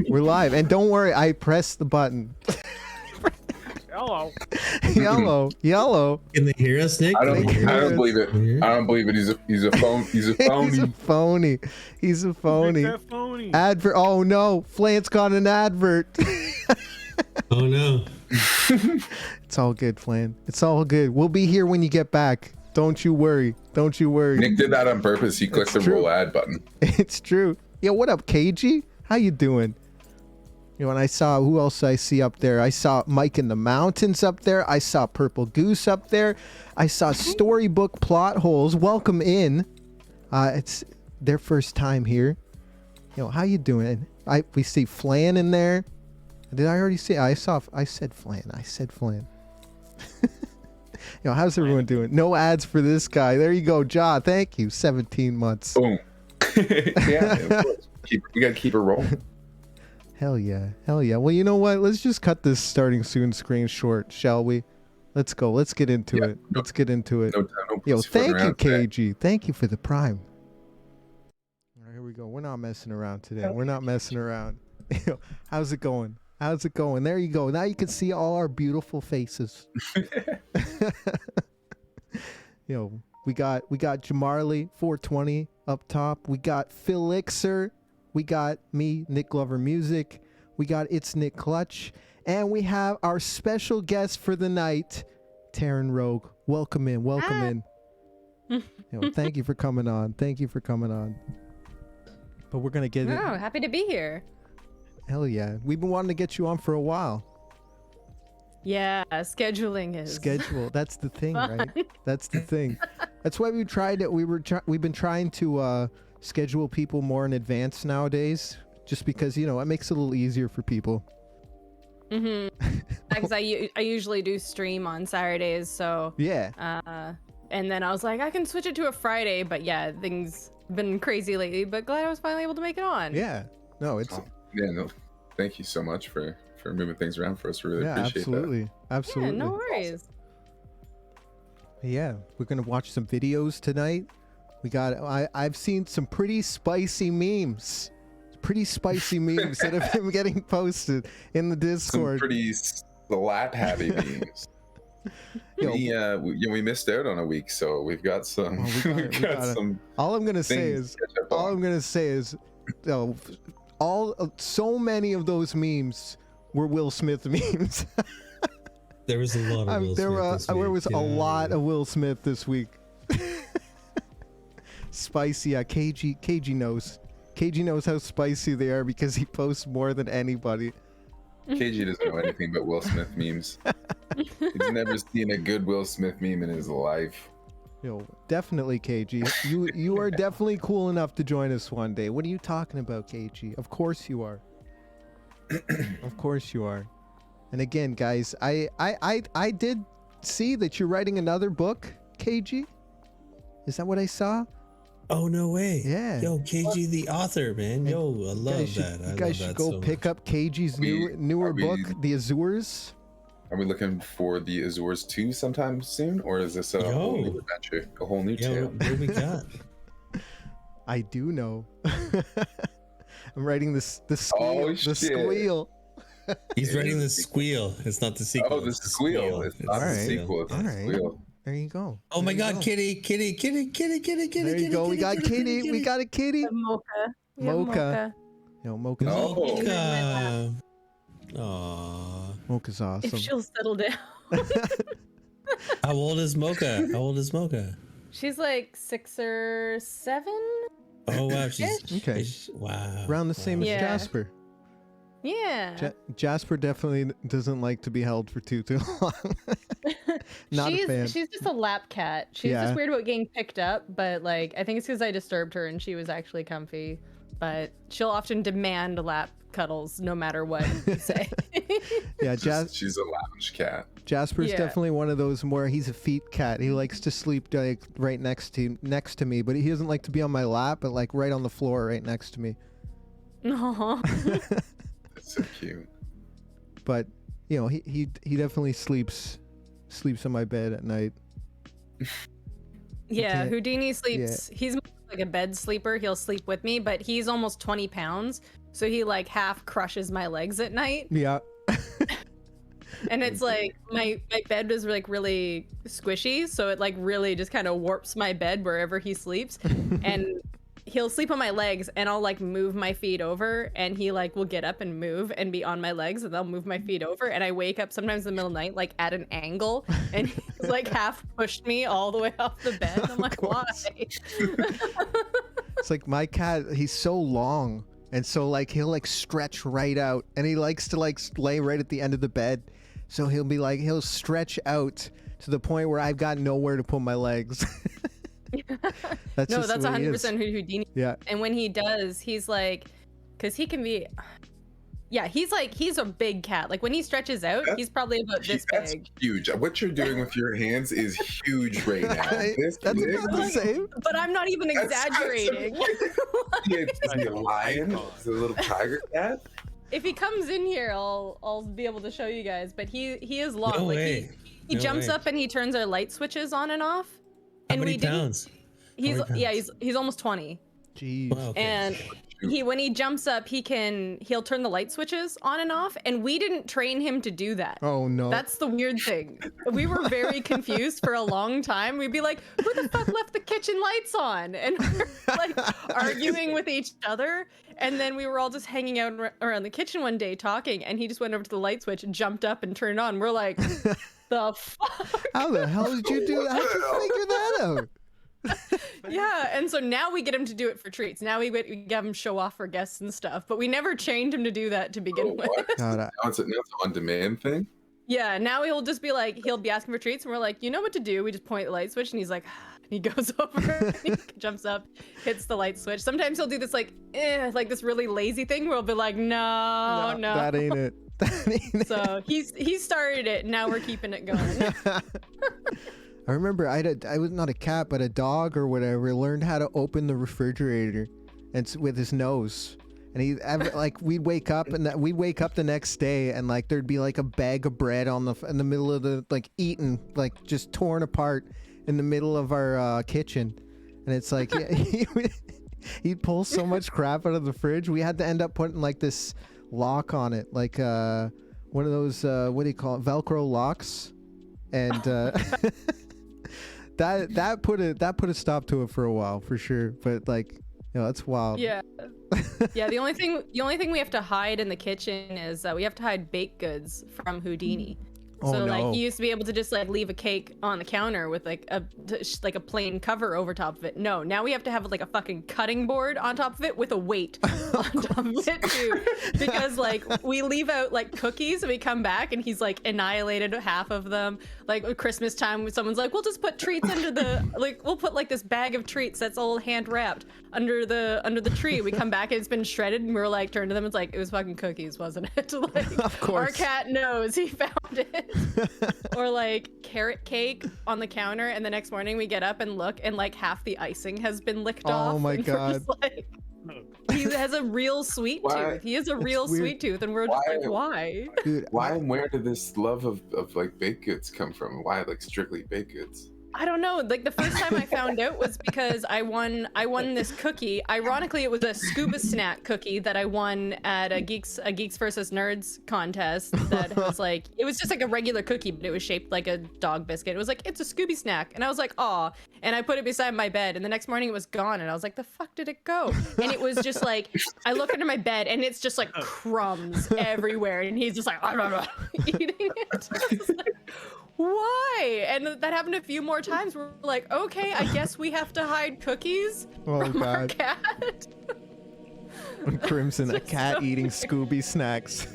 We're live, and don't worry, I pressed the button. Hello. Yellow. Can they hear us, Nick? I Can don't they hear us? believe it. I don't believe it. He's a phone. He's a phony. He's a phony. Big fat phony. Advert. Oh no, Flant's got an advert. Oh no. It's all good, Flan. It's all good. We'll be here when you get back. Don't you worry. Don't you worry. Nick did that on purpose. He clicked the roll ad button. It's true. Yo, what up, KG? How you doing? You know, and I saw, who else I see up there? I saw Mike in the Mountains up there. I saw Purple Goose up there. I saw Storybook Plot Holes. Welcome in. It's their first time here. You know, how you doing? We see Flan in there. Did I already see? I said Flan. You know, how's everyone doing? No ads for this guy. There you go, Ja. Thank you. 17 months. Boom. Yeah, of course. We gotta keep it rolling. Hell yeah. Well, you know what? Let's just cut this starting soon screen short, shall we? Let's go. Let's get into it. Let's get into it. No time, no Yo, pussyfooting thank you, around today. KG. Thank you for the prime. All right, here we go. We're not messing around today. We're not messing around. Yo, how's it going? There you go. Now you can see all our beautiful faces. Yo, we got Jamarly 420 up top. We got Philixer. We got me, Nick Glover Music. We got It's Nick Clutch. And we have our special guest for the night, TerranRogue. Welcome in. Yo, thank you for coming on. But we're going to get it. Oh, happy to be here. Hell yeah. We've been wanting to get you on for a while. Yeah, scheduling is Schedule. That's the thing, fun. right? That's the thing. That's why we tried it. We've been trying to schedule people more in advance nowadays, just because, you know, it makes it a little easier for people. Because I usually do stream on Saturdays, so Yeah. and then I was like, I can switch it to a Friday, but yeah, things been crazy lately, but glad I was finally able to make it on. Yeah. No, it's Yeah, no. Thank you so much for moving things around for us. We really appreciate that. absolutely. Yeah, no worries. Yeah, we're gonna watch some videos tonight. I've seen some pretty spicy memes. That have been getting posted in the Some Discord. pretty slap-happy memes. Yo, we missed out on a week, so we've got some. Oh, we gotta- some all I'm gonna say things is, to catch up on. so many of those memes were Will Smith memes. There was a lot of Will Smith this There week. was a lot of Will Smith this week. Spicy, yeah. KG knows. KG knows how spicy they are because he posts more than anybody. KG doesn't know anything but Will Smith memes. He's never seen a good Will Smith meme in his life. Yo, definitely, KG. You are definitely cool enough to join us one day. What are you talking about, KG? Of course you are. Of course you are. And again, guys, I did see that you're writing another book, KG. Is that what I saw? Oh no way! Yeah. Yo, KG the author, man. Yo, I love that. You guys should go pick up KG's newer book, The Azures. Are we looking for the Azores 2 sometime soon, or is this a whole new adventure, a whole new Yo, tale? what we got? I do know. I'm writing the squeal. Oh, the shit. squeal. He's writing the squeal. It's not the sequel. Oh, the squeal. It's not the Alright. sequel. It's the Alright. squeal. There you go. Oh my There you God, go. kitty. There you go. We got kitty. We got a kitty. Mocha. We have Mocha. Yo, Mocha's, Oh. Mocha. Aww. Mocha's awesome. If she'll settle down. How old is Mocha? She's like 6 or 7. Oh wow, she's Okay. wow. Around the same as Yeah. Jasper. Yeah. Jasper definitely doesn't like to be held for too long. Not a fan. She's just a lap cat. She's Yeah. just weird about getting picked up, but like I think it's because I disturbed her and she was actually comfy. But she'll often demand lap cuddles no matter what you say. Yeah, She's a lounge cat. Jasper's Yeah. definitely one of those more. He's a feet cat. He likes to sleep like right next to me, but he doesn't like to be on my lap, but like right on the floor, right next to me. Aw. It's so cute. But you know, he definitely sleeps on my bed at night. Yeah, Okay. Houdini sleeps. He's like a bed sleeper. He'll sleep with me, but he's almost 20 pounds. so he like half crushes my legs at night. Yeah. And it's like my bed is like really squishy, so it like really just kind of warps my bed wherever he sleeps. And he'll sleep on my legs, and I'll like move my feet over, and he like will get up and move and be on my legs, and I'll move my feet over, and I wake up sometimes in the middle of the night like at an angle, and he's like half pushed me all the way off the bed. And I'm like, why? It's like my cat, he's so long, and so like he'll like stretch right out, and he likes to like lay right at the end of the bed, so he'll stretch out to the point where I've got nowhere to put my legs. That's No, just that's the way he 100% is. Houdini. Yeah. And when he does, he's like, because he can be, yeah, he's a big cat. Like when he stretches out, he's probably about this That's big. huge. What you're doing with your hands is huge right now. This That's big? about the same. But I'm not even exaggerating. Is he a lion? Is it a little tiger cat? If he comes in here, I'll be able to show you guys. But he is long. No like way. he No jumps way. up and he turns our light switches on and off. How And many we didn't. pounds? He's many yeah, pounds? he's almost 20. Jeez. Wow, okay. And when he jumps up, he'll turn the light switches on and off, and we didn't train him to do that. Oh no. That's the weird thing. We were very confused for a long time. We'd be like, who the fuck left the kitchen lights on? And we're like arguing with each other. And then we were all just hanging out around the kitchen one day talking, and he just went over to the light switch and jumped up and turned it on. We're like, the fuck? How the hell did you do that? How'd you figure that out? Yeah, and so now we get him to do it for treats. Now we have him show off for guests and stuff, but we never trained him to do that to begin with. What? God, Now it's an on-demand thing? Yeah, now he'll just be like, he'll be asking for treats, and we're like, you know what to do. We just point the light switch, and he's like, and he goes over, and he jumps up, hits the light switch. Sometimes he'll do this like this really lazy thing where he'll be like, no. that ain't it. That ain't it. So he started it, and now we're keeping it going. I remember I was not a cat, but a dog or whatever learned how to open the refrigerator, and with his nose. And like we'd wake up the next day, and like there'd be like a bag of bread in the middle of the like eaten, like just torn apart in the middle of our kitchen, and it's like he'd pull so much crap out of the fridge. We had to end up putting like this lock on it, like one of those what do you call it, Velcro locks, and that put a stop to it for a while for sure. But like, you know, that's wild. Yeah. Yeah, the only thing we have to hide in the kitchen is we have to hide baked goods from Houdini. Oh, So like no. he used to be able to just like leave a cake on the counter with like a plain cover over top of it. No, now we have to have like a fucking cutting board on top of it with a weight on top of it too. Because like we leave out like cookies and we come back and he's like annihilated half of them. Like at Christmas time when someone's like, we'll just put treats under the we'll put like this bag of treats that's all hand wrapped under the tree. We come back and it's been shredded, and we're like turn to them, it's like, it was fucking cookies, wasn't it? Like, Of course. our cat knows, he found it. Or like carrot cake on the counter, and the next morning we get up and look, and like half the icing has been licked off. Oh my and we're just God. like, he has a real sweet Why? tooth. He has a real weird. sweet tooth, and we're just Why? like, why? Dude, Why and where did this love of like baked goods come from? Why like strictly baked goods? I don't know. Like the first time I found out was because I won this cookie. Ironically, it was a scuba snack cookie that I won at a Geeks versus Nerds contest. That was like, it was just like a regular cookie, but it was shaped like a dog biscuit. It was like, it's a Scooby snack, and I was like, aw. And I put it beside my bed, and the next morning it was gone, and I was like, the fuck did it go? And it was just like, I look under my bed, and it's just like crumbs everywhere, and he's just like eating it. It's like, why? And that happened a few more times. We're like, okay, I guess we have to hide cookies Oh, from our God. cat. Crimson, a Just cat so eating Scooby snacks.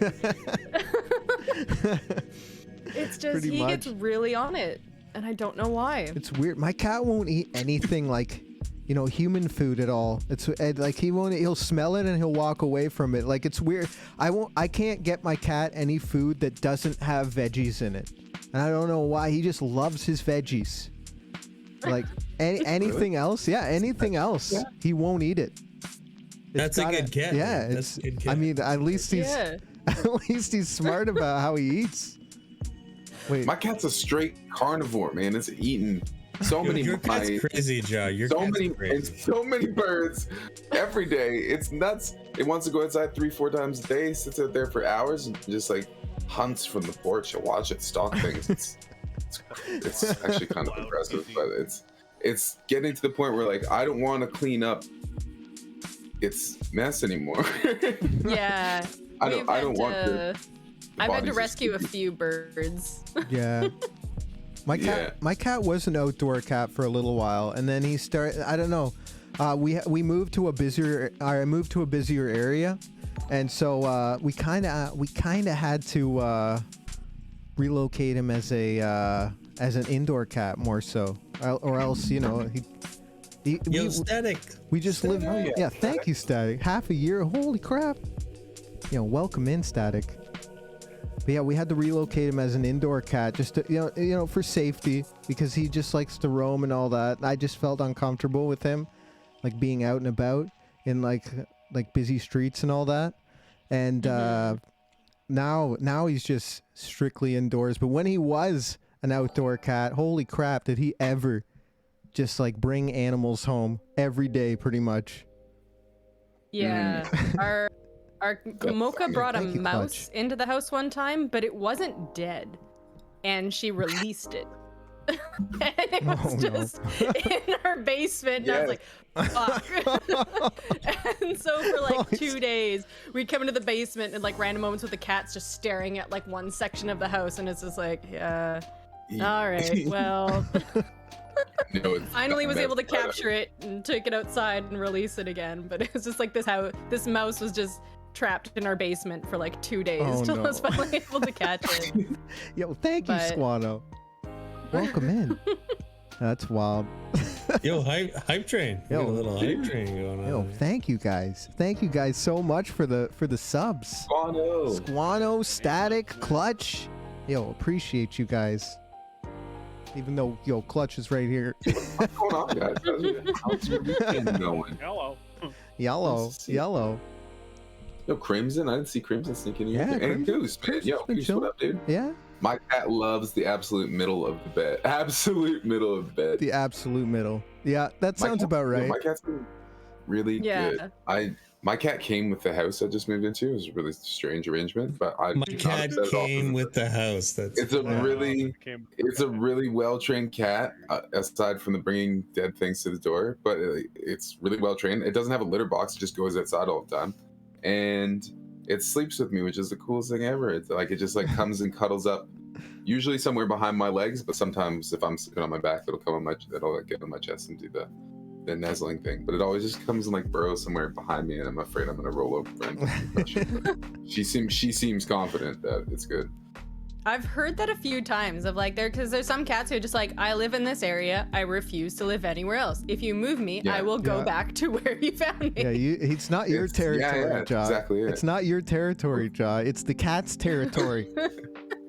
It's just, Pretty he much. gets really on it, and I don't know why. It's weird. My cat won't eat anything like, you know, human food at all. It's like he'll smell it and he'll walk away from it. Like, it's weird. I can't get my cat any food that doesn't have veggies in it. And I don't know why. He just loves his veggies. Like anything else, yeah, anything else, he won't eat it. That's a good cat. Yeah, That's a good I cat. mean, at least he's Yeah. at least he's smart about how he eats. Wait, My cat's a straight carnivore, man. It's eating so many Your cat's mice, crazy, Joe. Your so cat's many crazy. and so many birds every day. It's nuts. It wants to go outside 3-4 times a day, sits out there for hours and just like hunts from the porch. I watch it stalk things. It's actually kind of impressive, but it's getting to the point where like I don't want to clean up its mess anymore. Yeah. I don't want to. I've had to rescue a few birds. Yeah. My cat was an outdoor cat for a little while, and then he started. I don't know. We moved to a busier. I moved to a busier area, and so we kind of had to relocate him as an indoor cat more so, or else Static. we just lived. Yeah, thank you, Static. Half a year. Holy crap. Welcome in, Static. But yeah, we had to relocate him as an indoor cat just to, for safety, because he just likes to roam and all that. I just felt uncomfortable with him, like being out and about in like busy streets and all that. And now he's just strictly indoors. But when he was an outdoor cat, holy crap, did he ever just like bring animals home every day, pretty much. Yeah. Our Mocha brought a mouse Clutch. into the house one time, but it wasn't dead, and she released it. And it was just in our basement, and I was like, fuck. And so for like 2 days, we'd come into the basement and like random moments with the cats just staring at like one section of the house, and it's just like, yeah, all right, well. Finally was able to capture it and take it outside and release it again, but it was just like this mouse was just trapped in our basement for like 2 days till I was finally able to catch it. Yo, thank you, Squano. Welcome in. That's wild. Yo, hype train. Yo, got a little hype train going on. Yo, thank you guys. Thank you guys so much for the subs. Squano, Static, Clutch. Yo, appreciate you guys. Even though Clutch is right here. What's going on, guys? How's your weekend going? Hello. Yellow. Yo, Crimson. I didn't see Crimson sneaking in. Yeah, And Goose, man. Yo, Goose, what up, dude? Yeah. My cat loves the absolute middle of the bed. Absolute middle of the bed. The absolute middle. Yeah, that sounds about right. My cat's been really good. My cat came with the house I just moved into. It was a really strange arrangement, but my cat came with the house. It's a really well trained cat. Aside from the bringing dead things to the door, but it's really well trained. It doesn't have a litter box. It just goes outside all the time, and it sleeps with me, which is the coolest thing ever. It's like it just like comes and cuddles up, usually somewhere behind my legs, but sometimes if I'm sitting on my back, it'll like get on my chest and do the nuzzling thing. But it always just comes and like burrows somewhere behind me, and I'm afraid I'm gonna roll over and she seems confident that it's good. I've heard that a few times of like because there's some cats who are just like, I live in this area, I refuse to live anywhere else. If you move me, I will go back to where you found me. Yeah, it's not your territory, Jaw. Exactly. It's not your territory, Jaw. It's the cat's territory.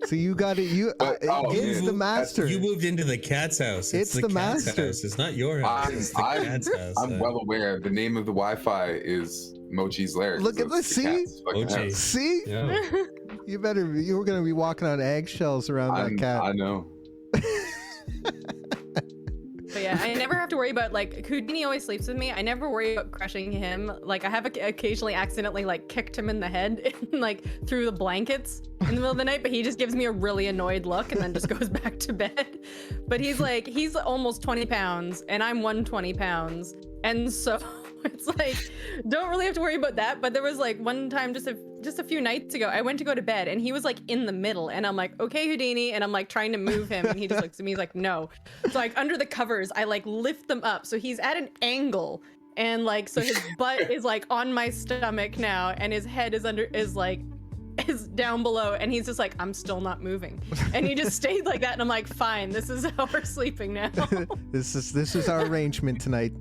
So you got it. It's the master. You moved into the cat's house. It's the cat's master. house. It's not your house. It's the cat's house. I'm well aware. The name of the Wi-Fi is Mochi's Lair. Look at this. See? Mochi. See? Yeah. You were gonna be walking on eggshells around that cat. I know. But yeah, I never have to worry about like Houdini always sleeps with me. I never worry about crushing him. Like I have occasionally accidentally like kicked him in the head and, like through the blankets in the middle of the night, but he just gives me a really annoyed look and then just goes back to bed. But he's almost 20 pounds and I'm 120 pounds. And so it's like, don't really have to worry about that. But there was like one time just a few nights ago, I went to go to bed and he was like in the middle and I'm like, okay, Houdini. And I'm like trying to move him and he just looks at me, he's like, no. So like under the covers, I like lift them up. So he's at an angle and like, so his butt is like on my stomach now and his head is down below and he's just like, I'm still not moving. And he just stayed like that and I'm like, fine, this is how we're sleeping now. This is our arrangement tonight.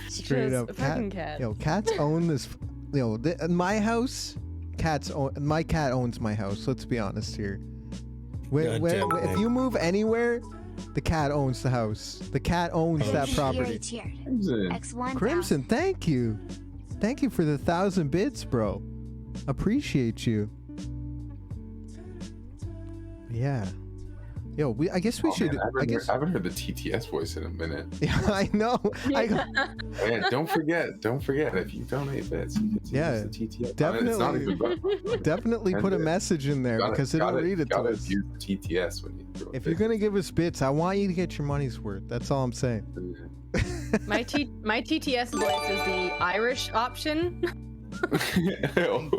Straight just up cat. Yo, cats own this. My house, my cat owns my house. Let's be honest here. If you move anywhere, the cat owns the house. The cat owns that property. Crimson, thank you. Thank you for the 1,000 bits, bro. Appreciate you. Yeah. Yo, I guess we should. Man, I guess. I haven't heard the TTS voice in a minute. Yeah, I know. Yeah, don't forget. If you donate bits, you can use the TTS. Definitely. It's not even Definitely put a message in there because it'll read it to us. Use the TTS when you do If you're gonna give us bits, I want you to get your money's worth. That's all I'm saying. My TTS voice is the Irish option.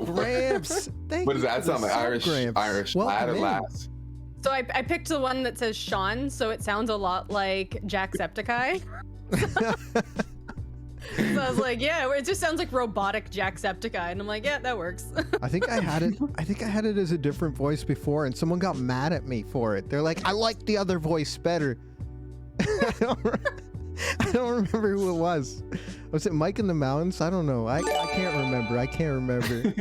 Gramps. What does that sound like? Irish lad or lass? So I picked the one that says Sean, so it sounds a lot like Jacksepticeye. So I was like, yeah, it just sounds like robotic Jacksepticeye, and I'm like, yeah, that works. I think I had it as a different voice before, and someone got mad at me for it. They're like, I like the other voice better. I don't remember who it was. Was it Mike in the Mountains? I don't know. I can't remember.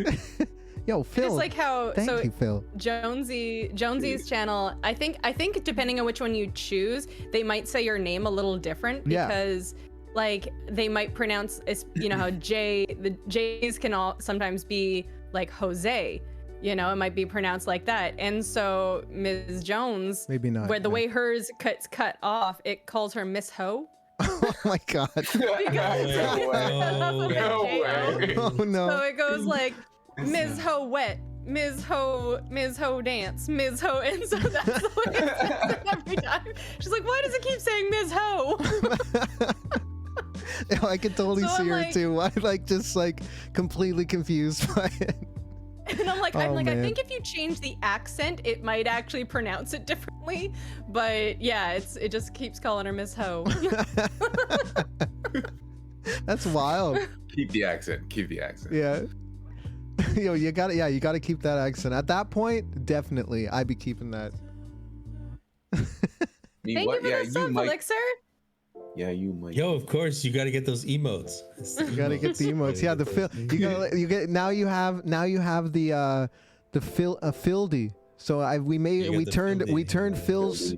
Yo, Phil. It's like how thank you, Phil. Jonesy's channel. I think depending on which one you choose, they might say your name a little different because like they might pronounce how the J's can all sometimes be like Jose. It might be pronounced like that. And so Ms. Jones, maybe not. Where the way hers gets cut off, it calls her Miss Ho. Oh my God. No way. Oh no. So it goes like Ms. Ho wet, Ms. Ho dance, Ms. Ho, and so that's the way it says it every time. She's like, why does it keep saying Ms. Ho? I can totally see her too. I just completely confused by it. And I'm like, I think if you change the accent, it might actually pronounce it differently. But yeah, it just keeps calling her Miss Ho. That's wild. Keep the accent. Yeah. Yo, you gotta keep that accent. At that point, definitely, I'd be keeping that. Thank you for the sub, Elixir. Yeah, you might. Yo, of course, you got to get those emotes. You got to get the emotes. Yeah, the Phil. You get now. You have the Phildy. So we turned Phil's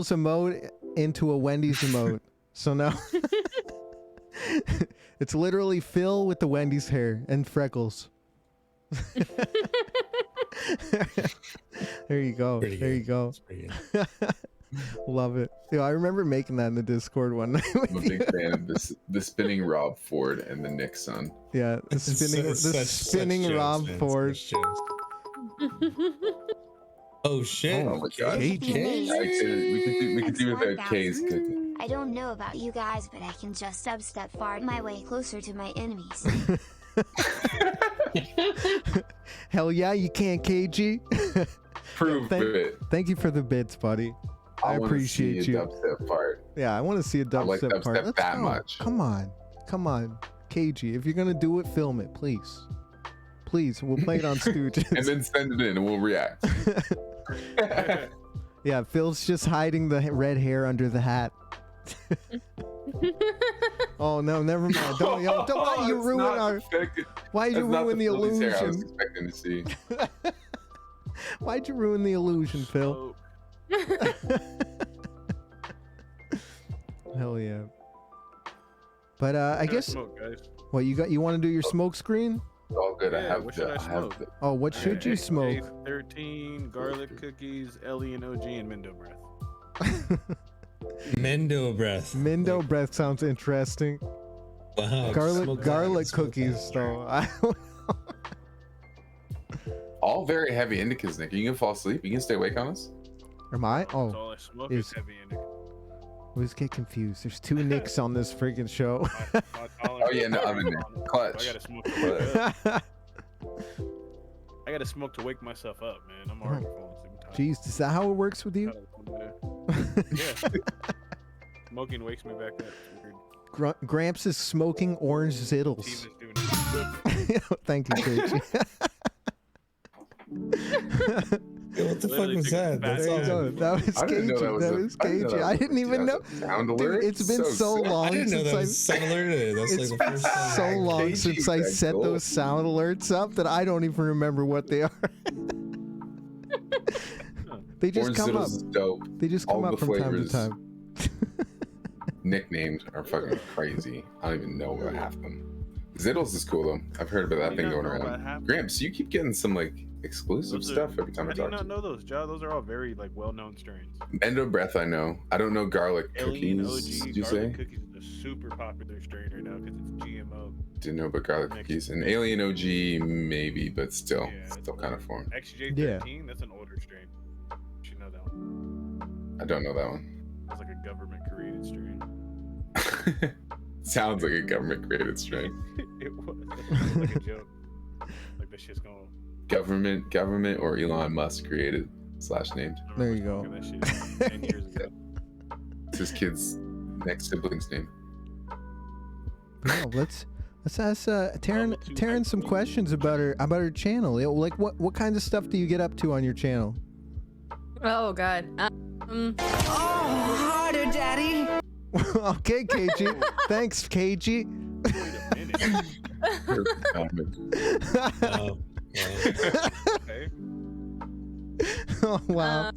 emote into a Wendy's emote. So now it's literally Phil with the Wendy's hair and freckles. There you go. There you go. Love it. Yo, I remember making that in the Discord one night. I'm a big fan of the spinning Rob Ford and the Nick son. Yeah, the spinning Rob Ford. Oh shit! Oh my god! We could do without K's cooking. I don't know about you guys, but I can just dubstep fart my way closer to my enemies. Hell yeah, you can, KG. Prove it. Thank you for the bits, buddy. I appreciate you. Dubstep part. Yeah, I want to see a dubstep I like dubstep part. Let's that go. Much. Come on, KG. If you're gonna do it, film it, please. Please, we'll play it on Stooges. And then send it in, and we'll react. Yeah, Phil's just hiding the red hair under the hat. Oh no, never mind. Don't why you ruin our? Why'd you ruin the illusion? I was expecting to see. Why'd you ruin the illusion, Phil? Hell yeah. But I guess what you want to do your smoke screen? All good. Yeah, I have what should I smoke? Oh, what should you smoke? 13 garlic cookies, Ellie and OG, and Mindo breath. Mendo breath. Mendo breath sounds interesting. Wow. Garlic cookies though. All very heavy indicas, Nick. You can fall asleep. You can stay awake on us. Am I? That's all I smoke is heavy indica. Always get confused. There's two Nicks on this freaking show. Oh yeah, no, I'm in there. Clutch. I gotta smoke to wake myself up, man. I'm already falling asleep. Jeez, is that how it works with you? Yeah. Smoking wakes me back up. Gramps is smoking orange zittles. Thank you, KG. What the fuck was that? That was KG. That was KG. I didn't even know. Dude, it's been so long since I sound alert. It's been so long since I set those sound alerts up that I don't even remember what they are. They just come up. They just come up from time to time. Nicknames are fucking crazy. I don't even know about half of them. Zittles is cool though. I've heard about that thing going around. Gramps, you keep getting some like exclusive Those are- stuff every time I How do you talk to not know those, Ja? Those are all very like well-known strains. Endo Breath. I know. I don't know garlic Alien cookies. OG Did you garlic say? cookies is a super popular strain right now because it's GMO. Didn't know about garlic Next. cookies. And Alien OG maybe, but still, Yeah, it's still kind of old. foreign. XJ13, that's an older strain. You should know that one. I don't know that one. It's like a government-created strain. Sounds like a government created strain. It was like a joke. Like that shit's going. Government or Elon Musk created / named. There you go. That shit 10 years ago. It's his kid's next sibling's name. Yeah, let's ask Terran Level 2 Terran some hyper. questions about her channel. Yeah, like what kinds of stuff do you get up to on your channel? Oh God. Harder, Daddy. Okay, KG. Thanks, KG. Wait a minute. Oh, Okay. Oh wow.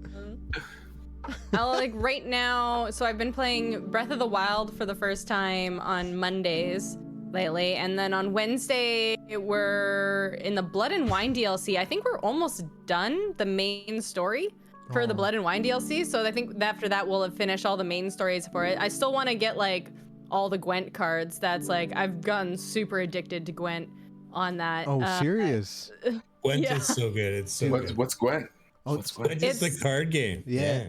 I'll like right now. So I've been playing Breath of the Wild for the first time on Mondays lately, and then on Wednesday we're in the Blood and Wine DLC. I think we're almost done the main story for the Oh. Blood and Wine DLC. So I think after that we'll have finished all the main stories for it. I still want to get like all the Gwent cards. That's like I've gotten super addicted to Gwent on that. Oh, serious? Gwent Yeah. is so good. It's so good. What's Gwent? Oh, What's Gwent? It's just the It's- card game. Yeah.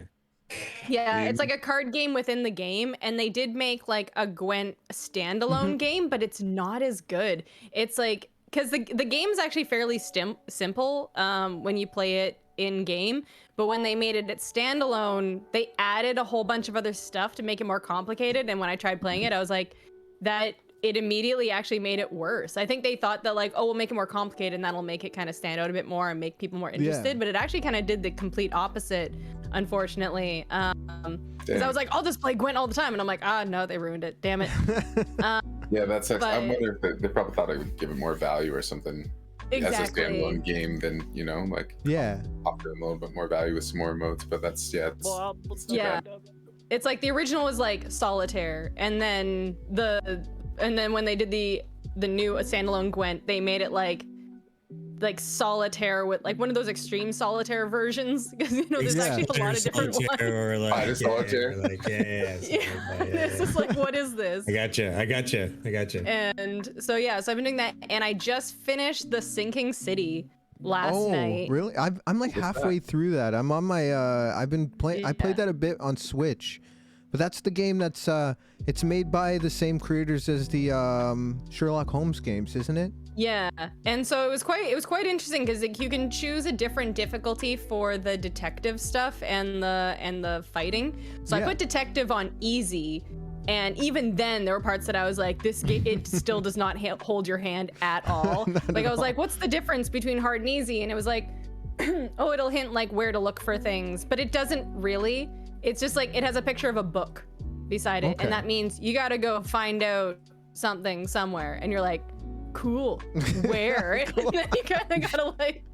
Yeah, it's like a card game within the game, and they did make like a Gwent standalone game, but it's not as good. It's like because the game's actually fairly simple when you play it in game, but when they made it standalone, they added a whole bunch of other stuff to make it more complicated. And when I tried playing it, I was like, that it immediately actually made it worse. I think they thought that like, oh, we'll make it more complicated and that'll make it kind of stand out a bit more and make people more interested. But it actually kind of did the complete opposite, unfortunately. Because I was like, I'll just play Gwent all the time, and I'm like, no, they ruined it. Damn it. Yeah, that's. I But- wonder if they probably thought it would give it more value or something. As a Exactly. standalone game, then like Yeah. offer them a little bit more value with some more emotes. But that's it's too Yeah. bad. It's like the original was like solitaire, and then when they did the new standalone Gwent, they made it like solitaire with like one of those extreme solitaire versions, because there's Yeah. actually a lot of different ones. Or like, Fighter solitaire. Like, yeah. It's just like, what is this? I gotcha. And so so I've been doing that, and I just finished the Sinking City last Oh, night. really? I'm like halfway through that. I'm on my I've been playing. I played Yeah. that a bit on Switch, but that's the game that's it's made by the same creators as the Sherlock Holmes games, isn't it? Yeah, and so it was quite interesting because like, you can choose a different difficulty for the detective stuff and the fighting. So Yeah. I put detective on easy, and even then there were parts that I was like, this game it still does not hold your hand at all. Like I was like, what's the difference between hard and easy? And it was like, oh, it'll hint like where to look for things, but it doesn't really. It's just like it has a picture of a book beside it, Okay. and that means you got to go find out something somewhere, and you're like, cool, where? And then you kind of gotta like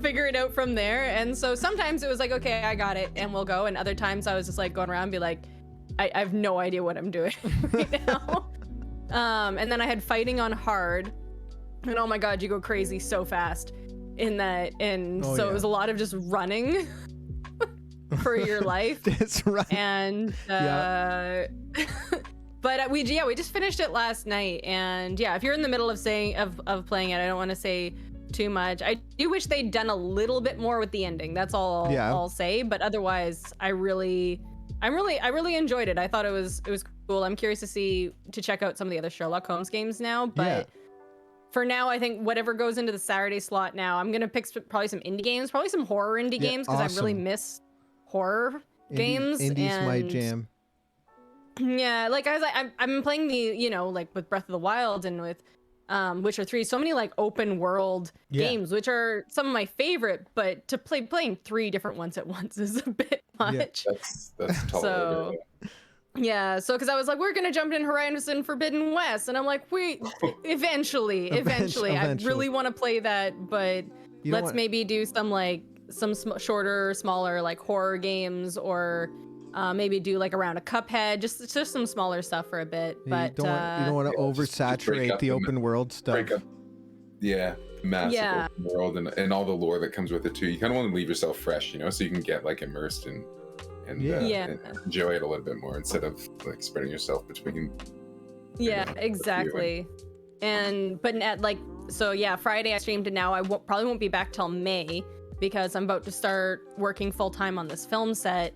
figure it out from there. And so sometimes it was like, okay, I got it, and we'll go. And other times I was just like going around and be like, I have no idea what I'm doing right now. And then I had fighting on hard, and oh my god, you go crazy so fast in that. And Oh, so yeah. it was a lot of just running for your life. That's right. And but we just finished it last night, and yeah, if you're in the middle of playing it, I don't want to say too much. I do wish they'd done a little bit more with the ending. That's all Yeah. I'll say. But otherwise, I really enjoyed it. I thought it was cool. I'm curious to check out some of the other Sherlock Holmes games now, but. Yeah. For now, I think whatever goes into the Saturday slot now, I'm gonna pick probably some indie games, probably some horror indie Yeah, games, because I really awesome. miss horror games. Indie's my and- jam. Yeah, like I've been playing the like with Breath of the Wild and with Witcher 3, so many like open world Yeah. games, which are some of my favorite. But to playing 3 different ones at once is a bit much. That's totally So- Yeah, so because I was like, we're gonna jump in Horizon Forbidden West, and I'm like, wait, eventually, I Eventually. really want to play that, but You don't let's want- maybe do some shorter, smaller like horror games, or maybe do like around a Cuphead, just some smaller stuff for a bit. You But don't want to just break oversaturate up the the open world stuff. break up Yeah, massive Yeah. open world and all the lore that comes with it too. You kind of want to leave yourself fresh, you know, so you can get like immersed and Yeah. and enjoy it a little bit more instead of like spreading yourself between. Yeah, know, exactly. But at like, so yeah, Friday I streamed, and now I probably won't be back till May because I'm about to start working full time on this film set.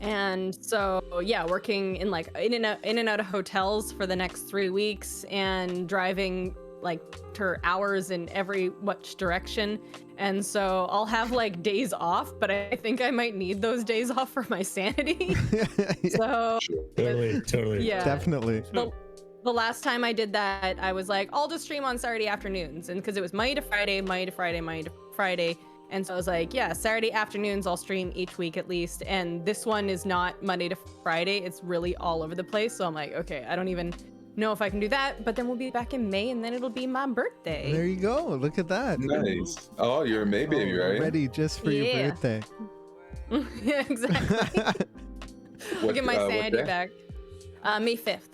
And so yeah, working in like in and out of hotels for the next 3 weeks and driving like for hours in every which direction. And so I'll have like days off, but I think I might need those days off for my sanity. So Totally. yeah, Definitely. the last time I did that, I was like, I'll just stream on Saturday afternoons. And because it was Monday to Friday. And so I was like, yeah, Saturday afternoons I'll stream each week at least. And this one is not Monday to Friday. It's really all over the place. So I'm like, okay, I don't even know if I can do that. But then we'll be back in May, and then it'll be my birthday. There you go. Look at that. Nice. Oh, you're a May baby, right? Ready just for your Yeah. birthday. Yeah, exactly. We'll get my sanity back. May 5th.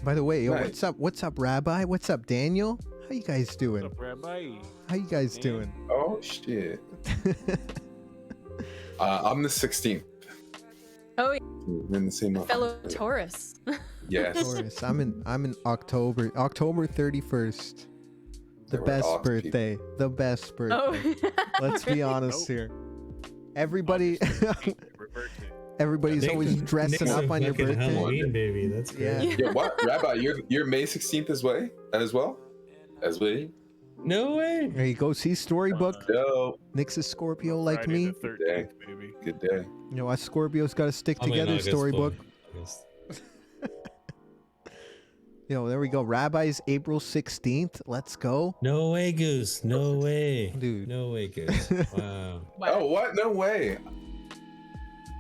By the way, yo, Nice. what's up? What's up, Rabbi? What's up, Daniel? How you guys doing? What's up, Rabbi? How you guys Man. doing? Oh shit. I'm the 16th. Oh, We're in the same month. fellow Taurus. Yes. Taurus. I'm in October 31st. The We're best off, birthday. The best birthday. Oh. Let's be honest Nope. here. Everybody Birthday. everybody's always dressing Nick's up a on your fucking birthday. Halloween, baby. That's great. Yeah. Yeah, what? Rabbi, you're May 16th as well? As well? No way. There you go. See Storybook. No. Nick's a Scorpio like Friday me. the 13th, baby. Good day. You know, us Scorpios got to stick I'm in together. August, Storybook. boy. August. Yo, there we go. Rabbi's April 16th. Let's go. No way, Goose. No way. Dude. No way, Goose. Wow. Oh, what? No way.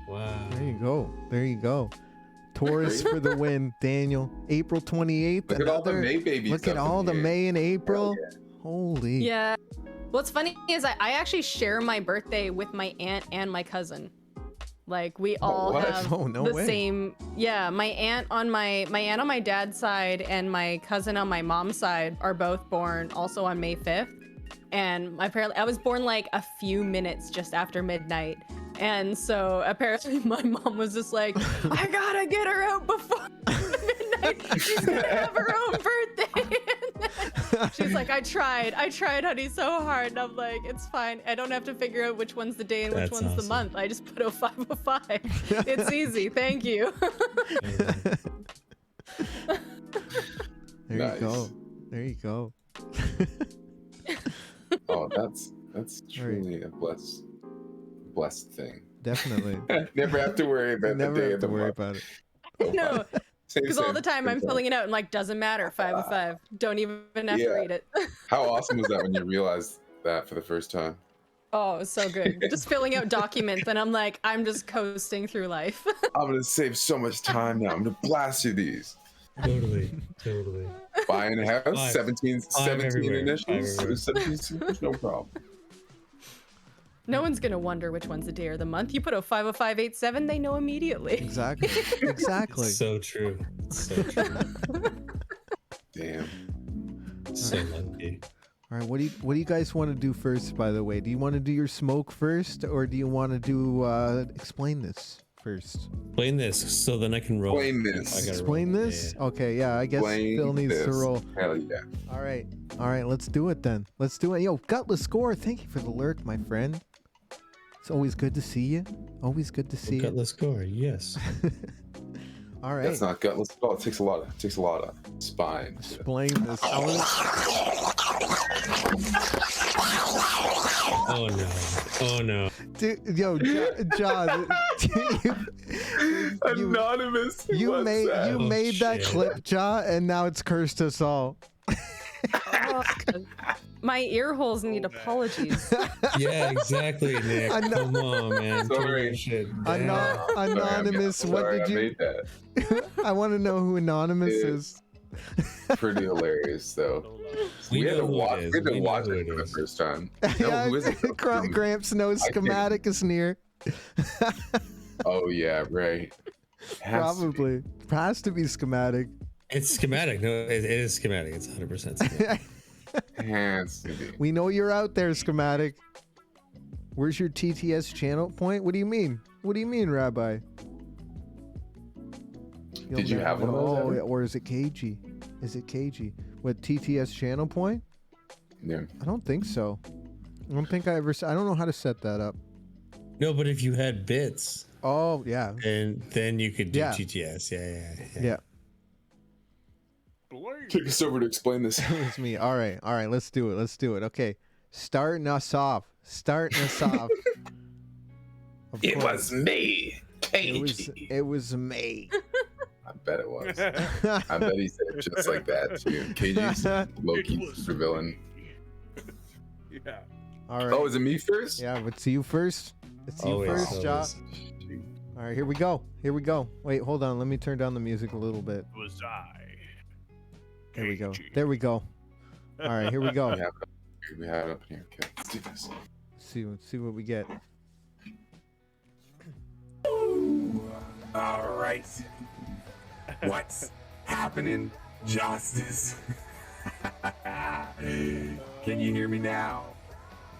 Wow. There you go. There you go. Taurus for the win, Daniel. April 28th. Look at all the another- May babies. Look at up in all the here. May and April. Hell Holy. Yeah. What's funny is I actually share my birthday with my aunt and my cousin. Like we all what? have Oh, no the way. same. Yeah, my aunt on my dad's side and my cousin on my mom's side are both born also on May 5th. And apparently I was born like a few minutes just after midnight. And so apparently my mom was just like, I gotta get her out before midnight. She's gonna have her own birthday. She's like, I tried, honey, so hard. And I'm like, it's fine. I don't have to figure out which one's the day and which That's one's the awesome. month. I just put 0505. It's easy. Thank you. There Nice. you go. There you go. Oh, that's truly a blessed thing. Definitely. Never have to worry about the Never day have of to the worry month. about it. No, Same, because all same. the time I'm Same filling it out and like, doesn't matter. 505. Don't even have to Yeah. read it. How awesome was that when you realized that for the first time? Oh, it was so good. Just filling out documents, and I'm like, I'm just coasting through life. I'm gonna save so much time now. I'm gonna blast you these. Totally. Buying a house, Five. 17 everywhere. initials, Five everywhere. 17 supers, no problem. No one's gonna wonder which one's the day or the month. You put a 50587, they know immediately. Exactly. Exactly. So true. So true. Damn. So lucky. All right, what do you guys want to do first, by the way? Do you want to do your smoke first, or do you want to do explain this first? Explain this so then I can roll. Explain this. I gotta Explain roll. this? Yeah. Okay, yeah, I guess Explain Phil needs to this. roll. Hell yeah. All right, let's do it then. Let's do it. Yo, Gutless Score, thank you for the lurk, my friend. It's always good to see you. Always good to see you. Gutless score. Yes. All right. That's not gutless at all. It takes a lot of spine. Explain this. Oh no. Oh no. Dude, yo, John, Anonymous. you what's made that? you Oh, made that shit. clip, John, and now it's cursed us all. My ear holes need Oh, man. apologies. Yeah, exactly, Nick. I know. Come on, man. Sorry. Turn your shit down. Anonymous, Sorry, what I did you? made that. I want to know who Anonymous is. Pretty hilarious though. Hold on. We had know to who watch. it is. We had to We know watch who it it for the is. first time. Yeah, No, who is it? Gramps knows I can't- schematic is near. Oh yeah, right. Has to be. Probably has to be schematic. It's schematic. No, it is schematic. It's 100% schematic. Has to be. We know you're out there, Schematic. Where's your TTS channel point? What do you mean? What do you mean, Rabbi? Did you have one of those ever? Or is it KG? Is it KG? What, TTS channel point? Yeah. I don't think so. I don't think I ever. I don't know how to set that up. No, but if you had bits, Oh yeah. and then you could do Yeah. TTS. Yeah. Yeah. Take us over to explain this. It's me. All right. Let's do it. Okay. Starting us off. Of It course. was me, It was me. I bet it was. I bet he said it just like that too. KG's low-key super villain. Yeah. All right. Oh, is it me first? Yeah, but it's you first. It's you Always, first, Ja. always. All right, here we go. Wait, hold on. Let me turn down the music a little bit. Was I? There we go. KG. There we go. All right, here we go. We have it up here. Okay, let's do this. Let's see what we get. All right. What's happening, Justice? Can you hear me now?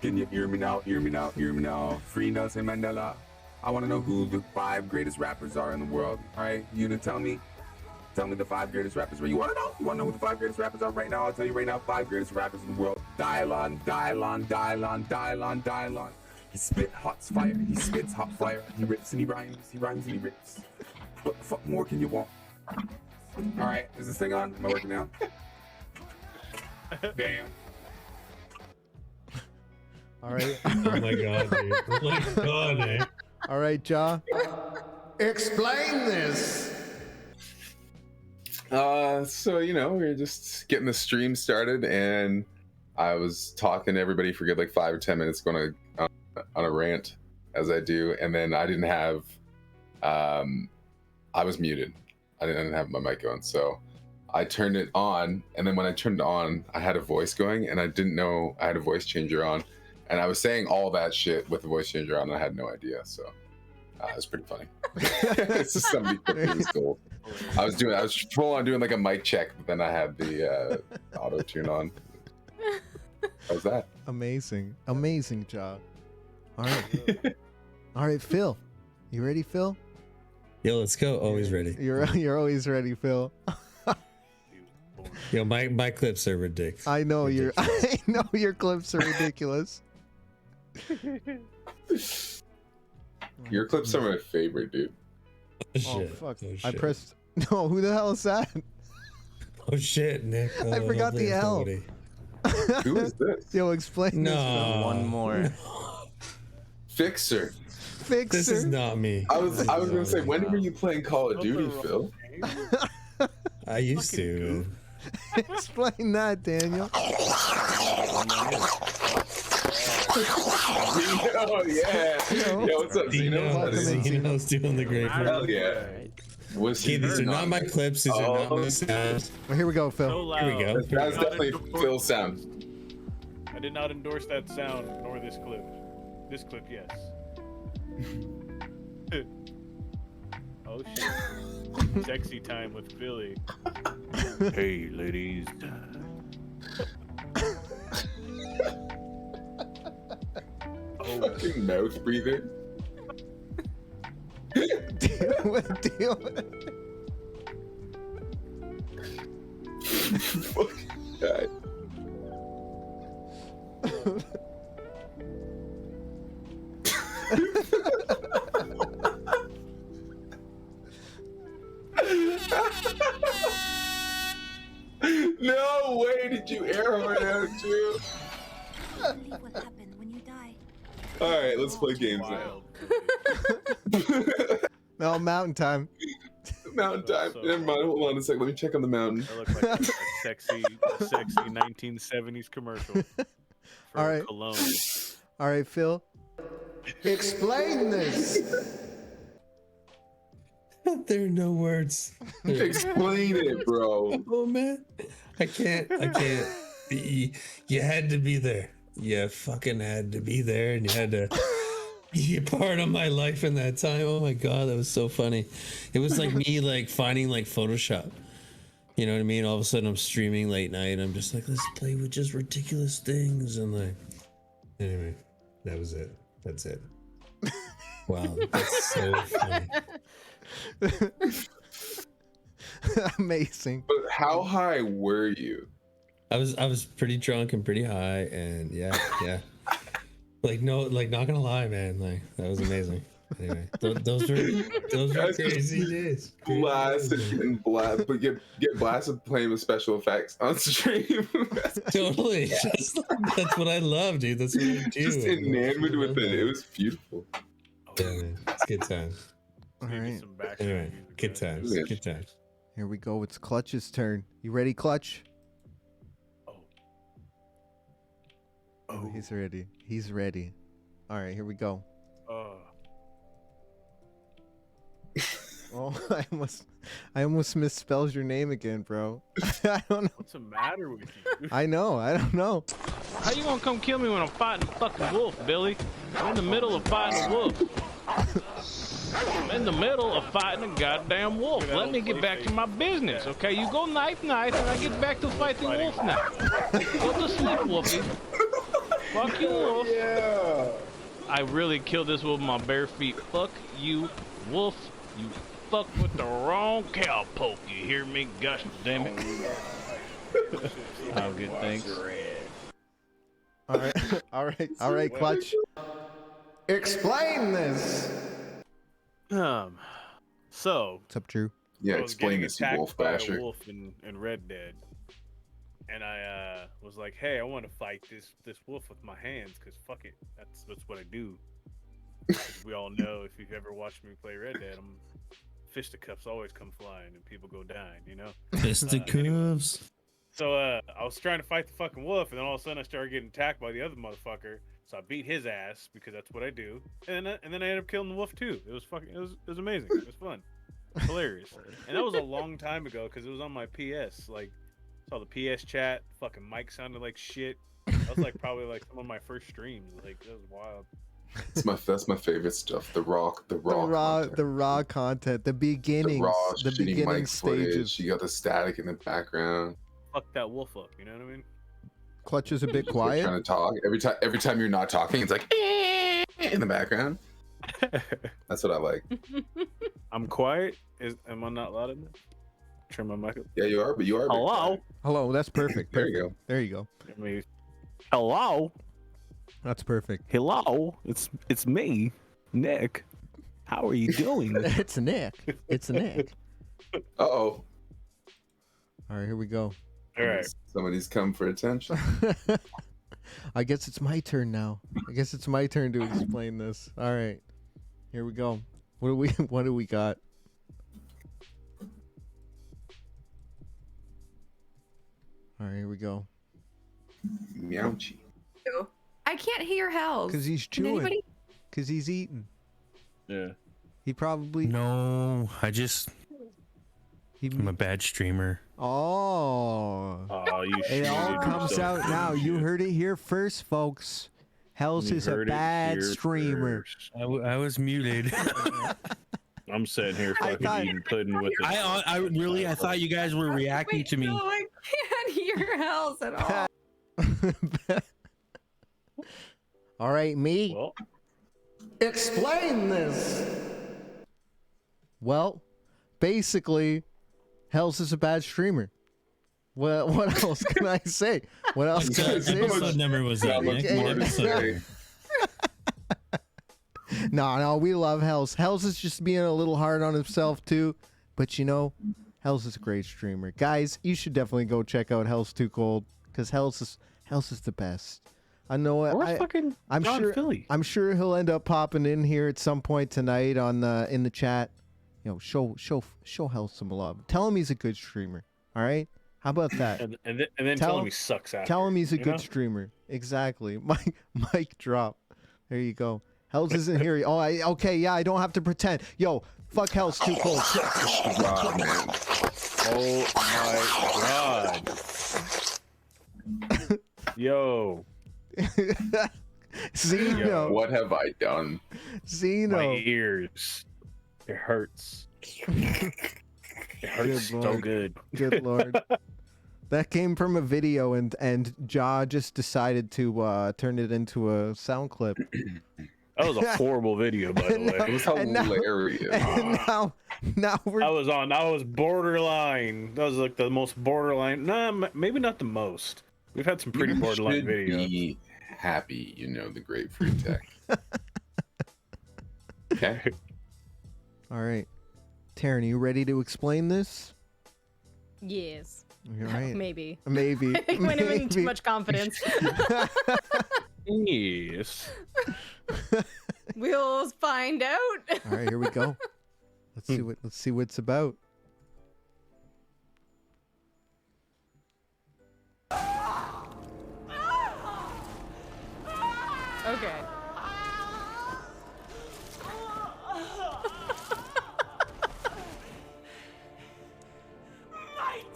Can you hear me now? Hear me now? Hear me now? Free Nelson Mandela. I want to know who the 5 greatest rappers are in the world. All right, you gonna tell me the 5 greatest rappers. You want to know? You want to know who the 5 greatest rappers are right now? I'll tell you right now. 5 greatest rappers in the world. Dialon. He spit hot fire. He spits hot fire. He rips and he rhymes. He rhymes and he rips. What the fuck more can you want? All right, is this thing on? Am I working now? Damn. All right. Oh my god, dude. Oh my god, eh? All right, Ja. Explain this. So we were just getting the stream started, and I was talking to everybody for a good like 5 or 10 minutes, going on a rant as I do, and then I didn't have, I was muted. I didn't have my mic going, so I turned it on, and then when I turned it on, I had a voice going, and I didn't know I had a voice changer on, and I was saying all that shit with the voice changer on, and I had no idea, so it was pretty funny. It's just somebody it was cool. I was full on doing like a mic check, but then I had the auto tune on. How's that? Amazing, Ja. All right. All right, Phil. You ready, Phil? Yo, let's go. Always ready. You're always ready, Phil. Yo, my clips are ridiculous. I know your clips are ridiculous. Your clips are my favorite, dude. Oh, shit. Oh fuck! Oh, I shit. pressed. No, who the hell is that? Oh shit, Nick. Oh, I forgot hopefully the it's L. nobody. Who is this? Yo, explain this. No. One more. Fixer. Fixer. This is not me. I was gonna say, when were you playing Call of Duty, Phil? I used to. Explain that, Daniel. Oh yeah. Yo, what's up, Zeno? Zeno's doing the great Hell work. yeah. Was Okay, these are not my clips. These are not my sounds. Well, here we go, So Phil. loud. Here we go. That was definitely Phil's sound. I did not endorse that sound nor this clip. This clip, yes. Oh shit. Sexy time with Billy. Hey ladies. Oh, Fucking mouth breather. Deal with it. Fucking guy. No way did you air horn out too. Believe what happened when you die. Alright, let's play games now. wild. No, mountain time. Mountain time. Never mind, hold on a second. Let me check on the mountain. That looked like a sexy 1970s commercial. For All right. Cologne. All right, Phil. Explain this. There are no words. Explain it, bro. Oh man, I can't. You had to be there. You fucking had to be there, and you had to be a part of my life in that time. Oh my god, that was so funny. It was like me like finding like Photoshop. You know what I mean? All of a sudden I'm streaming late night. I'm just like, let's play with just ridiculous things. And like, anyway, that was it. That's it. Wow, that's so funny. Amazing. But how high were you? I was pretty drunk and pretty high, and yeah. Like not gonna lie, man. Like that was amazing. Anyway, those were crazy days. Blasted and blast, but get blasted playing with special effects on stream. Totally. That's what I love, dude. That's what I do. Just enamored with it. It was beautiful. Yeah, man. It's good times. All right. Anyway, good times. Good times. Here we go. It's Clutch's turn. You ready, Clutch? Oh, he's ready. He's ready. All right, here we go. Oh, I almost misspelled your name again, bro. I don't know. What's the matter with you? I don't know. How you gonna come kill me when I'm fighting a fucking wolf, Billy? I'm in the middle of fighting a wolf. I'm in the middle of fighting a goddamn wolf. Let me get back to my business, okay? You go night, and I get back to fighting wolf now. Go to sleep, Wolfie. Fuck you, wolf. Yeah. I really killed this wolf with my bare feet. Fuck you, wolf. You fuck with the wrong cowpoke. You hear me? Gosh damn it. Oh, good, thanks. All right, Clutch. Explain this. So. What's up, Drew? Yeah, I was explain getting this, you attacked wolf by a basher. wolf in Red Dead, and I was like, "Hey, I want to fight this wolf with my hands, cause fuck it, that's what I do." 'Cause we all know, if you've ever watched me play Red Dead, fisticuffs always come flying and people go dying, you know. Fisticuffs. So I was trying to fight the fucking wolf, and then all of a sudden I started getting attacked by the other motherfucker. So I beat his ass because that's what I do, and then I ended up killing the wolf too. It was amazing. It was fun. Hilarious. And that was a long time ago because it was on my PS. Like, saw the PS chat. Fucking mic sounded like shit. That was like probably like some of my first streams. Like, that was wild. That's my favorite stuff. The raw content, the beginnings, the raw the shitty beginning mic stages. footage. You got the static in the background. Fuck that wolf up. You know what I mean? Clutch is a bit You're quiet. trying to talk every time you're not talking. It's like in the background. That's what I like. I'm quiet. Am I not loud enough? Turn my mic up. Yeah, you are, but you are. Hello. Hello, that's perfect. There you go. There you go. I mean, hello. That's perfect. Hello. It's me, Nick. How are you doing? It's Nick. It's Nick. Uh-oh. All right, here we go. All right. Somebody's come for attention. I guess it's my turn now. I guess it's my turn to explain this. All right, here we go. What do we got? All right, here we go. Meowchi. I can't hear Hells. Because he's Can chewing. anybody- Because he's eating. Yeah. He probably. No, I'm a bad streamer. Oh. Oh, you It all shitted comes yourself. out now. You heard it here first, folks. Hells You is a heard it bad here streamer. first. I was muted. I'm sitting here I fucking thought- eating pudding with it. I thought you guys were reacting Wait, to me. No, I can't hear Hells at all. All right, me. Well, Explain this. Well, basically, Hells is a bad streamer. Well, what else can I say? What else can I say? Episode number was that, Nick? Okay. What episode? No, we love Hells. Hells is just being a little hard on himself too. But you know, Hells is a great streamer. Guys, you should definitely go check out Hells Too Cold because Hells is the best. I know it. I'm John sure. Philly. I'm sure he'll end up popping in here at some point tonight on in the chat. You know, show Hells some love. Tell him he's a good streamer. All right. How about that? And then tell him he sucks after. Tell him he's a you good know? streamer. Exactly. Mic drop. There you go. Hells isn't here. Oh, okay. Yeah, I don't have to pretend. Yo, fuck Hells Too Cold. Wow, man. Oh my god. Yo. Zeno. What have I done? My Zeno. ears. It hurts. It hurts Good so Lord. good. Good Lord. That came from a video, and Jaw just decided to turn it into a sound clip. That was a horrible video, by the way. It was And now- hilarious. And now we're. I was borderline. That was like the most borderline. Nah, maybe not the most. We've had some pretty You borderline should videos. Be happy, the great free tech. Okay. All right, Taryn, are you ready to explain this? Yes. You're right. Maybe. Maybe. I think might have been too Maybe. much confidence. Yes. We'll find out. All right, here we go. Let's see what it's about. Okay.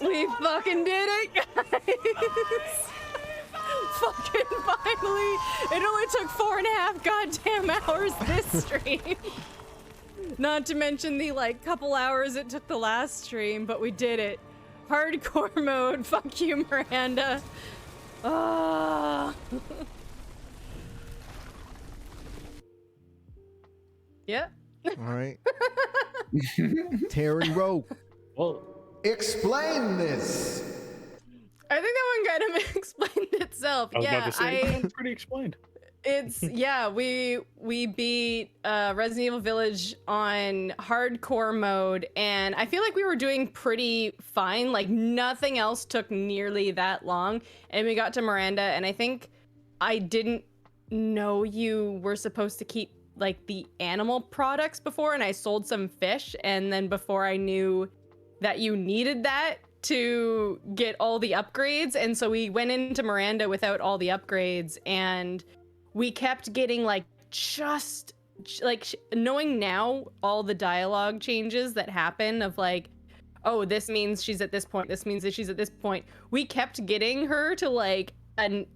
We fucking did it, guys! Fucking finally! It only took 4.5 goddamn hours this stream. Not to mention the couple hours it took the last stream, but we did it. Hardcore mode. Fuck you, Miranda. Ah. Yeah. All right. TerranRogue. Well, explain this. I think that one kind of explained itself. I was Yeah, about to say, it's pretty explained. It's yeah, we beat Resident Evil Village on hardcore mode, and I feel like we were doing pretty fine. Like nothing else took nearly that long, and we got to Miranda, and I think I didn't know you were supposed to keep like the animal products before, and I sold some fish, and then before I knew that you needed that to get all the upgrades, and so we went into Miranda without all the upgrades, and we kept getting knowing now all the dialogue changes that happen of oh, this means she's at this point, this means that she's at this point. We kept getting her to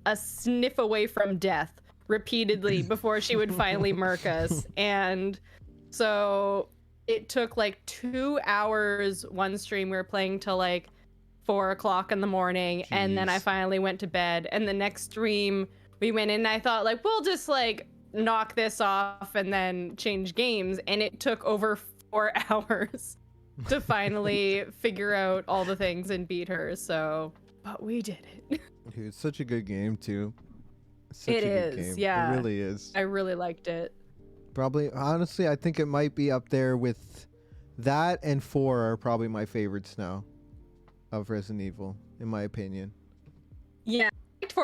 a sniff away from death repeatedly before she would finally murk us. And so it took 2 hours one stream. We were playing till 4 o'clock in the morning. Jeez. And then I finally went to bed. And the next stream we went in and I thought we'll just knock this off and then change games. And it took over 4 hours to finally figure out all the things and beat her. So, but we did it. Dude, it's such a good game too. Such it a good is, game. yeah. It really is. I really liked it. Probably, honestly, I think it might be up there with that, and 4 are probably my favorites now of Resident Evil, in my opinion. Yeah,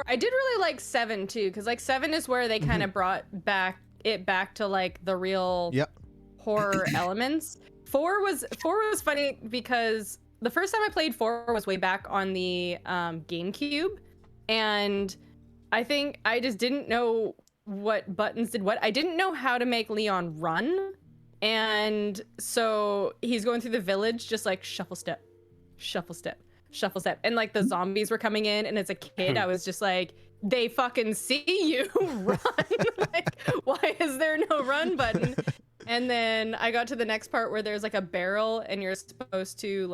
I did really like 7 too, because 7 is where they kind of brought back to the real horror elements. 4 was funny because the first time I played 4 was way back on the GameCube, and I think I just didn't know what buttons did what. I didn't know how to make Leon run, and so he's going through the village just shuffle step, shuffle step, shuffle step, and the zombies were coming in, and as a kid I was just they fucking see you, run. Why is there no run button? And then I got to the next part where there's a barrel and you're supposed to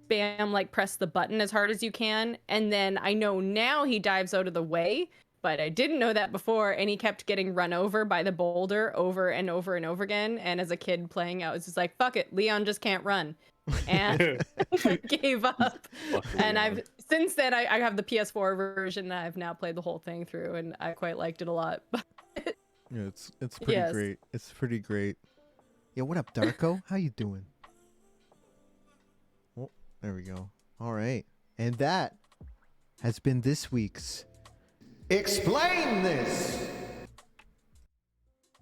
spam press the button as hard as you can, and then I know now he dives out of the way, but I didn't know that before, and he kept getting run over by the boulder over and over and over again. And as a kid playing, I was just fuck it, Leon just can't run, and I gave up. And since then I have the PS4 version that I've now played the whole thing through, and I quite liked it a lot. Yeah, it's pretty great. It's pretty great. Yeah, what up, Darko? How you doing? Oh, there we go. All right, and that has been this week's Explain This.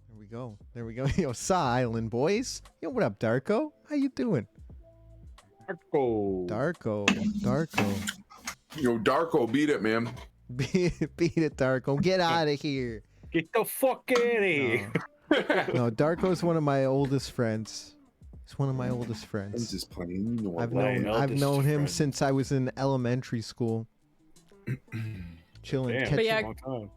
There we go. There we go. Yo, Saw Island boys. Yo, what up, Darko? How you doing? Darko. Yo, Darko, beat it, man. Beat it, Darko. Get out of here. Get the fuck out of here. No, Darko's one of my oldest friends. He's one of my oldest friends. I'm just playing. I've known him since I was in elementary school. Chilling. Damn, but yeah, long time.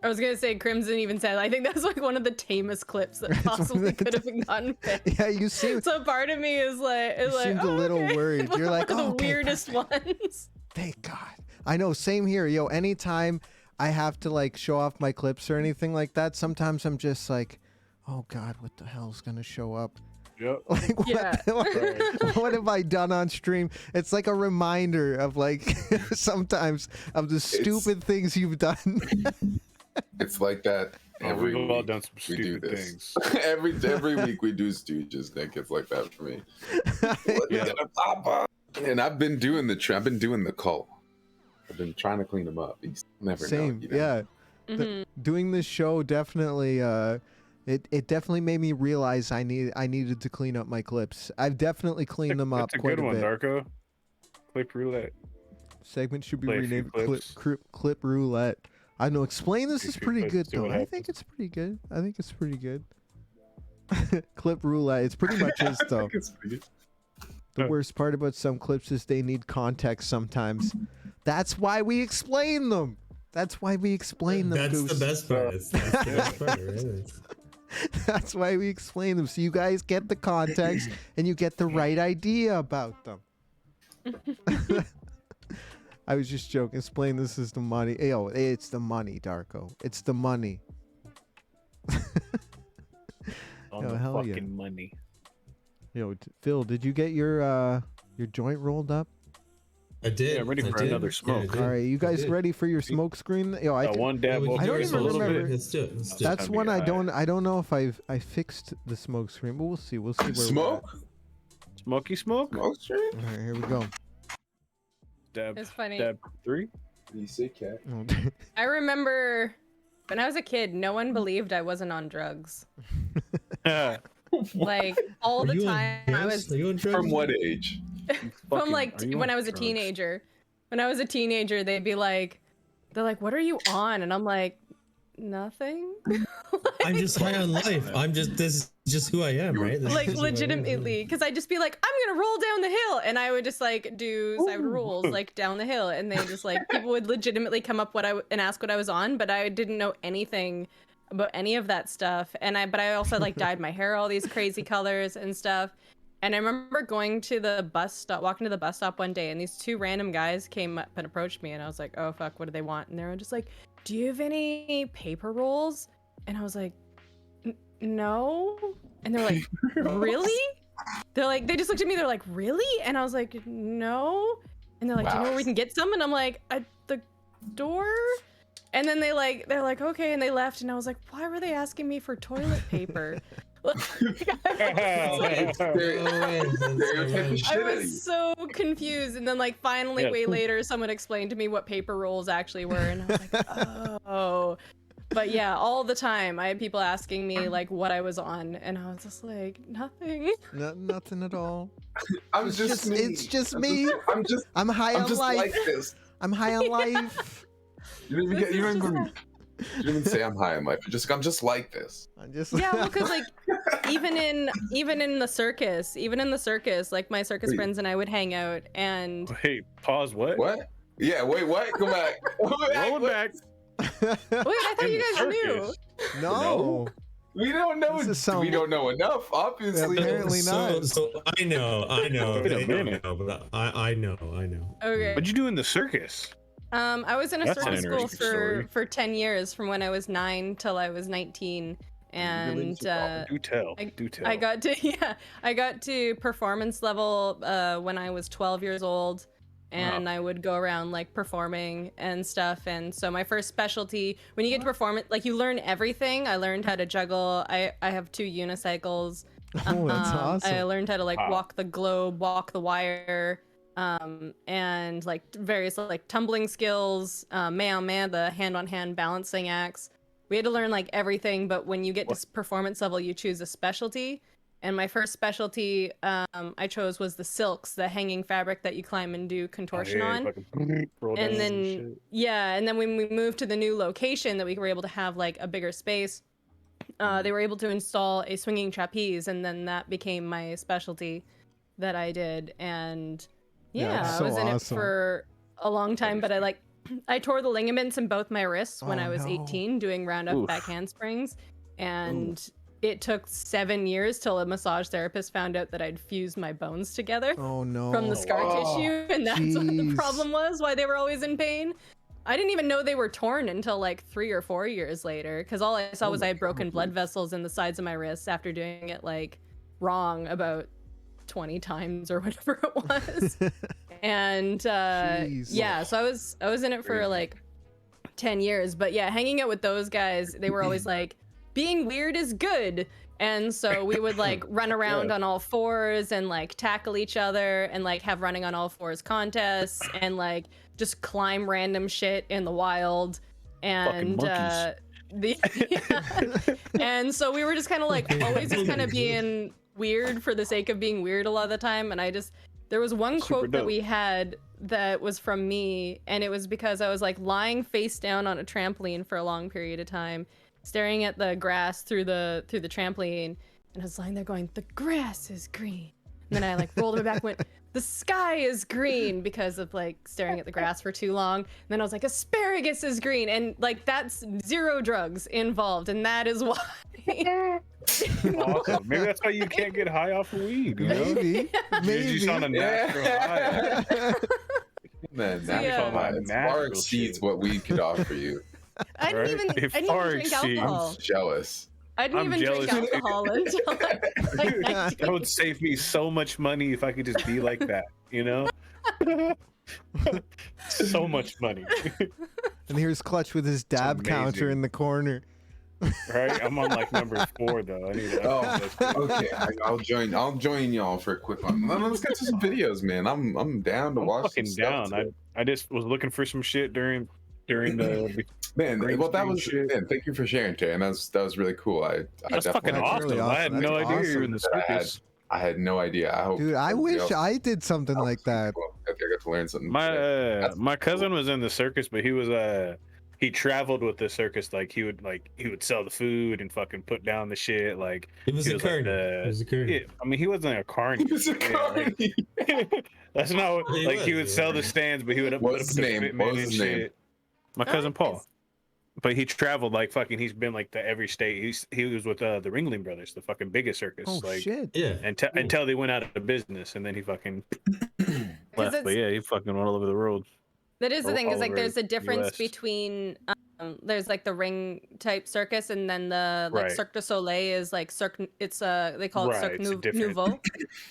I was gonna say Crimson even said I think that's like one of the tamest clips that possibly could have gotten picked. Yeah, you seem. So part of me is like, seemed a little worried. You're like, one of oh, the okay, weirdest ones. Thank God. I know. Same here, yo. Anytime I have to like show off my clips or anything like that, sometimes I'm just like, oh God, what the hell's gonna show up? Yep. Like, what have I done on stream? It's like a reminder of like sometimes of the stupid things you've done. It's like that every we've all week done some we do stupid this. things. every week we do Stooges, Nick. It's like that for me. And I've been doing the cult. I've been trying to clean him up. He's never Same, know, you know? yeah. Doing this show definitely it definitely made me realize I needed to clean up my clips. I've definitely cleaned them up That's a quite good a one, bit. Darko. Clip roulette. Segment should be Play a few renamed clip roulette. I know. Explain this is pretty good though. I think it's pretty good. Clip roulette. It's pretty much is though. The worst part about some clips is they need context sometimes. That's why we explain them. That's why we explain them. That's Goose. the best part. That's the best part, really. That's why we explain them, so you guys get the context and you get the right idea about them. I was just joking. Explain this is the money. Yo, it's the money, Darko. It's the money. On Yo, the hell yeah. fucking money. Yo, Phil, did you get your joint rolled up? I did. Yeah, ready for another smoke. All right, you guys ready for your smoke screen? Yo, I one dab. I don't even remember. Let's do it. Let's do it. That's one I don't know if I fixed the smoke screen, but we'll see. We'll see where Smoke? Smoky smoke? Smoke screen? All right, here we go. Dab. It's funny. Dab 3? You say cat? I remember when I was a kid, no one believed I wasn't on drugs. Like all the time, I was. From what age? From like when I was a teenager. When I was a teenager, they'd be like, they're like, "What are you on?" And I'm like, "Nothing." I'm just high on life. This is just who I am, right? Like legitimately, because I'd just be like, I'm gonna roll down the hill, and I would just like do side rolls like down the hill, and they just like people would legitimately come up and ask what I was on, but I didn't know anything about any of that stuff, but I also like dyed my hair all these crazy colors and stuff. And I remember going to the bus stop, walking to the bus stop one day, and these two random guys came up and approached me, and I was like, oh fuck, what do they want? And they were just like, do you have any paper rolls? And I was like, no. And they're like, really? They're like, they just looked at me, they're like, really? And I was like, no. And they're like, do you know where we can get some? And I'm like, at the door? And then they're like, okay, and they left, and I was like, why were they asking me for toilet paper? I was so confused, and then like finally way later someone explained to me what paper rolls actually were, and I was like, oh. But yeah, all the time I had people asking me like what I was on, and I was just like, nothing. Nothing at all. It's just me. I'm high on life. Like this. I'm high on life. You didn't even say I'm high on life. I'm just like this. Yeah, well, because like even in the circus, like my circus friends and I would hang out and. Wait, pause. What? What? Yeah. Wait. What? Go back. Roll it back. Wait, I thought you guys knew. No. We don't know. We don't know enough, obviously. Apparently not. So I know. Wait a minute. But I know. Okay. What'd you do in the circus? I was in a That's an circus school interesting story. for 10 years, from when I was 9 till I was 19. And do tell. I got to performance level when I was 12 years old, and I would go around like performing and stuff. And so my first specialty, when you get to perform it, like you learn everything. I learned how to juggle. I have 2 unicycles. Oh, that's awesome. I learned how to like walk the globe, walk the wire, and like various like tumbling skills, man, the hand-on-hand balancing acts. We had to learn like everything, but when you get to performance level, you choose a specialty. And my first specialty I chose was the silks, the hanging fabric that you climb and do contortion on. And then when we moved to the new location that we were able to have like a bigger space, they were able to install a swinging trapeze, and then that became my specialty that I did. And I was in it for a long time, but I like I tore the ligaments in both my wrists when Oh, I was no. 18 doing roundup Oof. back handsprings, and it took 7 years till a massage therapist found out that I'd fused my bones together Oh no. from the scar tissue, and that's what the Jeez. problem was, why they were always in pain. I didn't even know they were torn until like 3 or 4 years later, because all I saw was I had broken blood vessels in the sides of my wrists after doing it like wrong about 20 times or whatever it was. And Jeez. yeah, so I was in it for like 10 years. But yeah, hanging out with those guys, they were always like, being weird is good. And so we would like run around on all fours and like tackle each other and like have running on all fours contests and like just climb random shit in the wild. And and so we were just kind of like always just kind of being weird for the sake of being weird a lot of the time. And there was one quote that we had that was from me, and it was because I was like lying face down on a trampoline for a long period of time, staring at the grass through the trampoline, and I was lying there going, the grass is green. And then I like rolled my back and went, the sky is green, because of like staring at the grass for too long. And then I was like, asparagus is green, and like that's 0 drugs involved, and that is why. Awesome. Maybe that's why you can't get high off of weed. You know? Maybe. You're just on a natural high. Man, So, yeah. it far exceeds what we could offer you. I didn't even drink alcohol. I'm jealous. I didn't even drink alcohol until like 19. That would save me so much money if I could just be like that, you know? So much money. And here's Clutch with his dab counter in the corner. Right? I'm on like number 4 though. I need to Okay. I'll join y'all for a quick one. Let's get to some videos, man. I'm down to watch. Fucking some down. I just was looking for some shit during the man. Well, that was man. Thank you for sharing, Jay, and that was really cool. That's fucking awesome. Really awesome. I had no idea you were in the circus. I had no idea. I hope. Dude, I wish I did something like that. Cool. I got to learn something. My cousin was in the circus, but he traveled with the circus. He would sell the food and fucking put down the shit. Like It was a carny. Like It was a carny. Yeah, I mean, he wasn't a carny. He was a carny. That's not what, He like was, he would sell the stands, but he would What's his name? What was his name? My cousin Paul. But he traveled like fucking. He's been like to every state. He was with the Ringling Brothers, the fucking biggest circus. Oh like, shit. Yeah. Until they went out of business, and then he fucking left. But yeah, he fucking went all over the world. That is the thing, is like over there's a difference US. between there's like the ring type circus, and then the like Right. Cirque du Soleil is like they call it Cirque Right, it's different. Nouveau.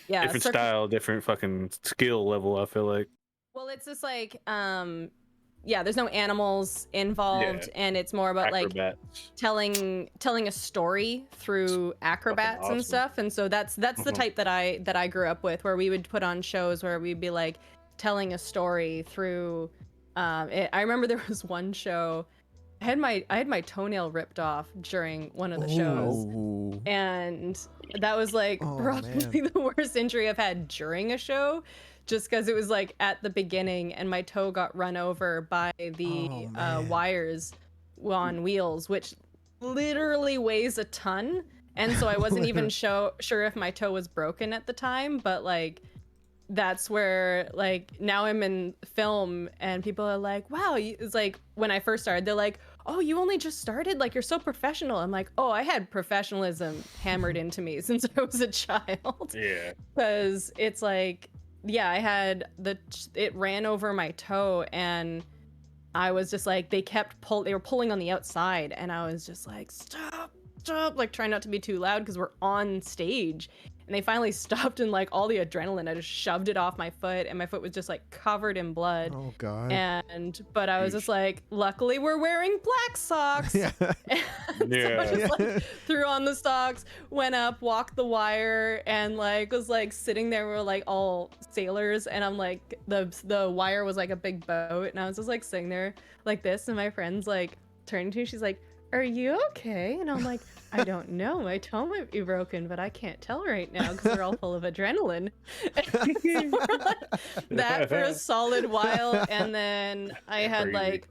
Yeah, Different Cirque- style, different fucking skill level. I feel like. Well, it's just like yeah, there's no animals involved, and it's more about Acrobats. like telling a story through acrobats and awesome. stuff. And so that's the type that I grew up with, where we would put on shows where we'd be like telling a story through I remember there was one show I had my toenail ripped off during one of the shows, Ooh. and that was like probably the worst injury I've had during a show, just because it was like at the beginning and my toe got run over by the wires on wheels, which literally weighs a ton. And so I wasn't even sure if my toe was broken at the time, but like that's where like now I'm in film and people are like, wow, it's like when I first started, they're like, oh, you only just started, like you're so professional. I'm like, oh, I had professionalism hammered into me since I was a child. Yeah. Because it's like, yeah, I had it ran over my toe, and I was just like, they were pulling on the outside, and I was just like, stop, like trying not to be too loud because we're on stage. And they finally stopped, and like all the adrenaline, I just shoved it off my foot, and my foot was just like covered in blood. Oh god. But I was just like, luckily we're wearing black socks. Yeah. So I just like threw on the socks, went up, walked the wire, and like was like sitting there. We were like all sailors, and I'm like the wire was like a big boat, and I was just like sitting there like this, and my friend's like turning to me, she's like, are you okay? And I'm like, I don't know, my toe might be broken, but I can't tell right now because they're all full of adrenaline. So we're like that for a solid while, and then I had like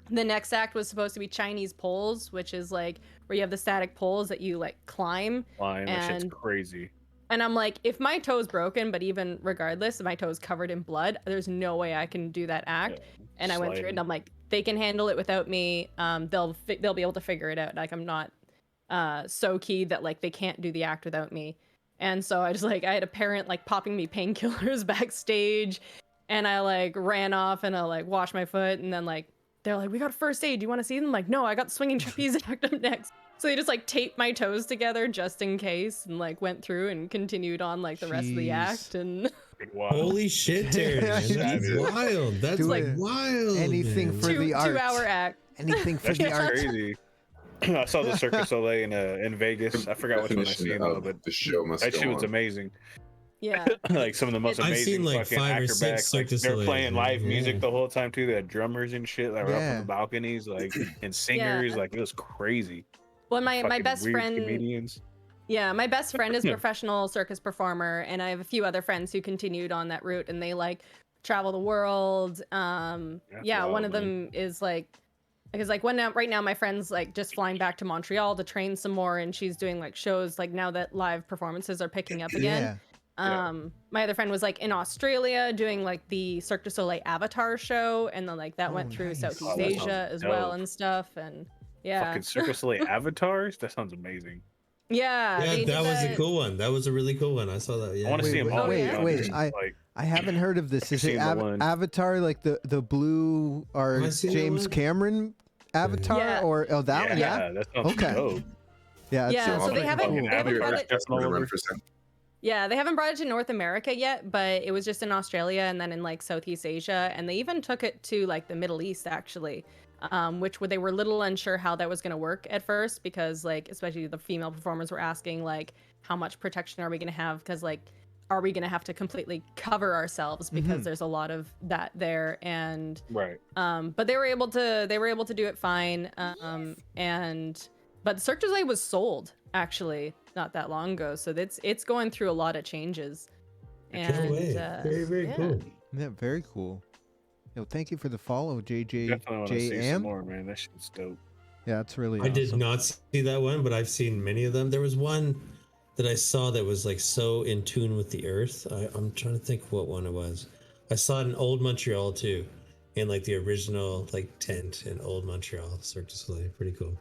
the next act was supposed to be Chinese poles, which is like where you have the static poles that you like climb. That shit's crazy. And I'm like, if my toe's broken, but even regardless, if my toe's covered in blood, there's no way I can do that act. And I went through it, and I'm like, they can handle it without me. They'll be able to figure it out. Like, I'm not so key that like they can't do the act without me. And so I had a parent like popping me painkillers backstage, and I like ran off and I like washed my foot, and then like they're like, we got first aid. Do you want to see them? I'm like, no, I got swinging trapeze act up next. So they just like taped my toes together just in case, and like went through and continued on like the rest of the act. And holy shit, Terry, man, that's wild. That's like wild. Anything man. for the art. 2-hour act. Anything for the art. Crazy. I saw the Circus Soleil in Vegas. I forgot which one I seen though, but the show must that go shit was on. amazing. Yeah. Like some of the most I've amazing seen, like, fucking 5 or 6 acrobats. Like, Circus they're Soleils, playing man. live Yeah. music the whole time too. They had drummers and shit that were up on the balconies, like, and singers. Like, it was crazy. Well, my Fucking best weird friend. comedians. Yeah, my best friend is a professional circus performer, and I have a few other friends who continued on that route, and they like travel the world. One of them is like, because like right now my friend's like just flying back to Montreal to train some more, and she's doing like shows like now that live performances are picking up again. My other friend was like in Australia doing like the Cirque du Soleil Avatar show, and then like that went through Southeast Asia as well and stuff, and Fucking Cirque du Soleil avatars. That sounds amazing. Yeah, that was a cool one. That was a really cool one. I saw that. Yeah. I want to see them all. Wait, I haven't heard of this. Is it Avatar, like the blue or James Cameron Avatar, or that one? Yeah, that sounds dope. Yeah, so they haven't brought it. Yeah, they haven't brought it to North America yet, but it was just in Australia and then in like Southeast Asia, and they even took it to like the Middle East actually. Which they were a little unsure how that was going to work at first, because like especially the female performers were asking like, how much protection are we going to have, because like are we going to have to completely cover ourselves, because there's a lot of that there, and but they were able to do it fine, but Cirque du Soleil was sold actually not that long ago, so it's going through a lot of changes, and very cool. Yeah, very cool. Yo, thank you for the follow, Definitely want to see some JM. more, man. That shit's dope. Yeah, it's really I did not see that one, but I've seen many of them. There was one that I saw that was like so in tune with the earth. I'm trying to think what one it was. I saw it in Old Montreal too, in like the original like tent in Old Montreal, Cirque du Soleil. Pretty cool.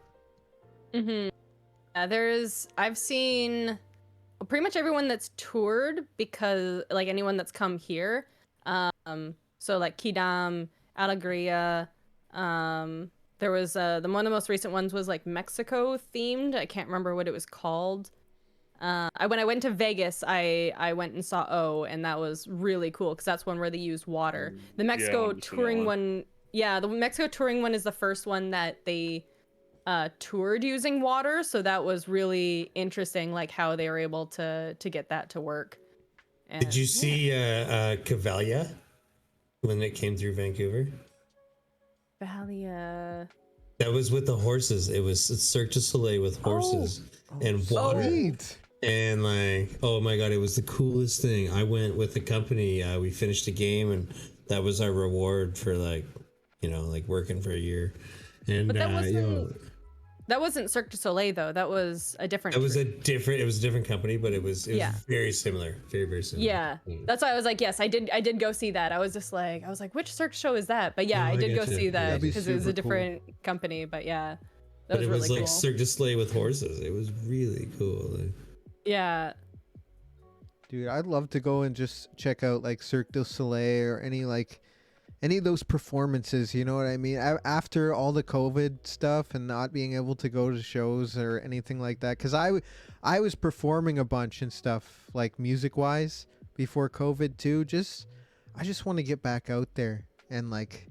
I've seen pretty much everyone that's toured, because like anyone that's come here. So like Kidam, Alegria, there was one of the most recent ones was like Mexico themed. I can't remember what it was called. When I went to Vegas, I went and saw O, and that was really cool because that's one where they used water. The Mexico touring one, the Mexico touring one is the first one that they toured using water, so that was really interesting, like how they were able to get that to work. And, did you see Cavalia when it came through Vancouver? Valia. That was with the horses. It was Cirque du Soleil with horses and water. And like, oh my god, it was the coolest thing. I went with the company. We finished a game, and that was our reward for like working for a year. And but that wasn't Cirque du Soleil though. That was a different. It was a different company, but it was very similar, very similar. Yeah, that's why I was like, yes, I did go see that. I was like, which Cirque show is that? But yeah, I did go see that because it was a different company. But yeah, that was really like cool. Cirque du Soleil with horses. It was really cool. Yeah. Dude, I'd love to go and just check out like Cirque du Soleil or any of those performances, you know what I mean? After all the COVID stuff and not being able to go to shows or anything like that, because I was performing a bunch and stuff like music wise before COVID too. I just want to get back out there and like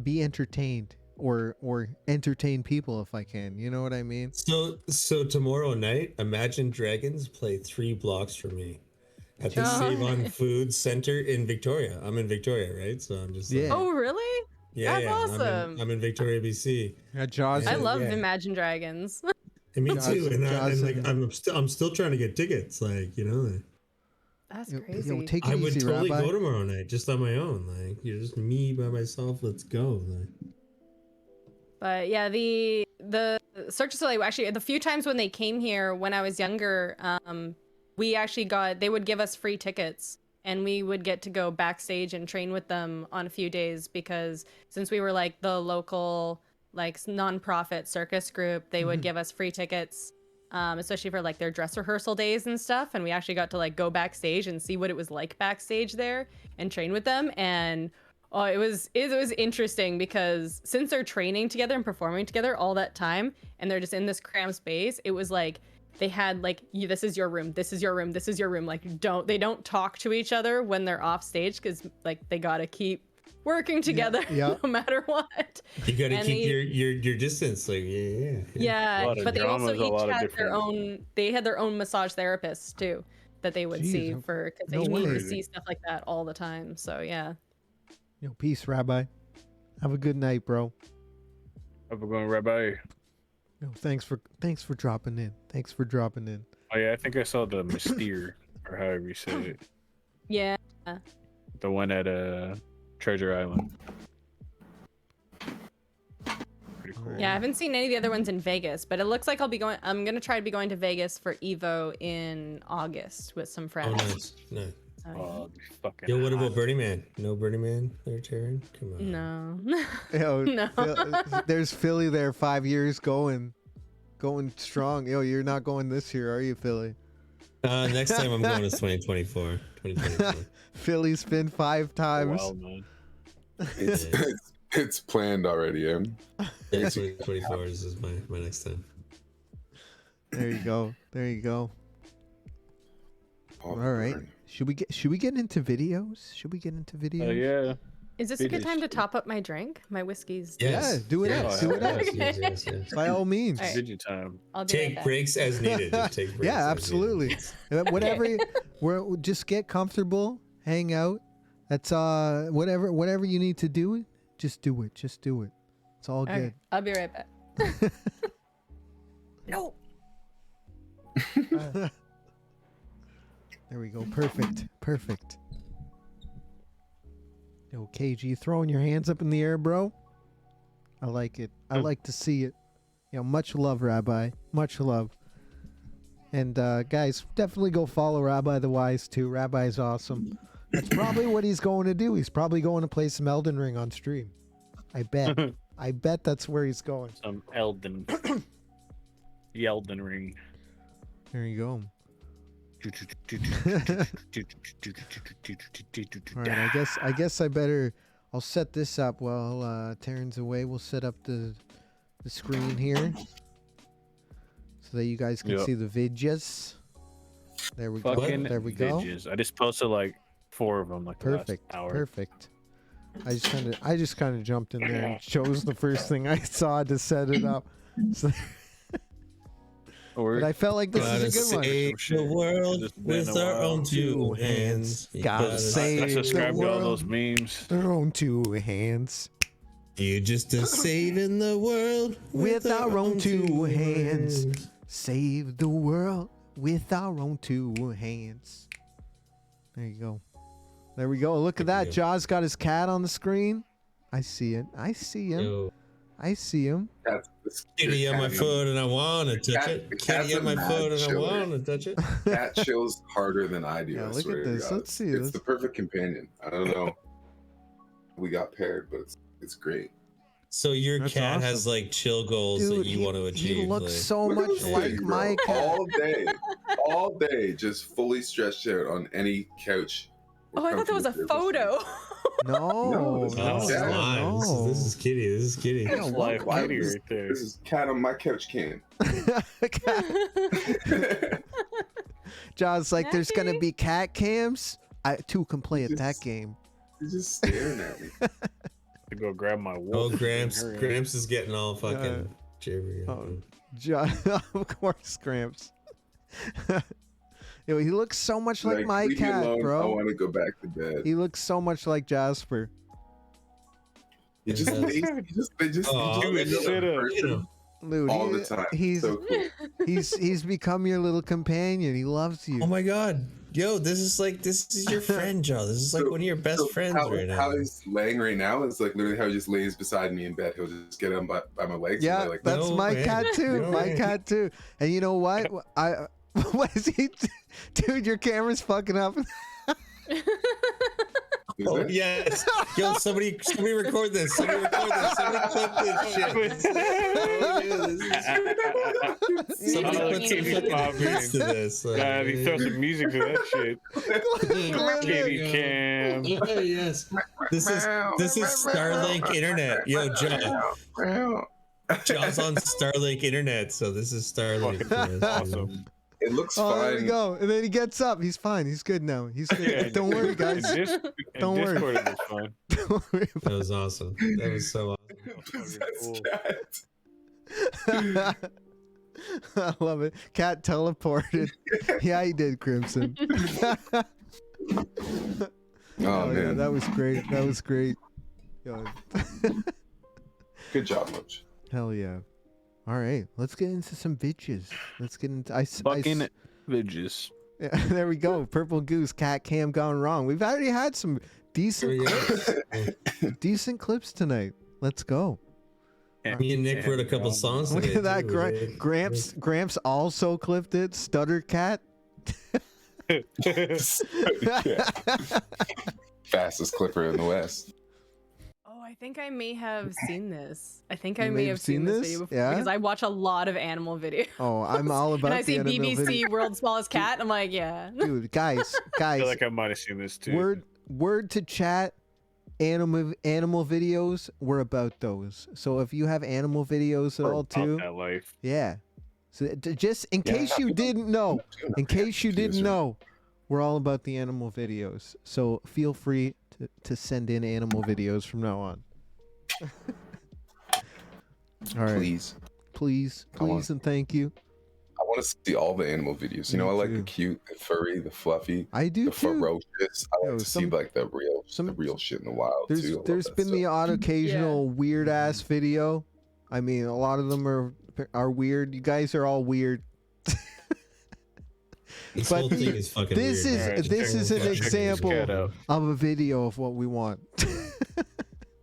be entertained or entertain people if I can. You know what I mean? So tomorrow night, Imagine Dragons play 3 blocks from me. At the Save on Food Center in Victoria. I'm in Victoria, right? So I'm just like, oh, really? Yeah, that's awesome. I'm in Victoria, BC. Yeah, Jaws. I love Imagine Dragons. And me too. And I'm still trying to get tickets. Like, that's crazy. Take it I would easy, totally Rabbi. go tomorrow night just on my own. Like, you're just me by myself. Let's go. Like, but yeah, the Cirque du Soleil, actually, the few times when they came here when I was younger, we actually they would give us free tickets, and we would get to go backstage and train with them on a few days, because since we were like the local like non-profit circus group, they would give us free tickets, especially for like their dress rehearsal days and stuff. And we actually got to like go backstage and see what it was like backstage there and train with them. And it was interesting, because since they're training together and performing together all that time, and they're just in this cramped space, it was like they had like, this is your room, this is your room, this is your room. Like they don't talk to each other when they're off stage, because like they gotta keep working together no matter what. You gotta keep your distance. Like yeah. But they also each had their own. They had their own massage therapists too, that they would see because they need to see stuff like that all the time. So yeah. Yo, peace, Rabbi. Have a good night, bro. Have a good one, Rabbi. Yo, thanks for dropping in. Thanks for dropping in. Oh yeah, I think I saw the Mystere, or however you say it. Yeah. The one at Treasure Island. Pretty cool. Yeah, I haven't seen any of the other ones in Vegas, but it looks like I'm gonna try to be going to Vegas for Evo in August with some friends. Oh, nice. Oh, fucking Yo, what about Birdie Man? No Birdie Man there, Taryn? Come on. No. Yo, no. There's Philly there 5 years going strong. Yo, you're not going this year, are you, Philly? Next time I'm going is 2024. Philly's been 5 times. Wow, man. It's planned already, yeah. 2024 is my next time. There you go. Oh, all right. Should we get into videos? Oh yeah. Is this a good time to top up my drink? My whiskey's. Yes. Yeah, do it up. Do it up. Yes. By all means. Right. Digi time. I'll do Take breaks as needed. Take breaks yeah, as absolutely. Whatever. We're just get comfortable, hang out. That's whatever you need to do. Just do it. It's all good. Right. I'll be right back. No. There we go. Perfect. Yo, KG, throwing your hands up in the air, bro. I like it. I like to see it. Much love, Rabbi. Much love. And guys, definitely go follow Rabbi the Wise too. Rabbi's awesome. That's probably what he's going to do. He's probably going to play some Elden Ring on stream. I bet. I bet that's where he's going. Some Elden Ring. There you go. All right, I guess I'll set this up while Terran's away. We'll set up the screen here so that you guys can see the vidges. There we go. There we go. Vidges. I just posted like 4 of them like the last hour. Perfect. I just kind of jumped in there and chose the first thing I saw to set it up. So, but I felt like this is a good one. Save the world with our own 2 hands. Gotta save I subscribe the to all world. those memes. Their own 2 hands. You just saving the world with our own 2 hands. Save the world with our own 2 hands. There you go. There we go. Look at that. Jaws got his cat on the screen. I see it. I see him. Yo. I see him. Kitty on my foot and I want to touch it. Kitty on my foot and I want to touch it. Cat chills harder than I do. Yeah, I look swear at to this. God. Let's see. It's the perfect companion. I don't know. We got paired, but it's great. So your That's cat awesome. has like chill goals Dude, that you want to achieve. He looks like, so Look at much this like thing, bro. my cat. all day, just fully stretched out on any couch. Oh, I thought that was a photo. No, this is Oh, this is cat. live. This is Kitty. This is Kitty. Yeah, That's what- live why kitty this- right there. This is cat on my couch cam. Jaws like there's gonna be cat cams. I too can play at that game. He's just staring at me. To go grab my Oh, wolf. Gramps is getting all fucking jibbery. Of course, Gramps. Yo, he looks so much like my leave me cat, alone. I bro. want to go back to bed. He looks so much like Jasper. They just Oh, do shit up. Dude, all the time. He's So cool. he's become your little companion. He loves you. Oh my god. Yo, this is your friend, Joe. This is like one of your best friends right now. How he's laying right now is like literally how he just lays beside me in bed. He'll just get him by my legs. Yeah, and like, that's No my way. cat too. No My way. cat too. And you know what? What is he? Dude, your camera's fucking up. Oh yes! Yo, somebody record this. Somebody record this. Somebody clip this shit. Somebody put some fucking beats to this. He throw some music to that shit. Kitty cam. Oh yes. This is Starlink internet. Yo, John's on Starlink internet, so this is Starlink. Awesome. It looks Oh, fine. there we go. And then he gets up. He's fine. He's good now. He's good. Yeah, Don't worry, guys. Don't worry. Discord, it was fun. Don't worry about That was awesome. That was so awesome. I love it. Cat teleported. Yeah, he did, Crimson. Oh man, yeah, that was great. That was great. Yo. Good job, Moch. Hell yeah. All right, let's get into some bitches. Let's get into Fucking vidges. Yeah, there we go. Purple Goose, Cat Cam gone wrong. We've already had some decent decent clips tonight. Let's go. Me and Nick wrote a couple songs. Look today, at that. too. Gramps also clipped it. Stutter Cat. Fastest clipper in the West. Oh, I think I may have seen this. I think I may have seen this video before Yeah? because I watch a lot of animal videos. Oh, I'm all about And I the see animal BBC video. World's Smallest Cat. I'm like, yeah. Dude, guys, I feel like I might have seen this too. word to chat. Animal videos. We're about those. So if you have animal videos at all too, that life. yeah. So just in case you didn't know, we're all about the animal videos. So feel free to send in animal videos from now on. All right. Please, and thank you. I want to see all the animal videos. You know, I like the cute, the furry, the fluffy. I do the too. ferocious. I like to see like the real shit in the wild too. There's been the odd occasional weird ass video. I mean, a lot of them are weird. You guys are all weird. This whole thing is fucking this weird. is this is an example of a video of what we want.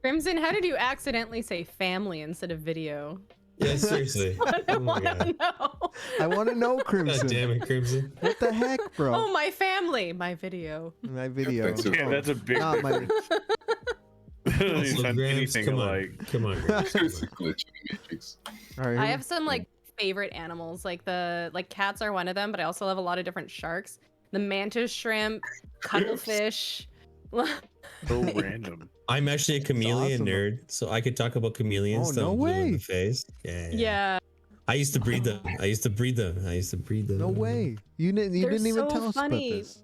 Crimson, how did you accidentally say family instead of video? Yeah, seriously. I want to know. I want to know, Crimson. God damn it, Crimson. What the heck, bro? Oh, my family. My video. My video. Yeah, that's a big Not my... Also, Gramps, anything come on. alike. Come on, Gramps. There's a glitch in the Matrix. All right, I have some like favorite animals. Like cats are one of them, but I also love a lot of different sharks. The mantis shrimp, cuttlefish. So random. I'm actually a chameleon awesome. nerd, so I could talk about chameleons. Oh, till no I'm blue in way. the face. Yeah. I used to breed them. No way. You didn't even so tell us funny. about this.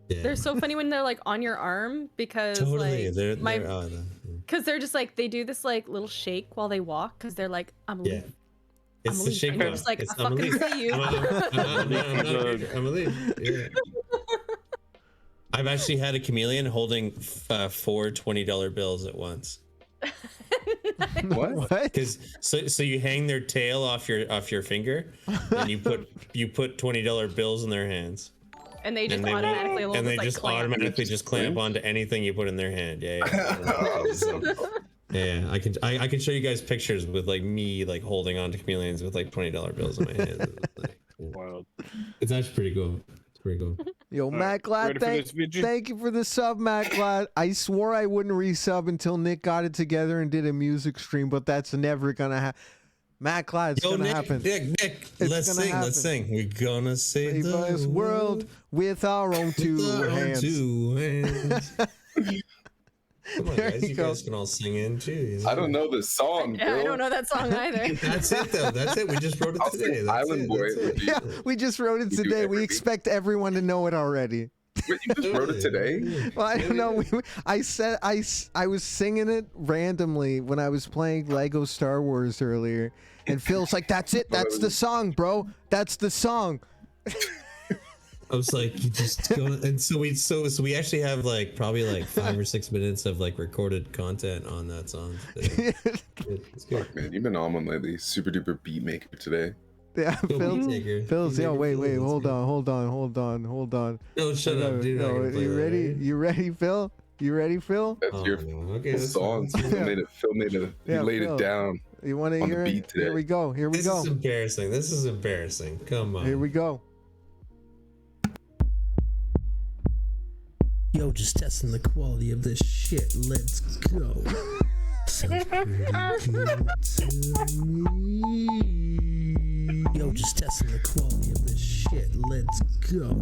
Yeah. They're so funny when they're like on your arm because Totally. like because they're just like they do this like little shake while they walk because they're like I'm a leaf. It's I'm a the leaf. shake. And you're just like It's, I I'm a fucking leaf. see you. I'm a leaf. Yeah. I've actually had a chameleon holding 4 $20 bills at once. What? Because so you hang their tail off your finger, and you put $20 bills in their hands. And they just automatically and they just automatically just clamp onto anything you put in their hand. Yeah. Yeah, I can show you guys pictures with like me like holding on to chameleons with like $20 bills in my hand. Wild. It's actually pretty cool. It's pretty cool. Yo, Matt Glad, thank you for the sub, Matt Glad. I swore I wouldn't resub until Nick got it together and did a music stream, but that's never gonna happen. Matt Glad, it's gonna happen. Nick, let's sing. We're gonna save this world with our own two hands. Come on, guys. You guys can all sing in too. You know? I don't know the song. Yeah, I don't know that song either. That's it, though. That's it. We just wrote it today. Island Boy. Yeah, we just wrote it today. We expect everyone to know it already. Wait, you just wrote it today? Well, I don't know. I said I was singing it randomly when I was playing Lego Star Wars earlier, and Phil's like, "That's it. That's the song, bro. That's the song." I was like, you just go, and so we actually have like probably like 5 or 6 minutes of like recorded content on that song. It's good. Fuck, man, you've been on one lately. Super duper beat maker today. Yeah, Phil's. Yo, wait, hold on. No, shut up, dude. No, you ready? You ready, Phil? You ready, Phil? That's your song. Phil made it. He laid Phil. it down. You want to hear it? Here we go. This is embarrassing. Come on. Here we go. Yo, just testing the quality of this shit. Let's go. Sounds pretty good to me. Yo, just testing the quality of this shit. Let's go.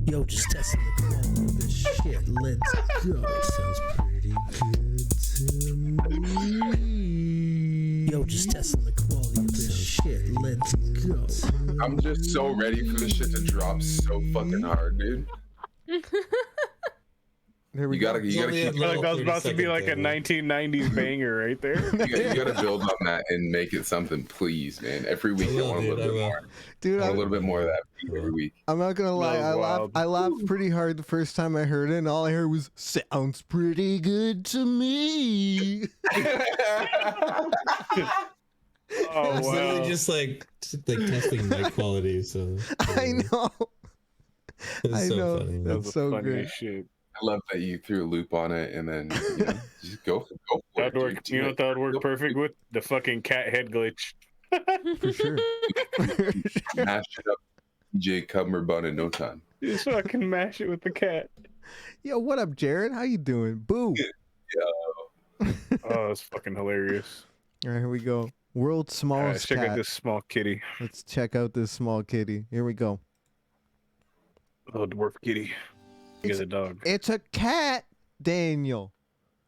Yo, just testing the quality of this shit. Let's go. Sounds pretty good to me. Yo, just testing the quality of this shit. Let's go. I'm just so ready for this shit to drop so fucking hard, dude. Here we You gotta I feel like that was about to be like a 1990s banger right there. You gotta build on that and make it something, please, man. Every week I want a little bit more. Dude, I want a little bit more of that every week. I'm not gonna lie, That was I laughed pretty hard the first time I heard it, and all I heard was "sounds pretty good to me." Oh It's literally wow. just like testing mic quality. So I know. It's I so know. funny. That's so funny great. as shit. I love that you threw a loop on it and then just go for it. That'd work. You know what that would work perfect with? The fucking cat head glitch. For sure. Mash it up, DJ Cumberbun in no time. Just fucking mash it with the cat. Yo, what up, Jared? How you doing? Boo. Oh, that's fucking hilarious. All right, here we go. World's smallest Check cat. out this small kitty. Let's check out this small kitty. Here we go. Oh, dwarf kitty. He's a dog. It's a cat, Daniel.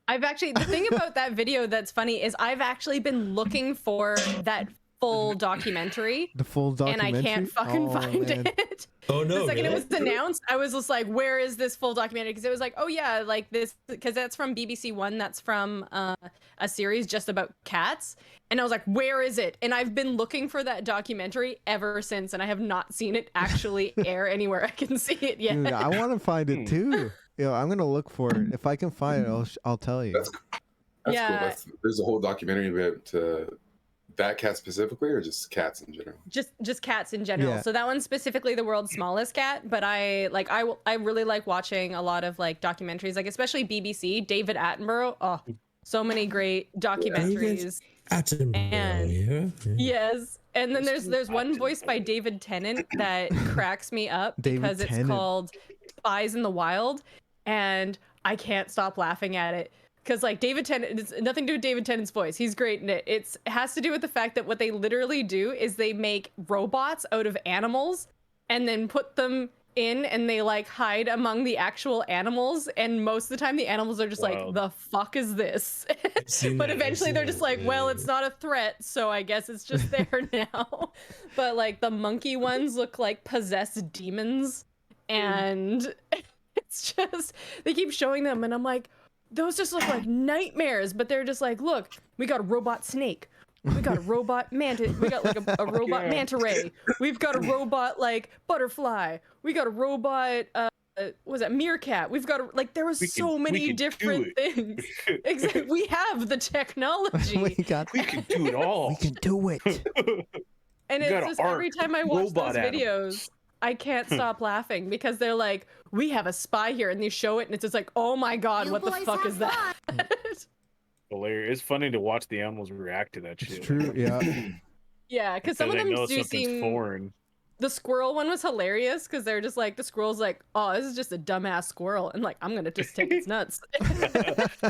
I've actually, the thing about that video that's funny is I've actually been looking for that full documentary. The full documentary. And I can't fucking find man. it. Oh no! The second really? it was announced, I was just like, "Where is this full documentary?" Because it was like, "Oh yeah, like this," because that's from BBC One. That's from a series just about cats. And I was like, "Where is it?" And I've been looking for that documentary ever since, and I have not seen it actually air anywhere I can see it yet. Dude, I want to find it too. Yo, I'm gonna look for it. If I can find it, I'll tell you. That's Yeah. cool. There's a whole documentary about that cat specifically, or just cats in general. Just cats in general. Yeah. So that one's specifically the world's smallest cat, but I really like watching a lot of like documentaries, like especially BBC, David Attenborough. Oh, so many great documentaries. And yes, and then there's one voiced by David Tennant that cracks me up David because it's Tennant. called Spies in the Wild, and I can't stop laughing at it. Because like David Tennant, it's nothing to do with David Tennant's voice. He's great in it. It has to do with the fact that what they literally do is they make robots out of animals and then put them in and they like hide among the actual animals. And most of the time the animals are just like, the fuck is this? But eventually they're just like, well, it's not a threat. So I guess it's just there now. But like the monkey ones look like possessed demons. And it's just, they keep showing them and I'm like, those just look like nightmares, but they're just like, look, we got a robot snake. We got a robot manta. We got like a robot manta ray. We've got a robot like butterfly. We got a robot, what was that, meerkat. We've got like, there was so many different things. Exactly. We have the technology. we can do it all. We can do it. And We it's got just an every arc, time I watch robot those videos, I can't stop laughing because they're like, we have a spy here, and they show it, and it's just like, oh my god, what the fuck is that? Hilarious. It's funny to watch the animals react to that shit. It's true. Yeah. Yeah, because some of they them know do something's seem. foreign. The squirrel one was hilarious because they're just like, the squirrel's like, oh, this is just a dumbass squirrel, and like, I'm gonna just take its nuts.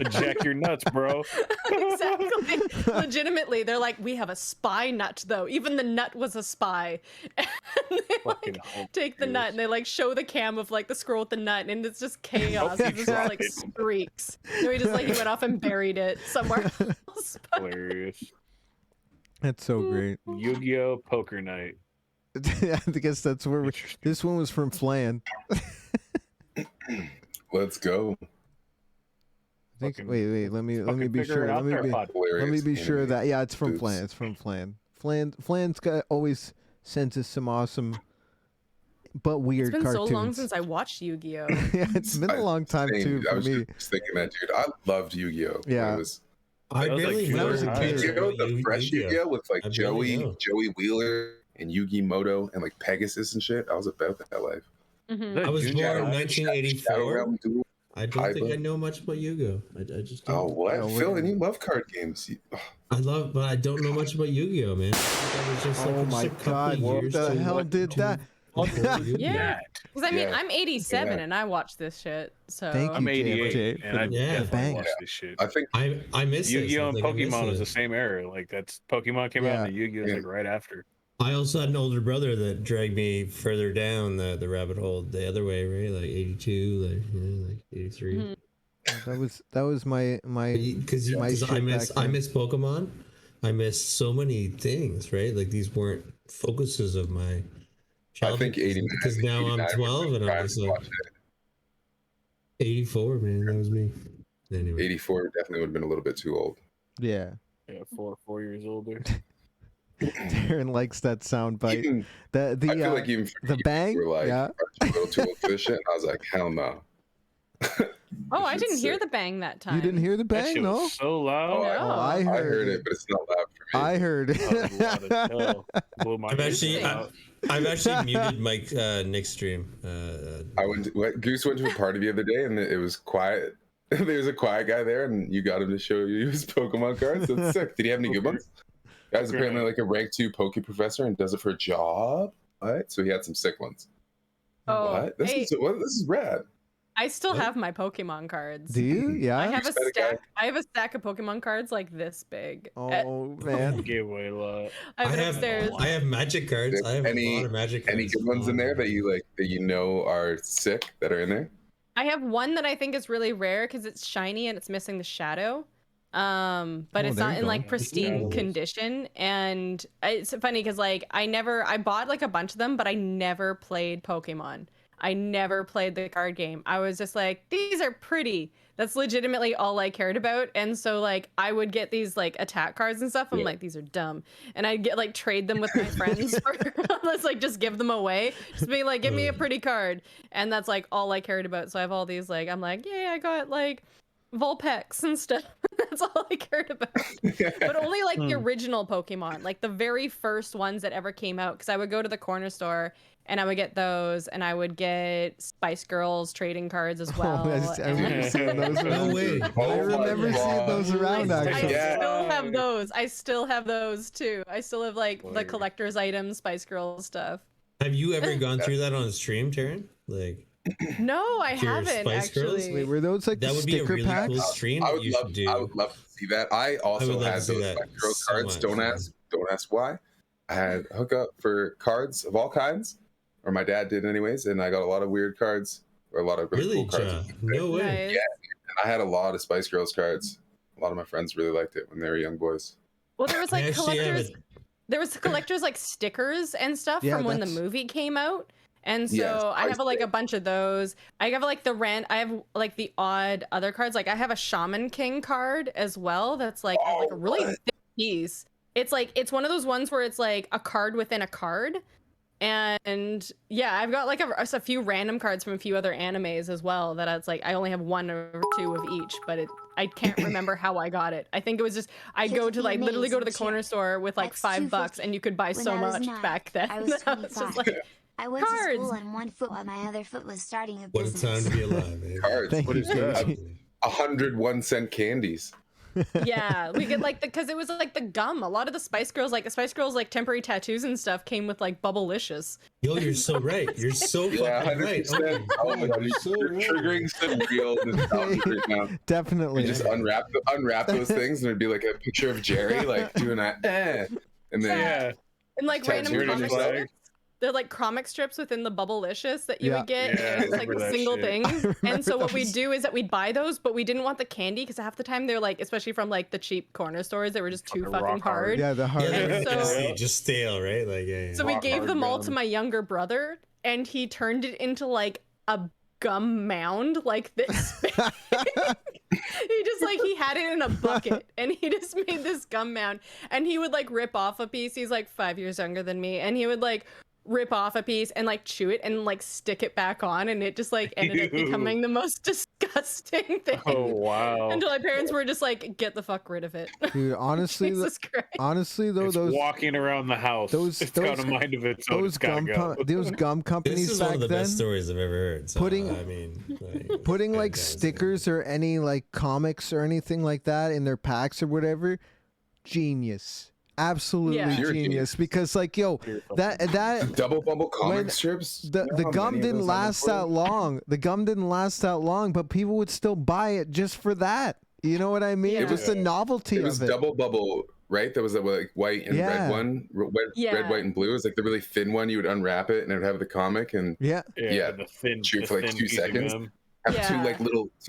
Jack your nuts, bro. Exactly. Legitimately, they're like, we have a spy nut though. Even the nut was a spy. And they like take the nut and they like show the cam of like the squirrel with the nut, and it's just chaos. It's just like streaks. So he just like he went off and buried it somewhere else. Hilarious. That's so great. Yu-Gi-Oh! Poker Night. I guess that's where this one was from Flan. Let's go. I think, wait, let me be sure. Let me be sure that it's from Flan. It's from Flan. Flan's always sends us some awesome but weird It's been cartoons. so long since I watched Yu-Gi-Oh. Yeah, it's been a long time too I for was me. just thinking that, dude. I loved Yu-Gi-Oh. Yeah. I really when I was a kid. Yu-Gi-Oh, the fresh Yu-Gi-Oh with like I Joey really Wheeler and Yugi Moto and like Pegasus and shit. I was about that life. I was born in 1984. I don't think I know much about Yu-Gi-Oh. I just don't. Oh, what? Phil, and you love card games. I love, but I don't know much about Yu-Gi-Oh, man. Oh my god, what the hell did that? Yeah. Because I mean, Yeah. I'm 87 Yeah. and I watch this shit. So Thank you, I'm 88 JFJ, and I Yeah. definitely watch this shit. I think I miss this. Yu-Gi-Oh! And Like, I miss Pokemon was it. the same era. Like that's Pokemon came out Yeah. and the Yu-Gi-Oh! Was like right after. I also had an older brother that dragged me further down the rabbit hole the other way, right? Like 82, like 83. Mm-hmm. That was my Because my I shit miss back then. Pokemon. I miss so many things, right? Like these weren't focuses of my childhood. I think 89. Because now I'm 89 12 and I'm just like 84, man. That was me. Anyway. 84 definitely would have been a little bit too old. Yeah. Yeah, 4 years older. Darren likes that sound bite. Even, The I feel like even for the you, bang. you were like, Yeah. "Aren't you a little too old for this shit?" And I was like, hell no. Oh, I didn't hear sick. the bang that time. You didn't hear the That bang, shit no? was so loud. Oh, No. I I heard heard it. it, but it's not loud for me. I heard That was loud as it. hell. Blew my I've ears actually, out. I've actually muted Mike Nick's stream. Goose went to a party the other day, and it was quiet. There was a quiet guy there, and you got him to show you his Pokemon cards. That's sick. Did he have any good ones? Guy's apparently like a rank 2 Poke Professor and does it for a job. What? So he had some sick ones. Oh, What? This hey, is rad. I still have my Pokemon cards. Do you? Yeah. I have a Better guy. stack. I have a stack of Pokemon cards like this big. Oh man. Gave away a lot. I have it upstairs. I have magic cards. I have a lot of magic cards. Any good ones in there that you like that you know are sick that are in there? I have one that I think is really rare because it's shiny and it's missing the shadow. But it's there not you in go. like pristine Shadows. condition. And it's funny because like I bought like a bunch of them, but I never played Pokemon. I never played the card game. I was just like, these are pretty. That's legitimately all I cared about. And so like I would get these like attack cards and stuff. I'm like, these are dumb. And I'd get like trade them with my friends for let's like just give them away. Just be like, give me a pretty card. And that's like all I cared about. So I have all these like I'm like, yeah, I got like Vulpix and stuff. That's all I cared about. But only like the original Pokemon, like the very first ones that ever came out. Because I would go to the corner store and I would get those, and I would get Spice Girls trading cards as well. I remember seeing those No around. way. I remember seeing those around I actually. still have those. I still have those too. I still have like the collector's items, Spice Girls stuff. Have you ever gone through that on stream, Taryn? Like No, I your haven't Spice Girls? actually. Wait, were those like that the would be a sticker really packs? cool stream I that would you love. should do. I would love to see that. I also would love had to see those that Spice Girl so cards. much, Don't man. ask. Don't ask why. I had a hookup for cards of all kinds, or my dad did anyways, and I got a lot of weird cards or a lot of really, Really, cool cards. Ja? No way. Nice. And I had a lot of Spice Girls cards. A lot of my friends really liked it when they were young boys. Well, there was I like actually have collectors. it. There was collectors like stickers and stuff Yeah, from when the that's- movie came out. And so Yes, I have like see. a bunch of those. I have like I have like the odd other cards. Like I have a Shaman King card as well. That's like, like a really thick piece. It's like, it's one of those ones where it's like a card within a card. And yeah, I've got like a few random cards from a few other animes as well that it's like, I only have 1 or 2 of each, but I can't remember how I got it. I think it was just, I go to like literally go to the corner store with like $5 and you could buy When so I was much 9, back then. I was I was just 25. like, I went to cards. school on one foot while my other foot was starting a What a business. time to be alive, man. Cards. Thank What you, is that? JFJ. 101-cent candies. yeah, we get like because it was like the gum. A lot of the Spice Girls like temporary tattoos and stuff came with like Bubblicious. Yo, you're so right. You're so Yeah, fucking right. 100%. Oh my god, You're so you're right. triggering some real nostalgia right now. Definitely. You just unwrap those things, and it'd be like a picture of Jerry, like doing that, and then Yeah. And like Tattooed random on comic yourself. strips. They're like comic strips within the Bubblicious that you Yeah. would get. Yeah, and it's I like remember that single shit. things. And remember so what we'd those. do is that we'd buy those, but we didn't want the candy because half the time they're like, especially from like the cheap corner stores, they were just too Fucking fucking rock hard. hard. Yeah, the hard. Yeah, they're so- just stale, right? Like, yeah. So we Rock gave hard them all gum. to my younger brother, and he turned it into like a gum mound like this. He just like he had it in a bucket, and he just made this gum mound, and he would like rip off a piece. He's like 5 years younger than me, and he would like rip off a piece and like chew it and like stick it back on, and it just like ended up Ew. becoming the most disgusting thing. Oh wow. Until my parents were just like, get the fuck rid of it. Dude, honestly, Jesus Christ. honestly though, It's those walking around the house. It's got a mind of its own. those It's gotta gum go. those gum companies This is back one of the then best stories I've ever heard. So, Putting- I mean, like, putting like fantastic. stickers or any like comics or anything like that in their packs or whatever, genius. absolutely Yeah. Pure genius because like yo that Double bubble comic when strips. the You know how gum many of didn't those I last put? that long. The gum didn't last that long, but people would still buy it just for that. You know what I mean? Yeah. Just the novelty It was of it. double bubble, right? That was the like white and Yeah. red one. Yeah. Red, white, and blue. It was like the really thin one. You would unwrap it and it would have the comic and Yeah. Yeah, the thin, shoot the for like thin 2 piece of seconds. gum. have two Yeah.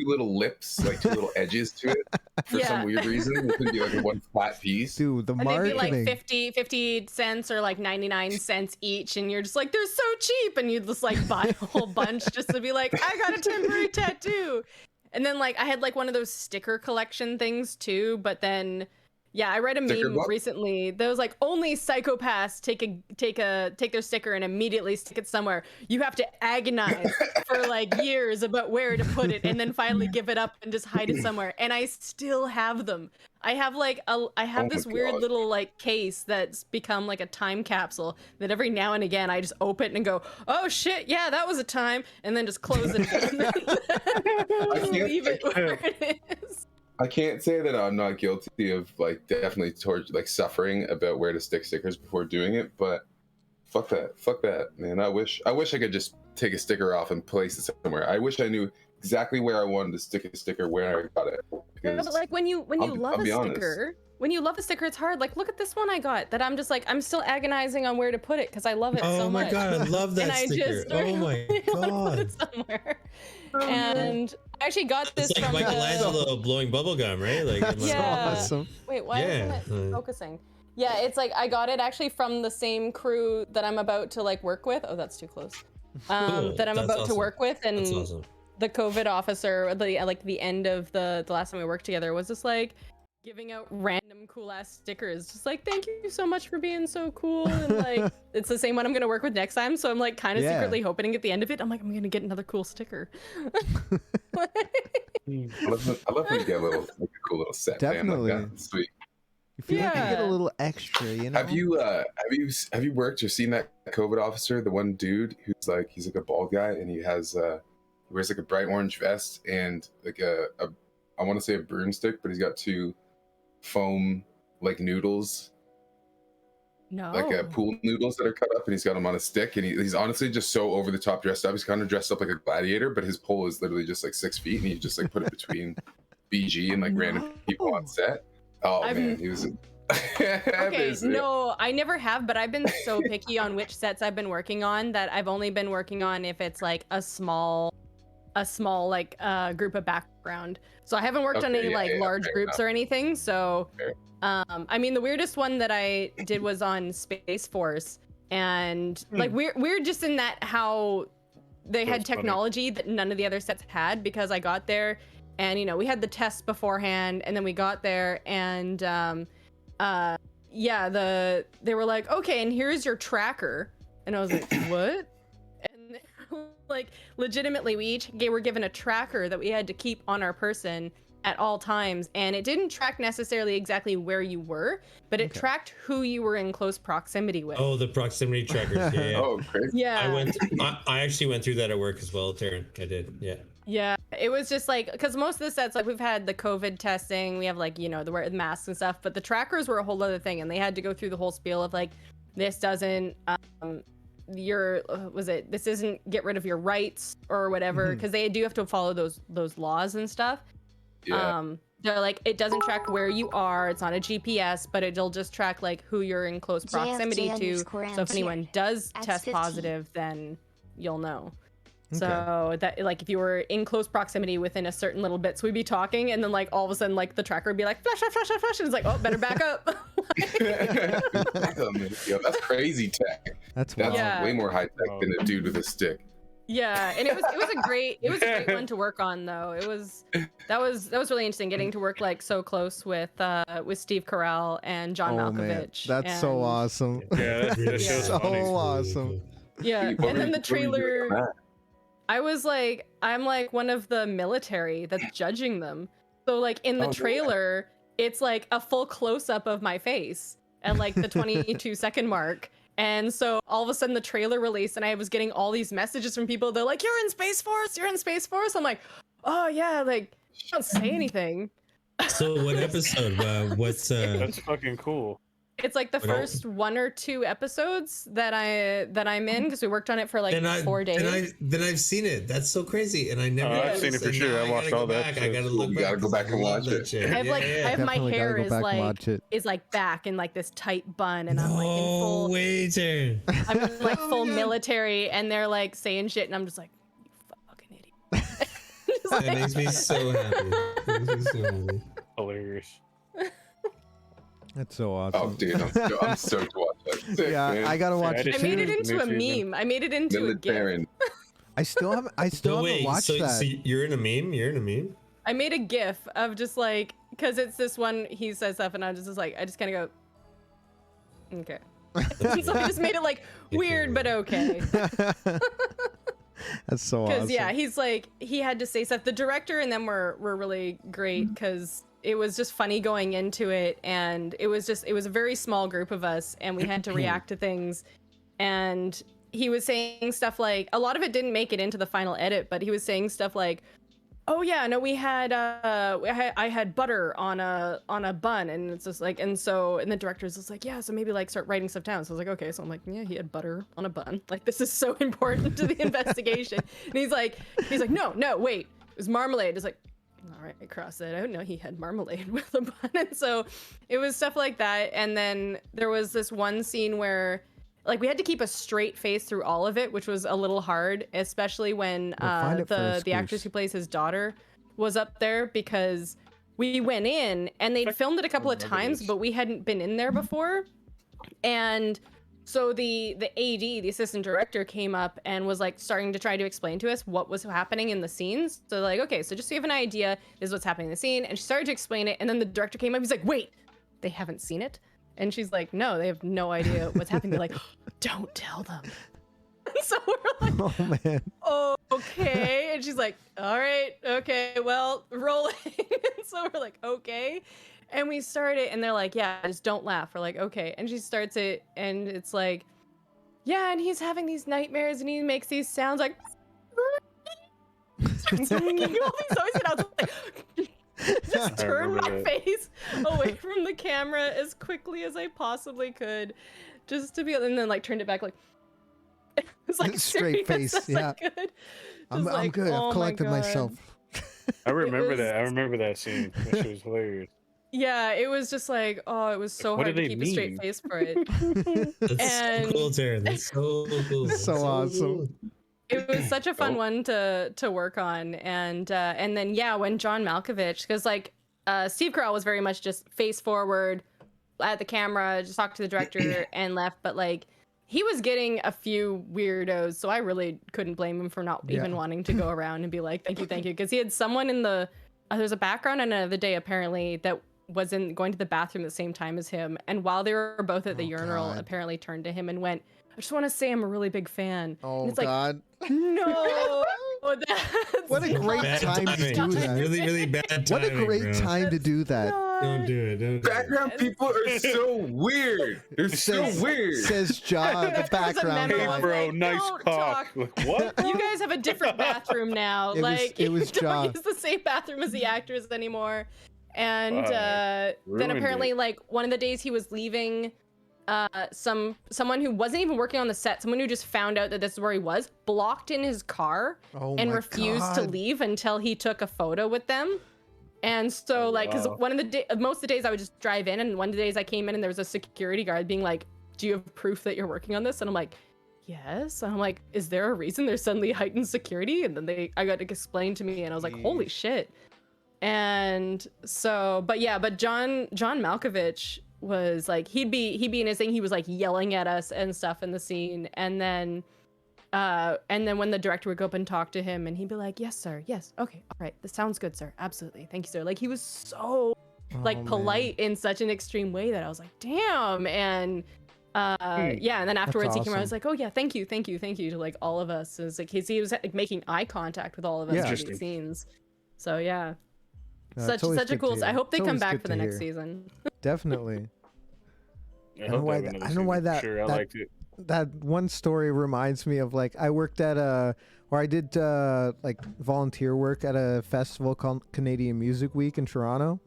little lips, like two little edges to it for some Yeah. weird reason. It could be like a one flat piece. Dude, the And they'd be marketing. like 50 cents or like 99 cents each, and you're just like, they're so cheap, and you'd just like buy a whole bunch just to be like, I got a temporary tattoo. And then like I had like one of those sticker collection things too, but then yeah, I read a Sticker meme what? recently that was like only psychopaths take their sticker and immediately stick it somewhere. You have to agonize for like years about where to put it and then finally give it up and just hide it somewhere. And I still have them. I have like I have Oh my this weird God. little like case that's become like a time capsule that every now and again I just open it and go, oh shit, yeah, that was a time, and then just close it again. Just leave it where it is. I can't say that I'm not guilty of like definitely like suffering about where to stick stickers before doing it, but fuck that, man. I wish I could just take a sticker off and place it somewhere. I wish I knew exactly where I wanted to stick a sticker, where I got it. Yeah, Because but like when you love I'll a be honest. sticker, when you love a sticker, it's hard. Like look at this one I got that I'm just like I'm still agonizing on where to put it because I love it so Oh my much. god, I love that And I sticker. just Oh my wanna put god. it somewhere. And I actually got this It's like from Michelangelo blowing bubblegum, right? Like That's Yeah. awesome. Wait, why isn't it focusing? Yeah, it's like I got it actually from the same crew that I'm about to like work with. Oh, that's too close. Cool. That I'm That's about to awesome. work with, and That's awesome. the COVID officer, the end of the last time we worked together was just like giving out random cool ass stickers, just like thank you so much for being so cool, and like it's the same one I'm gonna work with next time. So I'm like kind of Yeah. secretly hoping at the end of it, I'm like I'm gonna get another cool sticker. I love when you get a little like a cool little set. Man, Definitely. like that. It's sweet. You feel like you get a Yeah. little extra, you know? Have you worked or seen that COVID officer? The one dude who's like he's like a bald guy and he has he wears like a bright orange vest and like a I want to say a broomstick, but he's got two foam like noodles, No. like pool noodles that are cut up, and he's got them on a stick. And he's honestly just so over the top dressed up. He's kind of dressed up like a gladiator, but his pole is literally just like 6 feet, and he just like put it between BG and like random people on set. Oh I've- man, he was. Okay, no, I never have, but I've been so picky on which sets I've been working on that I've only been working on if it's like a small like group of background. So I haven't worked on Okay, any like yeah, large fair groups enough. or anything. So Fair. I mean the weirdest one that I did was on Space Force, and like we're just in that how they had That's funny. technology that none of the other sets had, because I got there and you know we had the tests beforehand, and then we got there and yeah, they were like, okay, and here's your tracker, and I was like, what? And like legitimately we each were given a tracker that we had to keep on our person at all times, and it didn't track necessarily exactly where you were, but it tracked who you were in close proximity with. Oh, the proximity trackers. Yeah, yeah. Oh, crazy. Yeah. I actually went through that at work as well, Taryn. I did. Yeah. Yeah, it was just like, because most of the sets, like we've had the COVID testing, we have like, you know, the masks and stuff, but the trackers were a whole other thing, and they had to go through the whole spiel of like, this doesn't, this isn't get rid of your rights or whatever, because they do have to follow those laws and stuff. Yeah. They're like, it doesn't track where you are, it's not a GPS, but it'll just track like who you're in close proximity to. So if anyone does At test 15. positive, then you'll know. Okay. So that like if you were in close proximity within a certain little bit, so we'd be talking, and then like all of a sudden like the tracker would be like flash, flash, flash, flash, flash, and it's like, oh, better back up. Yo, that's crazy tech. That's That's wild. Yeah. way more high tech than a dude with a stick. Yeah, and it was a great one to work on though. That was really interesting getting to work like so close with Steve Carell and John Oh man, Malkovich. that's so and- awesome. Yeah, that Yeah. show's So funny. awesome. Yeah, What and were then the you- what were you doing trailer. on that? I'm like one of the military that's judging them. So like in the Oh, no way. trailer, it's like a full close up of my face at like the 22-second mark. And so all of a sudden the trailer released, and I was getting all these messages from people. They're like, "You're in Space Force. You're in Space Force." I'm like, "Oh yeah." Like, don't say anything. So what episode? What's That's fucking cool. It's like the first 1 or 2 episodes that I'm in because we worked on it for like 4 days. Then I've seen it. That's so crazy, and I never. I've seen it for sure. I watched all that. I gotta look. You gotta go back and watch it. I have like I have my Definitely gotta hair go is back and like watch it. back in like this tight bun, and I'm like in full. Waiter. I'm in like full military, and they're like saying shit, and I'm just like, you fucking idiot. That makes me so happy. That makes me so happy. Hilarious. That's so awesome. Oh, dude, I'm stoked to watch that. Sick, Yeah, man. I gotta watch it I made it too. into a meme. I made it into a Militarian. GIF. I still haven't watched that. So you're in a meme? You're in a meme? I made a GIF of just like, because it's this one, he says stuff, and I just like, I just kind of go, okay. So I just made it like weird, but okay. That's so awesome. Because yeah, he's like, he had to say stuff. The director and them were really great because it was just funny going into it, and it was a very small group of us, and we had to react to things. And he was saying stuff like, a lot of it didn't make it into the final edit, but he was saying stuff like, oh yeah, no, I had butter on a bun, and it's just like, and the director's just like, yeah, so maybe like start writing stuff down. So I was like, okay, so I'm like, yeah, he had butter on a bun. Like, this is so important to the investigation. And he's like, no, wait, it was marmalade. It's like, all right, I crossed that out. No, he had marmalade with a bun. And so it was stuff like that. And then there was this one scene where like we had to keep a straight face through all of it, which was a little hard, especially when the actress who plays his daughter was up there, because we went in and they'd filmed it a couple of times, but we hadn't been in there before. And so the AD, the assistant director, came up and was like starting to try to explain to us what was happening in the scenes. So like, okay, so just so you have an idea, this is what's happening in the scene. And she started to explain it, and then the director came up, he's like, wait, they haven't seen it? And she's like, no, they have no idea what's happening. They're like, don't tell them. And so we're like, oh man. Oh, okay. And she's like, all right, okay, well, rolling. And so we're like, okay. And we start it, and they're like, yeah, just don't laugh. We're like, okay. And she starts it, and it's like, yeah, and he's having these nightmares, and he makes these sounds like, starts making all these noises, and I was like, just turn my face away from the camera as quickly as I possibly could, just to be, and then like turned it back, like it's like straight face. Yeah, I'm good. I've collected myself. I remember that. I remember that scene. That shit was hilarious. Yeah, it was just like, oh, it was so hard to keep a straight face for it. That's so cool, Terran. That's so cool. So awesome. Cool. It was such a fun one to work on, and then yeah, when John Malkovich, because like Steve Carell was very much just face forward at the camera, just talked to the director and left, but like he was getting a few weirdos, so I really couldn't blame him for not even wanting to go around and be like, thank you, because he had someone in the there's a background on another day apparently that wasn't going to the bathroom at the same time as him, and while they were both at the urinal, apparently turned to him and went, I just want to say I'm a really big fan. Oh, and it's God. Like, no. What a great time to do that. Really, really bad time. What a great time to do that. Don't do it. Don't do Background people are so weird. They're so weird. Says Ja, the background. Hey, bro, like, nice don't cock. Like, what? You guys have a different bathroom now. It was you Ja. don't use the same bathroom as the actors anymore. And then ruined apparently, it. like one of the days he was leaving, someone who wasn't even working on the set, someone who just found out that this is where he was, blocked in his car and refused to leave until he took a photo with them. And so like, because most of the days I would just drive in, and one of the days I came in and there was a security guard being like, do you have proof that you're working on this? And I'm like, yes. And I'm like, is there a reason there's suddenly heightened security? And then I got to explain to me, and I was like, holy shit. And so, but John Malkovich was like, he'd be in his thing, he was like yelling at us and stuff in the scene, and then when the director would go up and talk to him, and he'd be like, yes sir, yes, okay, all right, this sounds good sir, absolutely, thank you sir. Like he was so polite in such an extreme way that I was like, damn. And yeah, and then afterwards he came around, I was like, oh yeah, thank you to like all of us. It was like he was like making eye contact with all of us in these scenes. So yeah. Such a cool. I hope they come back for the next season. Definitely. I don't know why that. Sure, I liked it. That one story reminds me of like I worked at I did like volunteer work at a festival called Canadian Music Week in Toronto,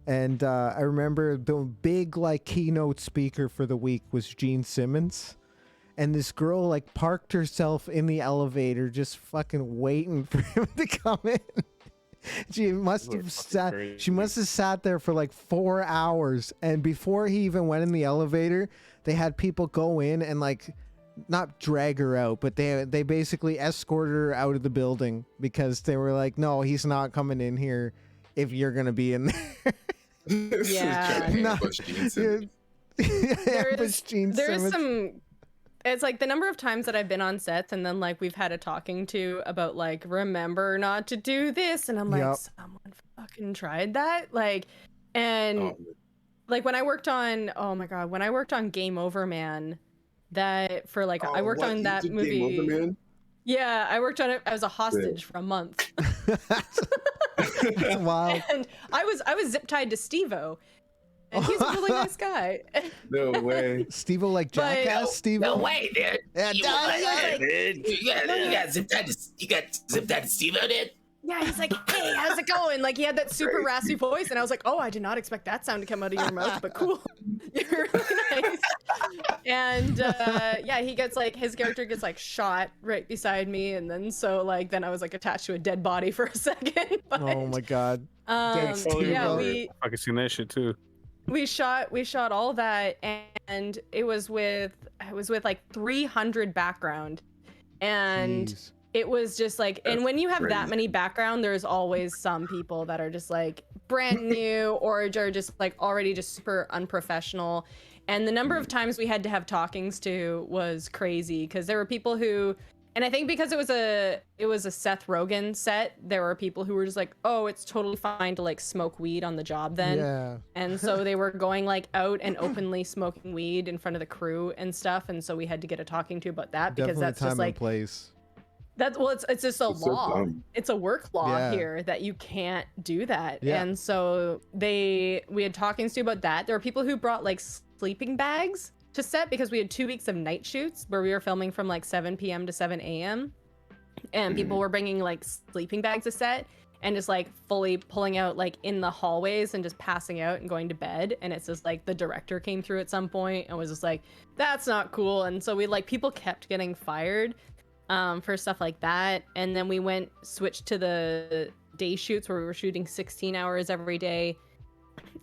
And I remember the big like keynote speaker for the week was Gene Simmons. And this girl like parked herself in the elevator just fucking waiting for him to come in. She must have sat there for like 4 hours. And before he even went in the elevator, they had people go in and like not drag her out, but they basically escorted her out of the building because they were like, no, he's not coming in here if you're going to be in there. Yeah. There's some, it's like the number of times that I've been on sets and then like we've had a talking to about like, remember not to do this. And I'm like, someone fucking tried that. Like, and like when I worked on, oh my God, when I worked on Game Over Man, that for like, I worked on that movie. Game Over Man? Yeah, I worked on it. I was a hostage for a month. Wow. And I was zip tied to Steve-O. And he's a really nice guy. No way. Steve-O like Jackass Steve-O? No way, dude. Yeah, You got zip tied to Steve-O, dude? Yeah, he's like, hey, how's it going? Like he had that super raspy voice, and I was like, oh, I did not expect that sound to come out of your mouth, but cool. You're really nice. And yeah, he gets like, his character gets like shot right beside me, and then so like then I was like attached to a dead body for a second. But, oh my God. Yeah, I can see that shit too. We shot all that, and it was with like 300 background, and Jeez. it was just like, and when you have that many background, there's always some people that are just like brand new or are just like already just super unprofessional. And the number of times we had to have talkings to was crazy, because there were people who, and I think because it was a Seth Rogen set, there were people who were just like, oh, it's totally fine to like smoke weed on the job then. Yeah. And so they were going like out and openly smoking weed in front of the crew and stuff. And so we had to get a talking to about that, because Definitely that's time just like and place. that's, well, it's just a law. So it's a work law here that you can't do that. And so we had talkings to about that. There were people who brought like sleeping bags to set, because we had 2 weeks of night shoots where we were filming from like 7 p.m. to 7 a.m. and people were bringing like sleeping bags to set and just like fully pulling out like in the hallways and just passing out and going to bed. And it's just like the director came through at some point and was just like, that's not cool. And so we like, people kept getting fired for stuff like that. And then we switched to the day shoots where we were shooting 16 hours every day.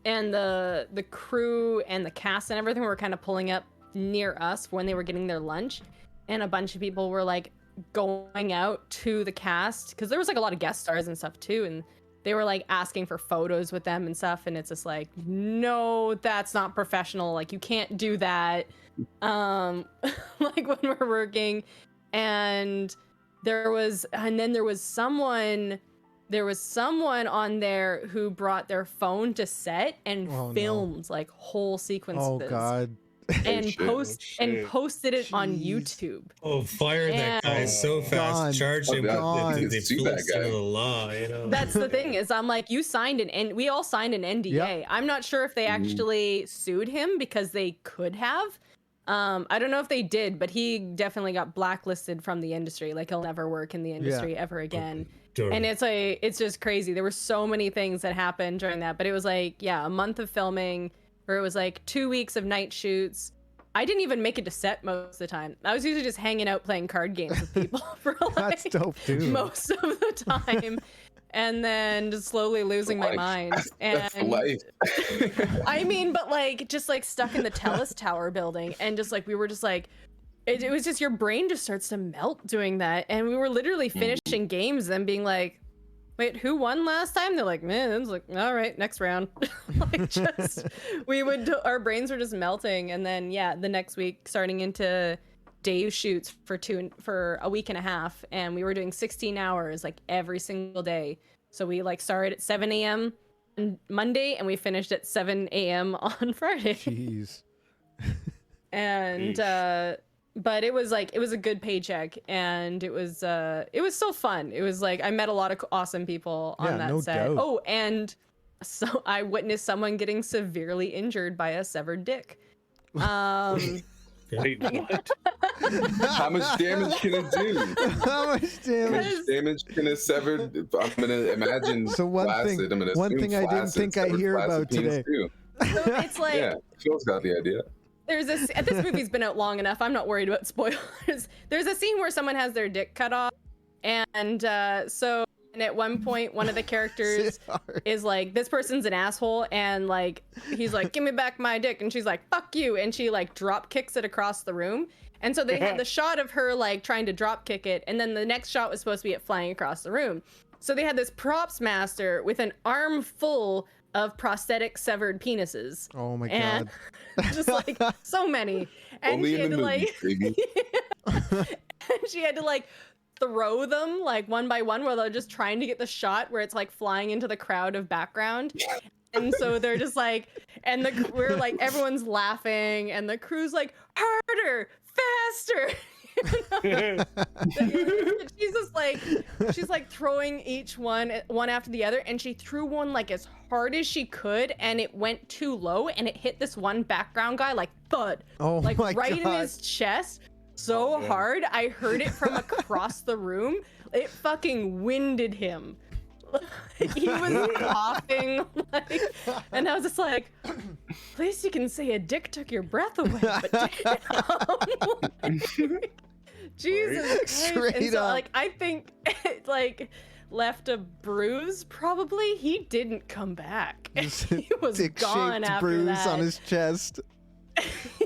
And the crew and the cast and everything were kind of pulling up near us when they were getting their lunch. And a bunch of people were like going out to the cast, because there was like a lot of guest stars and stuff too. And they were like asking for photos with them and stuff. And it's just like, no, that's not professional. Like you can't do that. Like when we're working. And there was someone on there who brought their phone to set and filmed like whole sequences. Oh God. And posted it on YouTube. Oh, fire that guy so fast. Charge him with the fullest of the law, you know. That's the thing, is I'm like, you signed we all signed an NDA. Yep. I'm not sure if they actually sued him, because they could have. I don't know if they did, but he definitely got blacklisted from the industry. Like he'll never work in the industry ever again. And it's just crazy. There were so many things that happened during that, but it was like, a month of filming, where it was like 2 weeks of night shoots. I didn't even make it to set most of the time. I was usually just hanging out playing card games with people for like That's dope too. Most of the time. And then just slowly losing my mind. And that's life. I mean, but like just like stuck in the Telus Tower building, and just like we were just like, it was just, your brain just starts to melt doing that. And we were literally finishing games and being like, wait, who won last time? They're like, man, it was like, all right, next round. Like just, our brains were just melting. And then the next week starting into day shoots for a week and a half, and we were doing 16 hours like every single day. So we like started at 7 a.m. on Monday and we finished at 7 a.m. on Friday. Jeez. And but it was a good paycheck, and it was so fun. It was like I met a lot of awesome people on that set. Doubt. Oh, and so I witnessed someone getting severely injured by a severed dick. Wait, what? How much damage can it do? How much damage can a severed? I'm gonna imagine. So one flaccid. I'm gonna one thing I didn't think I hear about today. So it's like Yeah, Phil's got the idea. there's this movie's been out long enough. I'm not worried about spoilers. There's a scene where someone has their dick cut off, and at one point one of the characters is like, this person's an asshole, and like he's like, give me back my dick, and she's like, fuck you, and she like drop kicks it across the room. And so they had the shot of her like trying to drop kick it, and then the next shot was supposed to be it flying across the room. So they had this props master with an arm full of prosthetic severed penises. Oh my and god. just like so many. And Only she had in to the like movies, baby. and she had to like throw them like one by one while they're just trying to get the shot where it's like flying into the crowd of background. And so they're just like, and we're like, everyone's laughing, and the crew's like, harder, faster. she's like throwing each one after the other, and she threw one like as hard as she could, and it went too low, and it hit this one background guy like thud, like right in his chest. So hard, I heard it from across the room. It fucking winded him. He was coughing, like, and I was just like, at least you can say a dick took your breath away, but damn. Jesus Christ. Straight and so, up. like, I think it, like, left a bruise, probably. He didn't come back. He was gone Dick-shaped after bruise that. on his chest.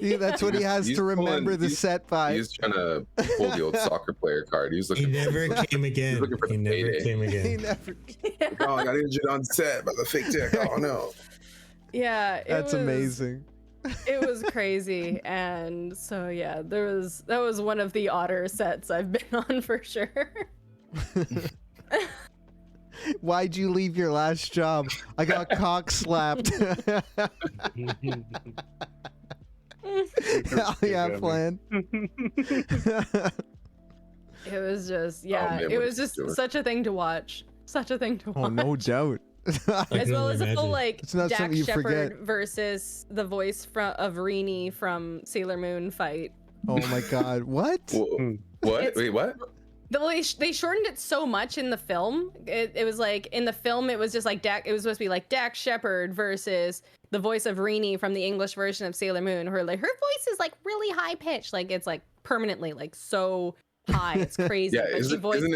That's what he has He's to remember the set by. He's trying to pull the old soccer player card. He never came again. He's looking for He the never payday. came again. He never. Oh, I got injured on set by the fake dick. Oh no. Yeah, That's amazing. It was crazy, and so yeah, that was one of the odder sets I've been on for sure. Why'd you leave your last job? I got cock slapped. Hell yeah, plan. It was just man, it what was a just story. such a thing to watch. Such a thing to watch. Oh, no doubt. As well as a full like It's not Dax something you Shepard forget. versus the voice of Rini from Sailor Moon fight. Oh my god, what? What? It's- Wait, what? They shortened it so much in the film. It was like in the film it was just like it was supposed to be like Dax Shepard versus the voice of Rini from the English version of Sailor Moon. Her voice is like really high pitched, like it's like permanently like so high. It's crazy. Yeah, But isn't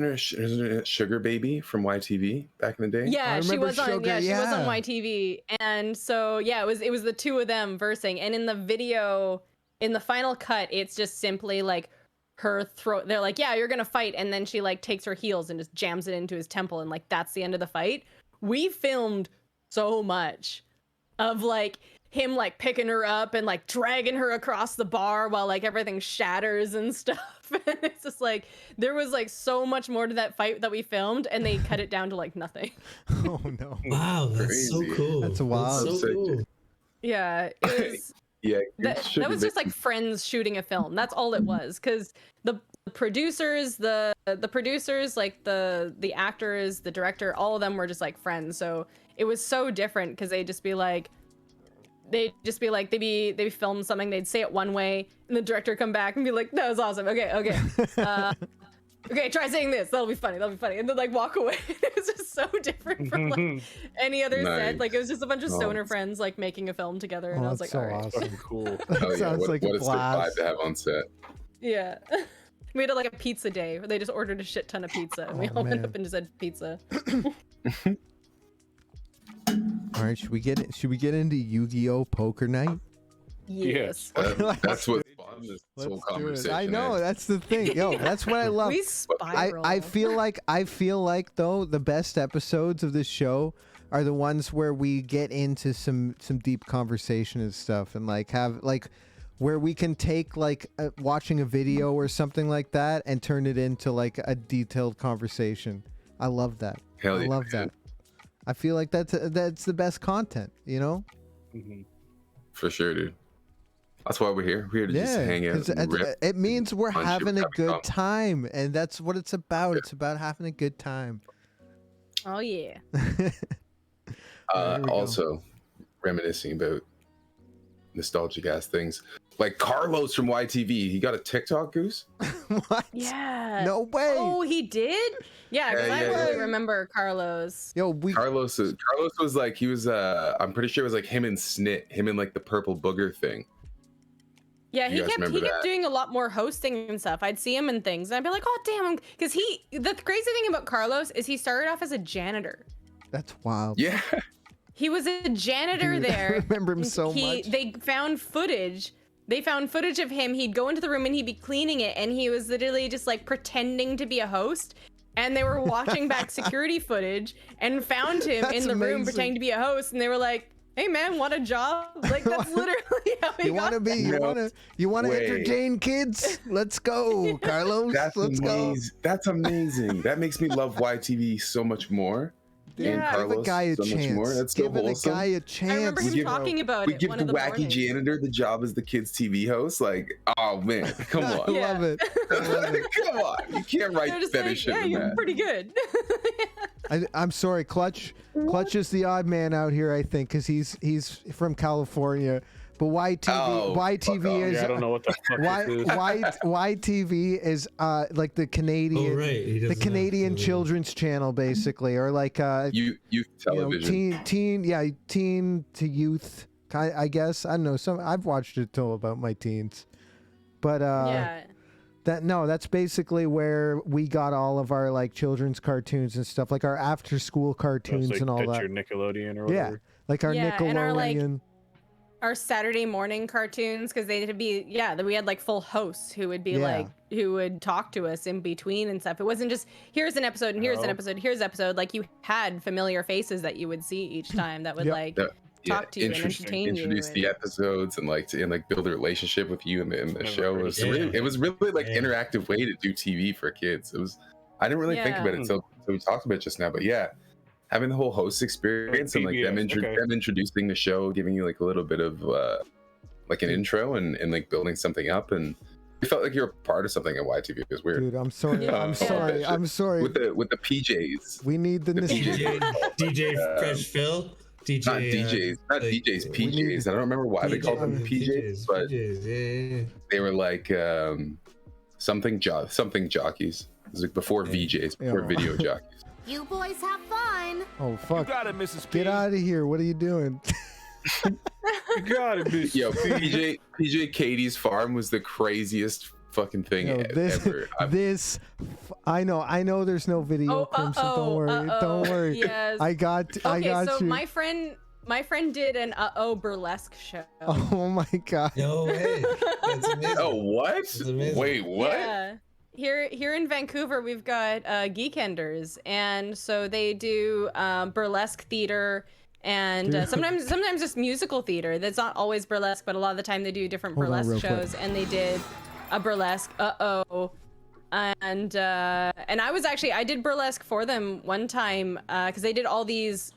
it Sugar Baby from YTV back in the day? Yeah, she was on. Sugar, she was on yeah. YTV, and so yeah, it was the two of them versing. And in the video, in the final cut, it's just simply like her throat. They're like, "Yeah, you're gonna fight," and then she like takes her heels and just jams it into his temple, and like that's the end of the fight. We filmed so much of like him like picking her up and like dragging her across the bar while like everything shatters and stuff. And it's just like there was like so much more to that fight that we filmed, and they cut it down to like nothing. Oh no. Wow, that's so Crazy. cool. That's wild. That's so cool. Yeah, it was. Yeah, That was just like friends shooting a film. That's all it was. Because the producers, the producers, like the actors, the director, all of them were just like friends. So it was so different because they'd be filming something, they'd say it one way, and the director come back and be like, "That was awesome. Okay, okay, try saying this. That'll be funny. And then like walk away. It was just so different from like any other set. Nice. Like it was just a bunch of stoner friends like making a film together, and I was like, that's so all right. awesome. Cool. Oh, yeah. Sounds What, like a what a sick blast. vibe to have on set. Yeah. We had like a pizza day where they just ordered a shit ton of pizza, and we all went man. up and just had pizza. All right, should we get into Yu-Gi-Oh poker night? Yes. That's what spawned this whole Let's do it. conversation. I know, that's the thing. Yo, that's what I love. We spiral. I feel like though the best episodes of this show are the ones where we get into some deep conversation and stuff, and like have like where we can take like watching a video or something like that and turn it into like a detailed conversation. I love that. Hell I yeah, love man. that. I feel like that's the best content, you know? For sure, dude. That's why we're here. We're here to just hang out. 'cause and rip. it means we're punch having a your good cup. time, and that's what it's about. It's about having a good time. Oh yeah. There we go. Also, reminiscing about nostalgic ass things. Like Carlos from YTV, he got a TikTok, Goose. What? Yeah. No way. Oh, he did? Yeah, because Yeah, I yeah, really yeah. remember Carlos. Yo, Carlos was like, he was I'm pretty sure it was like him and Snit, him and like the purple booger thing. Yeah, You he guys kept remember that? doing a lot more hosting and stuff. I'd see him in things, and I'd be like, "Oh, damn!" Because the crazy thing about Carlos is he started off as a janitor. That's wild. Yeah. He was a janitor Dude, there. I remember him so much. They found footage. They found footage of him. He'd go into the room and he'd be cleaning it, and he was literally just like pretending to be a host. And they were watching back security footage and found him in the room amazing. pretending to be a host, and they were like, "Hey man, want a job?" Like that's literally how he You want to got be? You want to way. entertain kids? Let's go, Carlos. That's Let's amazing. go. That's amazing. That makes me love YTV so much more. Yeah. And Give a Carlos Give a guy a so much chance. more. That's so Give a wholesome. guy a chance. I remember him talking about We it give one the of the wacky mornings. janitor the job as the kid's TV host. Like, oh man, come I on. love it. I love it. Come on. You can't write They're just better like, shit "Yeah, than you're that. pretty good." I'm sorry, Clutch. Clutch is the odd man out here, I think, because he's from California. But YTV Oh, fuck YTV off. is Yeah, I don't know what the fuck this is. YTV is like the Canadian Oh, right. He the doesn't Canadian have- children's channel basically, or like Youth television. teen to youth. I guess I don't know. I've watched it till about my teens, but Yeah. that's basically where we got all of our like children's cartoons and stuff, like our after school cartoons That's like, and all that's that. your Nickelodeon or Yeah, whatever. like our Yeah, and our, like, Nickelodeon. Our Saturday morning cartoons, because they'd be, we had like full hosts who would be Yeah. who would talk to us in between and stuff. It wasn't just here's an episode and here's an Oh. episode, here's an episode. Like you had familiar faces that you would see each time that would Yep. like Yeah, talk to you and entertain you. introduce the episodes and like build a relationship with you in the Never show. heard It of was that. really, it was really like Yeah. interactive way to do TV for kids. It was, I didn't really think Yeah. about it until we talked about it just now, but yeah, having the whole host experience and like them, PBS, okay. them introducing the show, giving you like a little bit of like an intro and like building something up, and it felt like you were part of something at YTV. It was weird. Dude, I'm sorry. Yeah. I'm sorry. I'm sorry. With the PJs, We need the the nostalgia. DJ Fresh Phil. DJ. not DJs, not like, DJs, we need- PJs. I don't remember why they called them PJs, but yeah. they were like something jockeys. It was like before VJs, before Yeah. video jockeys. You boys have fun. Oh fuck! Got it, Mrs. P. Get out of here! What are you doing? You gotta be. Yo, PJ Katie's farm was the craziest fucking thing Yo, ever. I know. There's no video, Oh, Crimson. Don't worry. Don't worry. Yes. I got so you. my friend did an burlesque show. Oh my god. No way. That's amazing. Oh, what? That's amazing. Wait, what? Yeah. Here in Vancouver, we've got Geekenders, and so they do burlesque theater and sometimes just musical theater. That's not always burlesque, but a lot of the time they do different Hold on burlesque real quick. shows. And they did a burlesque. And I did burlesque for them one time because they did all these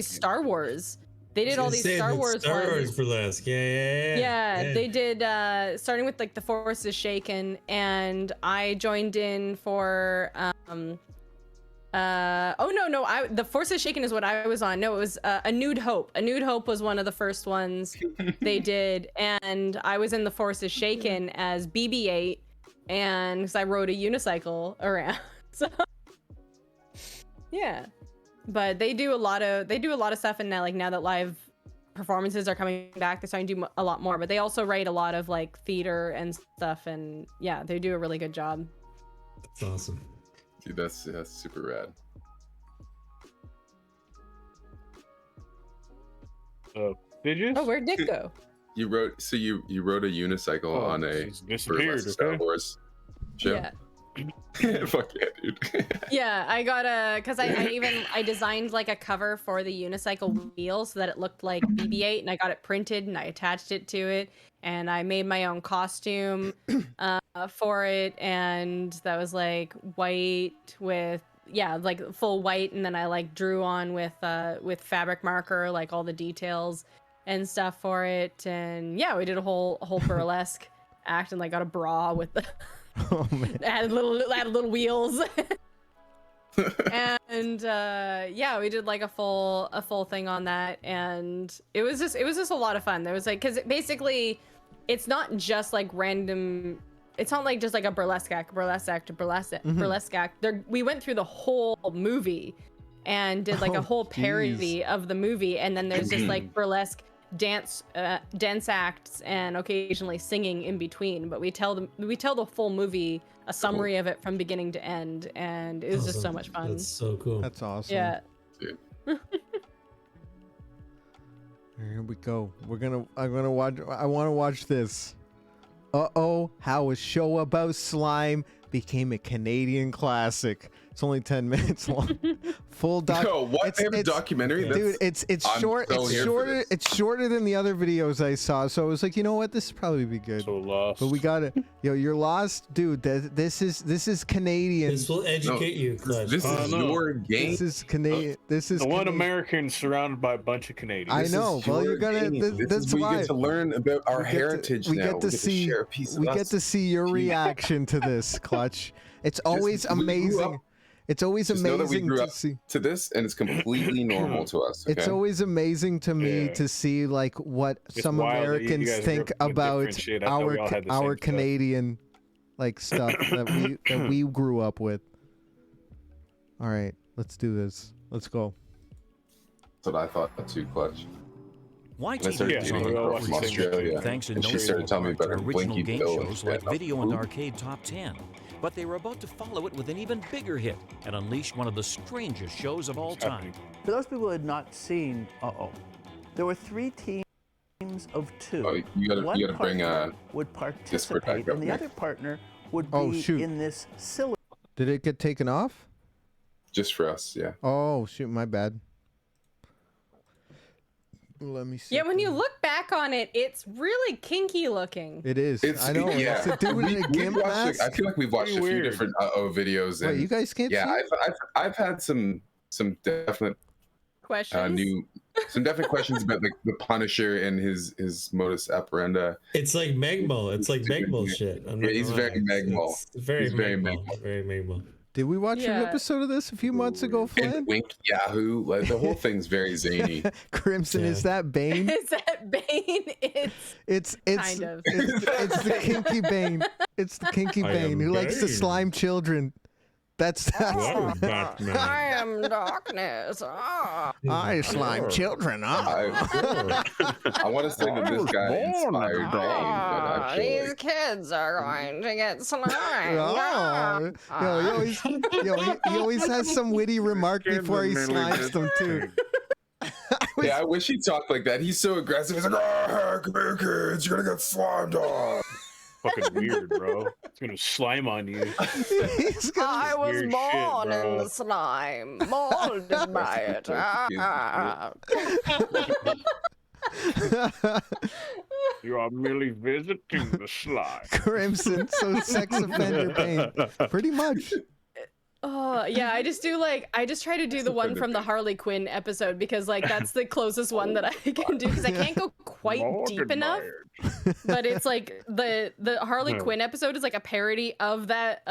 Star Wars. They did all these Star Wars ones. burlesque. Yeah. They did starting with like The Force is Shaken, and I joined in for The Force is Shaken is what I was on. No, it was A Nude Hope. A Nude Hope was one of the first ones they did, and I was in The Force is Shaken as BB-8, and because I rode a unicycle around. So yeah. But they do a lot of stuff, and now that live performances are coming back, they're starting to do a lot more. But they also write a lot of like theater and stuff, and yeah, they do a really good job. That's awesome. Dude, that's super rad. Did you? Oh, where'd Dick go? You rode a unicycle on a it's disappeared. burlesque Star Okay. Wars show. Yeah. Fuck yeah, dude. Yeah, I got because I designed like a cover for the unicycle wheel so that it looked like BB-8, and I got it printed and I attached it to it, and I made my own costume for it, and that was like white with like full white, and then I like drew on with fabric marker like all the details and stuff for it, and yeah, we did a whole burlesque act, and like got a bra with the Oh man. added little wheels. And yeah, we did like a full thing on that, and it was just a lot of fun. There was like, because basically it's not just like random. It's not like just like a burlesque act. We went through the whole movie and did like a whole parody of the movie, and then there's just like burlesque dance acts and occasionally singing in between. But we tell the full movie, a summary of it from beginning to end, and it was just so much fun. That's so cool. That's awesome. Yeah. Here we go. I want to watch this. How a show about slime became a Canadian classic. It's only 10 minutes long. Full doc. Yo, what? They have a documentary? Dude, it's short. It's shorter than the other videos I saw. So I was like, you know what? This would probably be good. So lost. But we got it. Yo, you're lost, dude. This is Canadian. This will educate you, Clutch. This is your game. This is Canadian. This is the one Canadian. American surrounded by a bunch of Canadians. I know. Well, you're gonna. That's we why get to learn about our heritage. We now. get to see. share a piece of We us. get to see your reaction to this, Clutch. It's always amazing. It's always Just know that we amazing grew to up see. to this, and it's completely normal to us. Okay? It's always amazing to me to see like what It's some wild that you Americans guys grew think up with about different shit. I thought we all had the our same stuff. Canadian like stuff that we grew up with. All right, let's do this. Let's go. That's what I thought too, Clutch. Why And I started dating a girl from Australia, thanks in and no she started telling me about her original Blinky game Bill and shows shit. like Video and Arcade Top 10. But they were about to follow it with an even bigger hit and unleash one of the strangest shows of all time. For those people who had not seen there were 3 teams of 2. Oh, you gotta bring partner would Discord back participate, up and the next. other partner would Oh, be shoot. in this cylinder. Did it get taken off? Just for us, yeah. Oh shoot, my bad. Let me see. Yeah, when you look back on it, it's really kinky looking. It is. It's, I know. Yeah. It's a dude in a gimp mask. I feel like we've watched a few weird. different videos. And Wait, you guys can't yeah, see it? I've had some definite Questions? some definite questions about like the Punisher and his modus operandi. It's like Megmo. It's like Megmo shit. I'm not Yeah, he's gonna very lie. Megmo. It's very He's very Megmo. Very Megmo. Did we watch an Yeah. episode of this a few months ago, Flynn? And Wink Yahoo, like the whole thing's very zany. Crimson, is that Bane? Is that Bane? It's kind of. It's the kinky Bane. It's the kinky I Bane am who likes to Bane. slime children. That's Whoa, Batman. I am darkness. I slime children. I want to say that this guy inspired me, but I feel like kids are going to get slimed. Oh, he always has some witty remark before he slimes them too. yeah, I wish he talked like that. He's so aggressive. He's like, "Oh, come here, kids, you're gonna get slimed on." Fucking weird, bro. It's gonna slime on you. I was Weird shit, born in bro. the slime, molded by it. You are merely visiting the slime. Crimson, so sex offender Bane. Pretty much. Oh yeah, I just try to do the one from the Harley Quinn episode because like that's the closest one that I can do because I can't go quite deep enough. But it's like the Harley Quinn episode is like a parody of that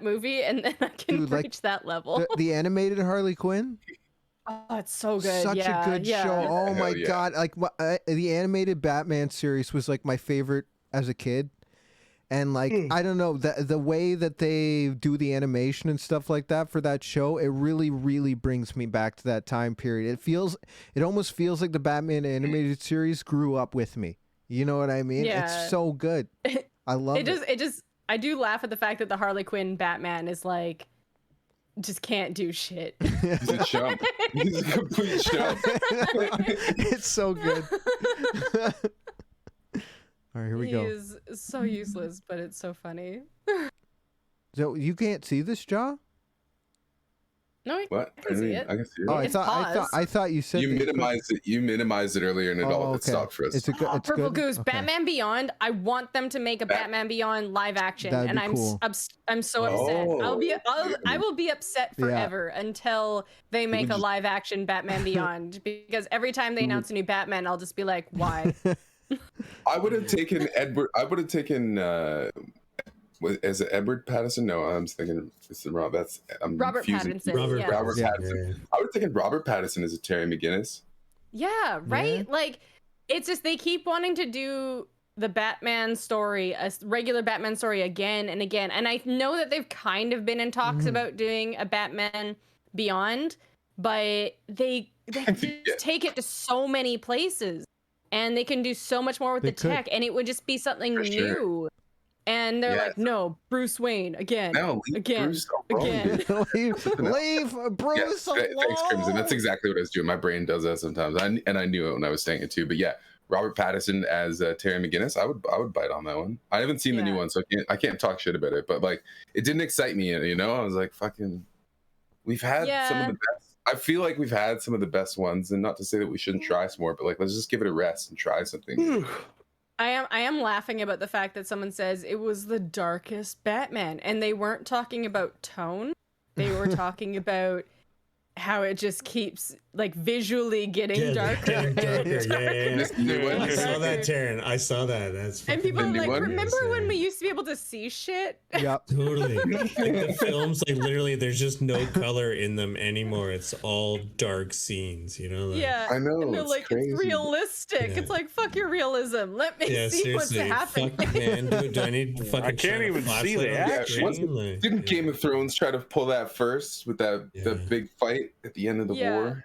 movie, and then I can Dude, like, reach that level. The animated Harley Quinn. Oh, it's so good. Such yeah, a good yeah. show. Oh my Hell yeah. god! Like the animated Batman series was like my favorite as a kid, and like I don't know the way that they do the animation and stuff like that for that show. It really brings me back to that time period. It almost feels like the Batman animated series grew up with me. You know what I mean? Yeah. It's so good. I love it. It just I do laugh at the fact that the Harley Quinn Batman is like just can't do shit. He's a chump. He's a complete chump. It's so good. All right, here we go. He is so useless, but it's so funny. So you can't see this, Jaw? No, What? I can see it. I can see it. Oh, It's paused. I thought you said You that minimized it. You minimized it earlier, and it all okay. stopped for us. It's a good. It's Purple good. Goose, Okay. Batman Beyond. I want them to make a Batman Beyond live action, That'd and be cool. I'm so upset. Oh. I will be upset forever until they make a live action Batman Beyond because every time they announce a new Batman, I'll just be like, why? I would have taken Edward. I would have taken. Is it Edward Pattinson? No, I'm thinking it's wrong. I'm Robert confusing. Pattinson. Robert yeah. Robert Yeah. Pattinson. I would have taken Robert Pattinson as a Terry McGinnis. Yeah, right? Like, it's just they keep wanting to do the Batman story, a regular Batman story again and again. And I know that they've kind of been in talks about doing a Batman Beyond, but they just take it to so many places, and they can do so much more with the tech, and it would just be something new. And they're like, no, Bruce Wayne again, again, Bruce again. leave Bruce alone. Thanks, Crimson. That's exactly what I was doing. My brain does that sometimes, and I knew it when I was saying it too. But yeah, Robert Pattinson as Terry McGinnis, I would bite on that one. I haven't seen the new one, so I can't talk shit about it. But like, it didn't excite me. You know, I was like, fucking. We've had some of the best. I feel like we've had some of the best ones, and not to say that we shouldn't try some more, but like, let's just give it a rest and try something. I am laughing about the fact that someone says it was the darkest Batman, and they weren't talking about tone. They were talking about how it just keeps like visually getting darker. Yeah. I saw that, Taryn. I saw that. That's and people are like, one? remember when we used to be able to see shit? Yep. Totally. Like the films, like literally, there's just no color in them anymore. It's all dark scenes, you know? Like, yeah. I know. And they're like, crazy. it's realistic. Yeah. It's like, fuck your realism. Let me see seriously. what's happening. Fuck, man. Do I need to fucking I can't even see the action. Didn't Game of Thrones try to pull that first with that the big fight at the end of the war?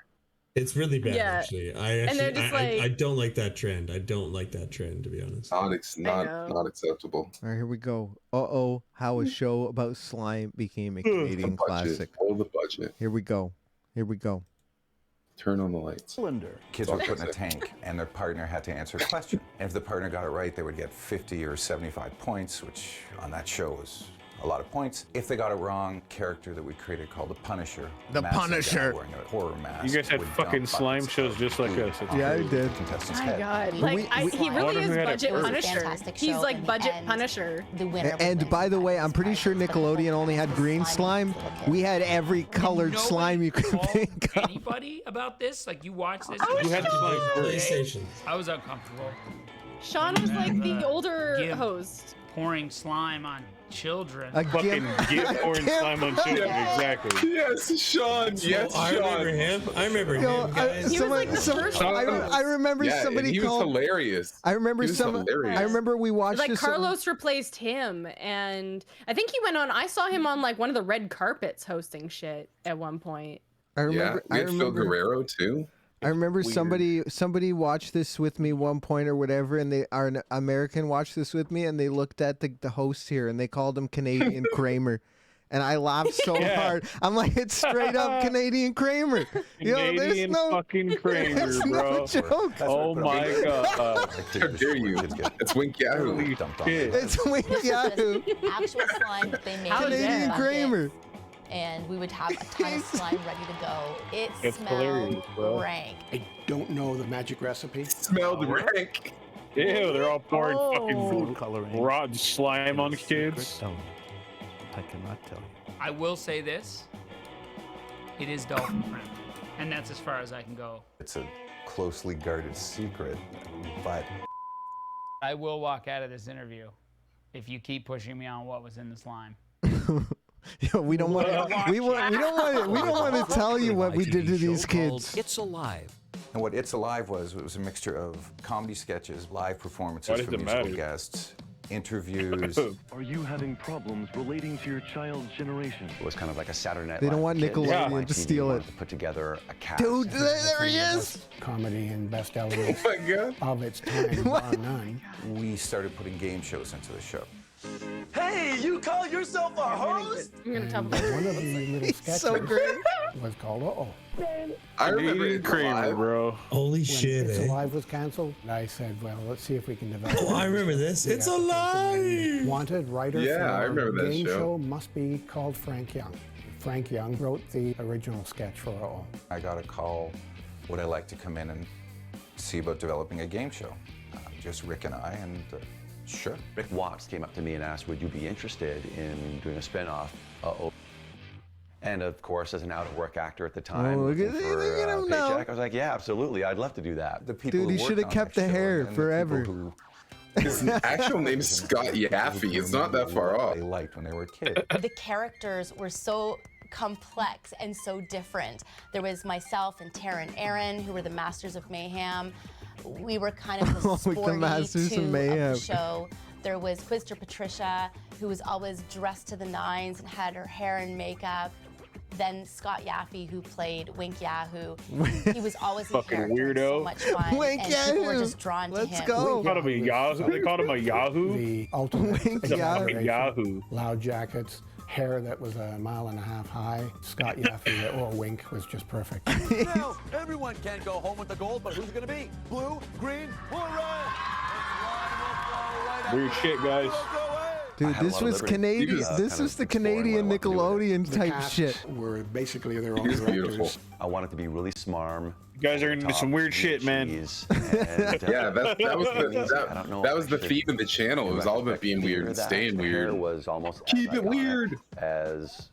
It's really bad, actually. I don't like that trend. I don't like that trend, to be honest. Not acceptable. All right, here we go. How a show about slime became a Canadian classic. Pull the budget. Here we go. Turn on the lights. Kids were put in a tank, and their partner had to answer a question. And if the partner got it right, they would get 50 or 75 points, which on that show was a lot of points. If they got it wrong, character that we created called the Punisher. The Punisher. Wearing a horror mask. You guys had fucking slime shows just like us. Yeah, I did. Oh my god, like he really is budget Punisher. He's like budget Punisher. The winner. And by the way, I'm pretty sure Nickelodeon only had green slime. We had every colored slime you could think of. Anybody about this? Like you watched this? You had PlayStation. I was uncomfortable. Sean was like the older host. Pouring slime on children. Fucking get pouring slime on children, exactly. Yes, Sean. Yes, I remember him. I remember him, guys. He was like the first. I remember somebody he was called. hilarious. I remember I remember we watched like this. Carlos replaced him, and I think he went on. I saw him on like one of the red carpets hosting shit at one point. I remember. We had Phil Guerrero too. I remember somebody watched this with me one point or whatever, and an American watched this with me, and they looked at the host here, and they called him Canadian Kramer, and I laughed so hard. I'm like, it's straight up Canadian Kramer. Canadian fucking Kramer, there's bro. No joke. Oh my god! How dare you? It's Wink Yahoo. It's Wink Yahoo. Actual slime that they made. Canadian Kramer. And we would have a ton of slime ready to go. It It's hilarious, smelled bro. rank. I don't know the magic recipe. Smelled rank. Ew, they're all pouring Food fucking coloring. rotten slime on kids. I cannot tell you. I will say this. It is dolphin print. And that's as far as I can go. It's a closely guarded secret, but I will walk out of this interview if you keep pushing me on what was in the slime. We don't want to tell you what we did to these kids. It's Alive. And what It's Alive was, it was a mixture of comedy sketches, live performances from musical guests, interviews. Are you having problems relating to your child's generation? It was kind of like a Saturday Night They Live don't want Kids. Nickelodeon to steal it. To put together a cast. Dude, there he is. Comedy and best elements Oh my god. of its time, bar none. We started putting game shows into the show. Hey, you call yourself a host? I'm gonna tell them. One of the little sketches So great. was called I remember Canadian It's Kramer, Alive. bro. Holy When shit, It's eh? Alive was canceled, I said, well, let's see if we can develop. Oh, I remember this. It's Alive! Wanted writer Yeah, for I remember the that game show. must be called Frank Young. Frank Young wrote the original sketch for all. I got a call, would I like to come in and see about developing a game show? Just Rick and I, and sure. Rick Watts came up to me and asked, would you be interested in doing a spin-off? And of course, as an out-of-work actor at the time, look looking at for him a now. paycheck, I was like, yeah, absolutely, I'd love to do that. The people Dude, who he worked should have on kept that the show hair and the forever. people who His actual name's Scott Yaffe. It's not that far off. They liked when they were kids. The characters were so complex and so different. There was myself and Tara and Aaron, who were the Masters of Mayhem. we were kind of the Like the sporty Masters of two of Mayhem. the show. There was Quizster Patricia, who was always dressed to the nines and had her hair and makeup. Then Scott Yaffe, who played Wink Yahoo. He was always in Fucking character and so weirdo. much fun. Wink and people were Yahoo. just drawn to Let's him. go. They called him a Yahoo. They called him a Yahoo. The ultimate Wink He's a Yahoo. fucking Yahoo. Loud jackets, hair that was 1.5 miles high. Scott Yaffe or Wink was just perfect. Now, everyone can go home with the gold, but who's it going to be? Blue, green, or red? Weird shit, guys. Dude, had a this lot of was liberty, Canadian. kind This of was the exploring Canadian what I wanted to do with Nickelodeon The type cast shit. were basically their own He's directors. beautiful. I wanted to be really smarm. You guys are into some weird shit, man. Yeah, that was the theme of the channel. It was all about being weird and staying The hair weird. was almost Keep as it iconic weird. as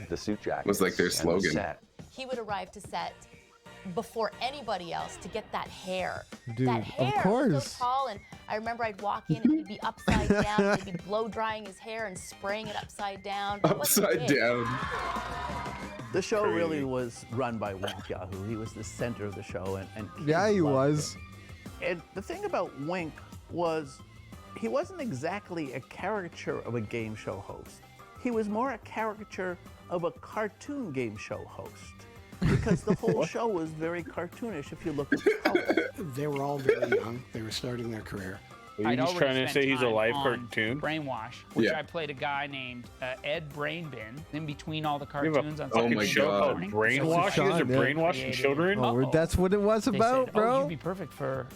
the suit jacket. Was like their slogan. He would arrive to set before anybody else to get that hair. Dude, that of hair was course. so tall, and I remember I'd walk in and he'd be upside down, and he'd be blow drying his hair and spraying it upside down. It wasn't Upside big. down. The show really was run by Wink Yahoo. He was the center of the show, and Yeah, kids he loved was. him. And the thing about Wink was he wasn't exactly a caricature of a game show host. He was more a caricature of a cartoon game show host. Because the whole show was very cartoonish if you look at the colors. They were all very young. They were starting their career. Are you just trying to say he's a live on cartoon? Brainwash, which Yeah. I played a guy named Ed Brainbin in between all the You have a cartoons on fucking my show God. called Brainwash? You guys are Yeah. brainwashing children? Oh, that's what it was They about, said, bro. Oh, you'd be perfect for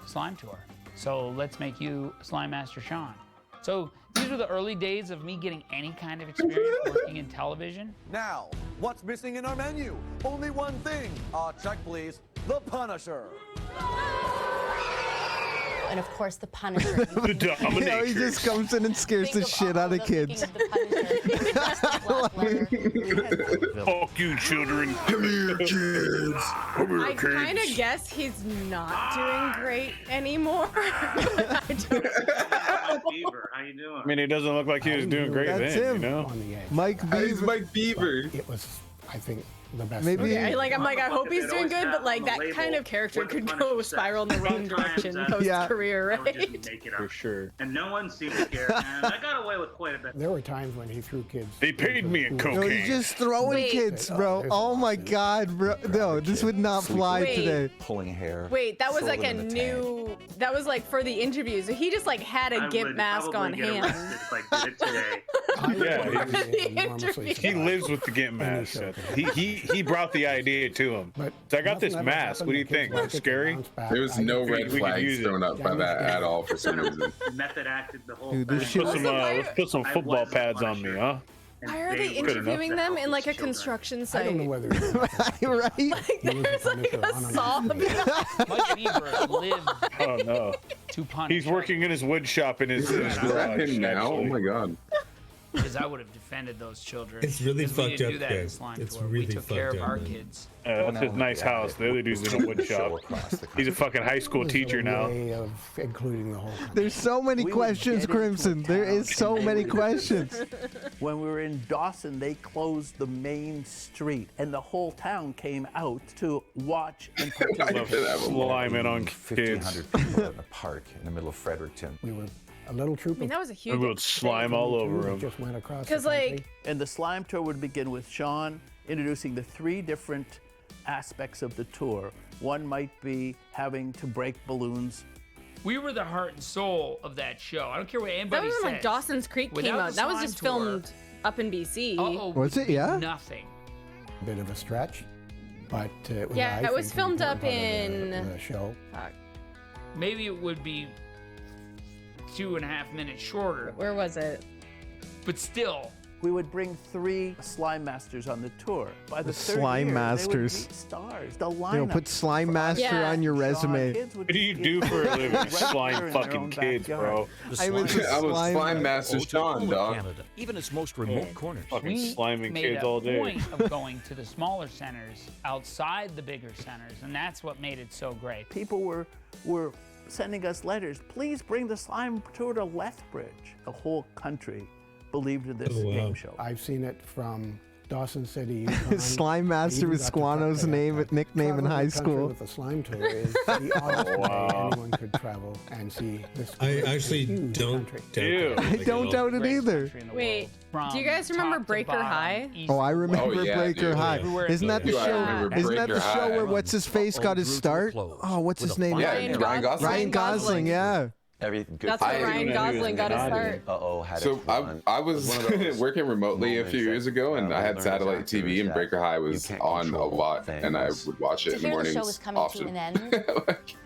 Slime Tour. So let's make you Slime Master Sean. So these were the early days of me getting any kind of experience working in television. Now, what's missing in our menu? Only one thing. Check, please. The Punisher. And of course, the Punisher. The You know, he Dominatrix. just comes in and scares the shit out of kids. Fuck you, children. Come here, kids. Come here, I kind of kids. guess he's not doing great anymore. I don't Beaver, how you doing? I mean, it doesn't look like he was doing great That's then, him. you know? On the edge. Mike He's Beaver. Mike Beaver. It was, I think, the best. Maybe- thing. Okay, I'm like, I hope he's They'd doing always good, have but like on the that label kind of character what the could Punisher go said. spiral in the wrong Sometimes direction that- post Yeah. career, I would right? just make it For up. sure. And no one seemed to care. And I got away with quite a bit. There were times when he threw kids. They paid me in No, cocaine. he's just throwing Wait. kids, Oh, bro. there's Oh a my lawsuit. god, bro. No, this would not fly Wait. today. Pulling hair. Wait, that was throw like a them in the new. That was like for the interviews. He just like had a I gimp would mask on probably get hand. arrested if I did it today. I would Yeah, probably be he- enormously He surprised. lives with the Gimp mask. He brought the idea to him. But So I got nothing this ever mask. happened. What do you The kids think? liked Looks it, they scary? bounced back. There was I no think red we could flags use it. thrown up by that at all for some reason. Method acted the whole Dude, thing. this shit- Let's put some I football was the pads on me, Punisher. huh? And Why are they were interviewing to them help in like a these children. construction I site? don't know whether right? There's like a saw. Mike Beaver lived Oh no. to punish. He's working in his wood shop in his Is that garage. him now? Oh actually. my god. Because I would have defended those children. It's really 'Cause we fucked didn't do up, that in guys. Slime It's Tour. really we took care fucked of up, our man. kids. That's his nice house. The other dude's in a wood shop. He's a fucking high school There's teacher a now. way of including the whole country. There's so many We would questions, get into Crimson. a There town is so and many they would- questions. When we were in Dawson, they closed the main street, and the whole town came out to watch and participate. Sliming on 1,500 people in the park in the middle of Fredericton. We were a little troop. I mean, that was a huge. We would slime all over him. Just went across. Because the country. like, And the Slime Tour would begin with Sean introducing the 3 different aspects of the tour. One might be having to break balloons. We were the heart and soul of that show. I don't care what that anybody was says. when like Dawson's Creek came Without out. the That was Slime just Tour, filmed up in BC. Was it? Yeah. Nothing. Bit of a stretch, but it was. Yeah, I it was think, filmed an up important part of in- the show. Fuck. Maybe it would be 2.5 minutes shorter, Where was it? but still. We would bring 3 Slime Masters on the tour. By the third Slime year, Masters. They would meet stars. The You know, lineup. put Slime Master Yeah. on your resume. What do you do for a living? Slime fucking kids, bro. I was I was slime. Slime Master Sean, dog. Canada, even its most remote corners. Fucking We sliming made kids a all day. point of going to the smaller centers outside the bigger centers, and that's what made it so great. People were sending us letters. Please bring the Slime Tour to Lethbridge. The whole country believed in this Oh, wow. game show. I've seen it from Dawson City, Yukon. Slime Master was Squano's nickname in high school. With the slime tour is the oddest way anyone could travel and see this. I actually don't doubt I don't doubt it either. Wait, do you guys remember Breaker High? Oh, I remember Oh, yeah, Breaker dude. High. Isn't that the Dude, I show? remember Isn't that Breaker the show High. where what's his face got his start? Oh, what's his name? Yeah, Ryan Gosling. Ryan Gosling, yeah. Everything good. That's where Ryan Gosling got his start. So I was working remotely a few years ago, and I had satellite TV, and Breaker High was on a lot, and I would watch it in the The mornings show was coming often. to an end.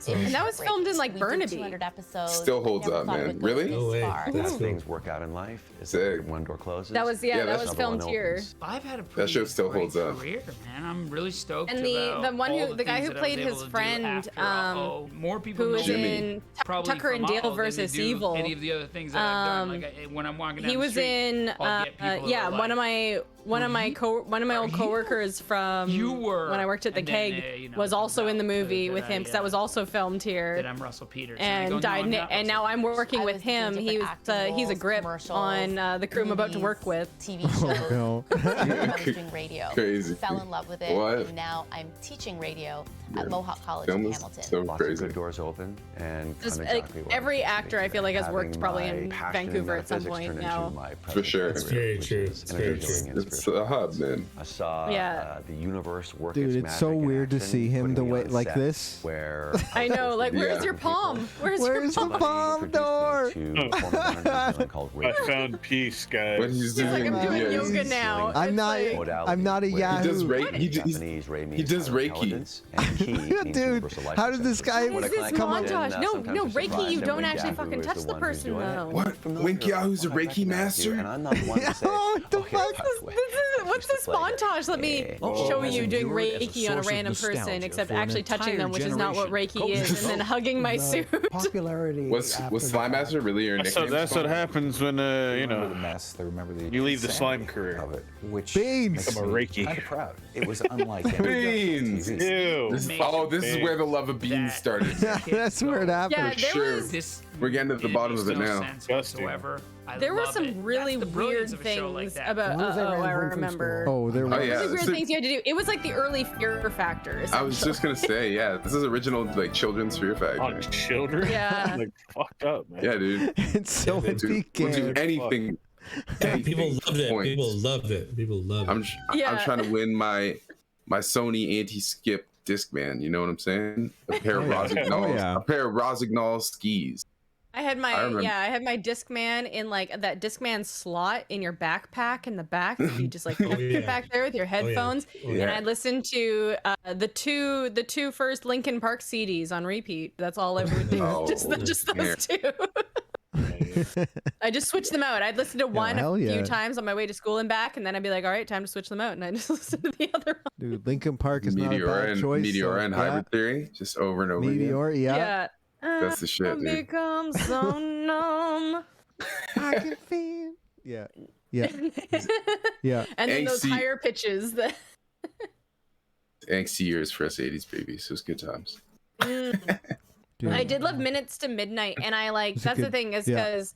And that was filmed in like We did Burnaby. 200 episodes. Still holds Never up, thought it man. would go Really? this No way. far. That's things work out in life. Is Sick. one door closes. That was that was another filmed one here. opens. I've had a That pretty show still great holds up. career, man. I'm really stoked. And about the one all who the guy things who that I was played able his to do friend, after, more people who know was me in probably Tucker and from Dale AO than they versus do Evil. Any of the other things that I've done, like when I'm walking down He the was street, in I'll get people that yeah, are one of like, my old coworkers from when I worked at the and then, Keg you know, was also in the movie that with him I, because that was also filmed here. that I'm Russell Peters. And I go, died. no, I'm not And now I'm working with him. He was he's a grip on the crew I'm about to work with. TV shows. No. I was doing radio. Crazy. Fell in love with it. What? And now I'm teaching radio at Mohawk College Film in is Hamilton. so Lots of crazy. good doors open, and Just I'm like exactly where every I'm actor I feel like has Having worked probably in my passion Vancouver at some metaphysics point turn now. into my For sure. present It's career, very which true. is It's very interviewing true. and It's spiritual. a hub, man. I saw Yeah. the universe work Dude, its it's so magic in weird to action, see him putting the me way on like set this. Where I know, like where's Yeah. your palm? Where's the your palm? palm door? I found peace, guys. What he's He's like, doing, I'm doing yeah, yoga he's- now. I'm It's not. like- I'm not a He does Yahoo. Reiki. He does Reiki. Dude, how did this guy What is this come up? montage? No, Reiki, you don't actually fucking touch the person though. What? Wink Yahoo's a Reiki master? And I'm not one to say, What the okay, fuck? by the way, What's this montage? Let me show has you doing endured as a Reiki on a source of random person, nostalgia except for an actually touching entire them, which is not what generation. Reiki is, and then hugging my suit. Popularity. Was after Slime the Master really your nickname? That's what happens when you remember know the mess. They remember the you leave the slime insanity career. of it, which Beans. makes I'm a me Reiki. kind of proud. It was unlike anything Beans. TV. Ew. This is where the love of beans started. That's where it happened. Yeah, there sure. was We're getting to the bottom of it now. there were some really weird things about. I remember. Oh, there Oh, was. yeah. Really weird things you had to do. It was like the early Fear Factor. I was just gonna say, yeah, this is original like children's Fear Factor. On children? Yeah. Like fucked up, man. Yeah, dude. It's so We'll do weekend. anything. People loved it. points. People loved it. People loved it. I'm Yeah. trying to win my Sony anti-skip Discman. You know what I'm saying? A pair of Rossignol. yeah. A pair of Rossignol skis. I had I remember- I had my Discman in like that Discman slot in your backpack in the back. You just like put it back there with your headphones, and Yeah. I listened to the two first Linkin Park CDs on repeat. That's all I would do. Oh, just those two. I just switched them out. I'd listen to one hell a yeah. few times on my way to school and back, and then I'd be like, all right, time to switch them out, and I just listen to the other one. Dude, Linkin Park is not a Meteora bad and choice. Meteora so, and yeah. Hybrid Theory, just over and over again. Meteor, yeah. That's the shit, I dude. become so numb. I can feel. Yeah. Yeah. Yeah. And then those Angsty- higher pitches that. Angsty years for us 80s babies. It was good times. Dude. I did love Minutes to Midnight, and I like It's a that's the good- thing is yeah. because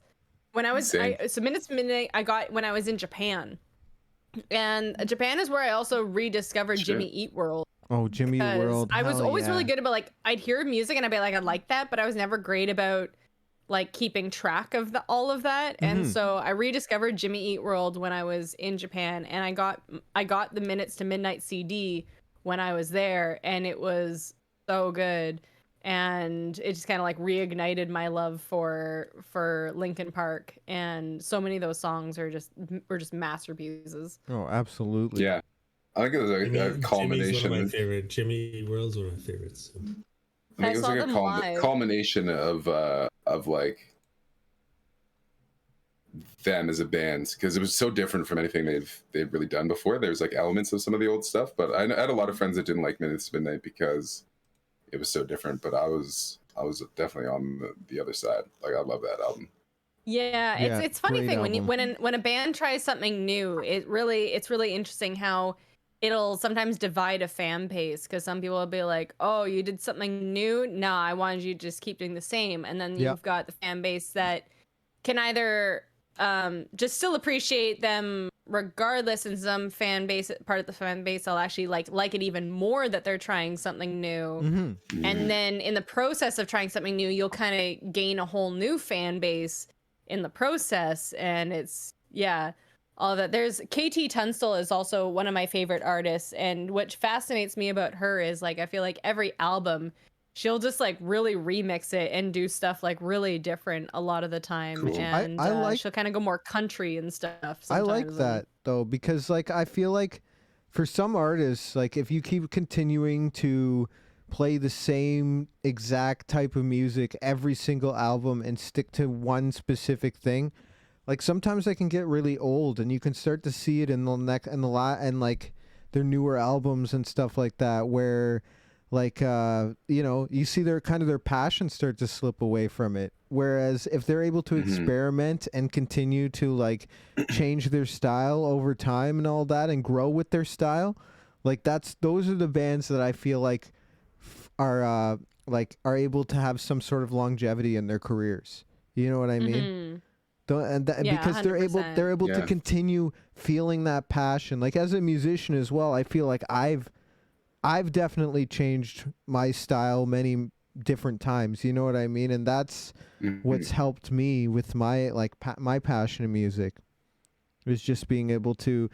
when I was Same. so Minutes to Midnight I got when I was in Japan, and Japan is where I also rediscovered Shit. Jimmy Eat World. Oh, Jimmy Because World. I was hell always yeah. really good about like I'd hear music and I'd be like I like that, but I was never great about like keeping track of all of that. And Mhm. so I rediscovered Jimmy Eat World when I was in Japan, and I got the Minutes to Midnight CD when I was there, and it was so good. And it just kind of like reignited my love for Linkin Park, and so many of those songs were just masterpieces. Oh, absolutely. Yeah. I think it was a Jimmy's culmination. one of my favorite. Jimmy World's one of my favorites. I think I it was saw like them a live. culmination of like them as a band, because it was so different from anything they'd really done before. There's like elements of some of the old stuff, but I had a lot of friends that didn't like Minutes to Midnight because it was so different. But I was definitely on the other side. Like I love that album. Yeah, Yeah, it's funny great thing when album. when a band tries something new, it's really interesting how it'll sometimes divide a fan base, because some people will be like, "Oh, you did something new? Nah, I wanted you to just keep doing the same." And then Yeah. you've got the fan base that can either just still appreciate them regardless. In some part of the fan base, I'll actually like it even more that they're trying something new. Mm-hmm. And then in the process of trying something new, you'll kind of gain a whole new fan base in the process. And it's, yeah, all of that. There's KT Tunstall is also one of my favorite artists. And what fascinates me about her is, like, I feel like every album, she'll just like really remix it and do stuff like really different a lot of the time. Cool. And I like, she'll kind of go more country and stuff sometimes. I like that though, because like I feel like for some artists, like if you keep continuing to play the same exact type of music every single album and stick to one specific thing, like sometimes they can get really old, and you can start to see it in the like their newer albums and stuff like that, where like you know, you see their passion start to slip away from it. Whereas if they're able to experiment and continue to like change their style over time and all that, and grow with their style, like those are the bands that I feel like are able to have some sort of longevity in their careers. You know what I mean? Because they're able to continue feeling that passion. Like as a musician as well, I feel like I've definitely changed my style many different times. You know what I mean? And that's what's helped me with my my passion in music, is just being able to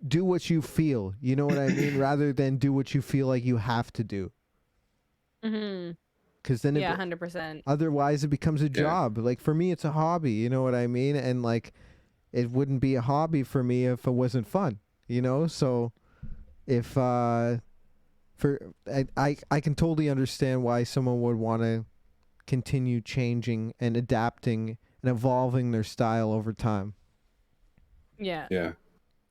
do what you feel. You know what I mean? Rather than do what you feel like you have to do. Mm-hmm. Because then 100%. Otherwise it becomes a job. Like for me, it's a hobby. You know what I mean? And like, it wouldn't be a hobby for me if it wasn't fun. You know? So if I can totally understand why someone would want to continue changing and adapting and evolving their style over time. Yeah. Yeah.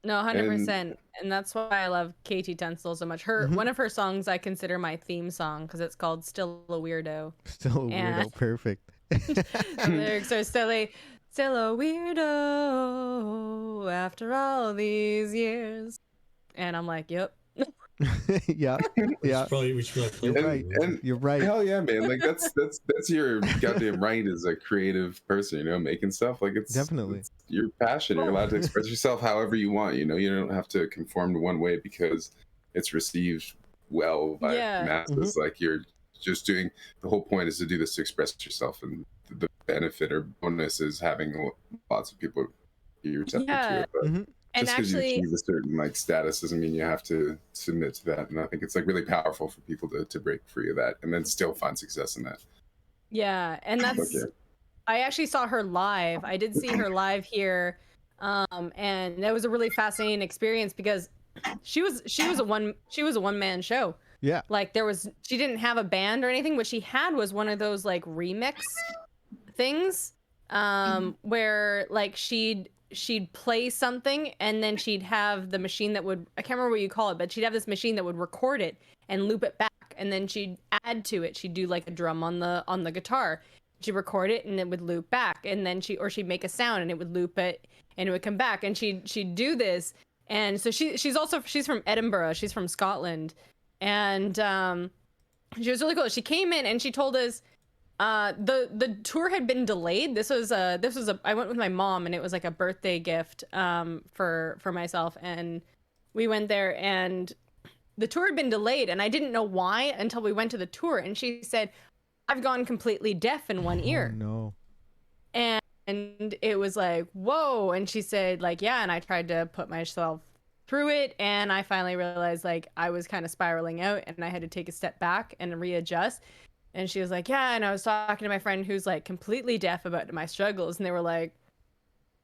No, 100%. And that's why I love KT Tunstall so much. One of her songs I consider my theme song, because it's called Still a Weirdo. Still a Weirdo, perfect. The lyrics are still a weirdo after all these years. And I'm like, yep. Yeah. You're right. Hell yeah, man! Like that's your goddamn right as a creative person. You know, making stuff like it's definitely your passion. You're allowed to express yourself however you want. You know, you don't have to conform to one way because it's received well by masses. Like you're just doing. The whole point is to do this to express yourself, and the benefit or bonus is having lots of people be receptive to it. But just because you achieve a certain like status doesn't mean you have to submit to that. And I think it's like really powerful for people to break free of that and then still find success in that. Yeah, and that's I actually saw her live. I did see her live here, and that was a really fascinating experience because she was a one man show. Yeah, like she didn't have a band or anything. What she had was one of those like remix things, where like she'd play something and then she'd have the machine that would, I can't remember what you call it, but she'd have this machine that would record it and loop it back, and then she'd add to it. She'd do like a drum on the guitar. She'd record it and it would loop back, and then she'd make a sound and it would loop it and it would come back, and she'd do this. And so she's from Edinburgh. She's from Scotland, and she was really cool. She came in and she told us the tour had been delayed. This was I went with my mom, and it was like a birthday gift for myself, and we went there, and the tour had been delayed, and I didn't know why until we went to the tour, and she said, I've gone completely deaf in one ear. No. And it was like, whoa. And she said, like, yeah, and I tried to put myself through it, and I finally realized like I was kind of spiraling out, and I had to take a step back and readjust. And she was like, yeah, and I was talking to my friend who's like completely deaf about my struggles, and they were like,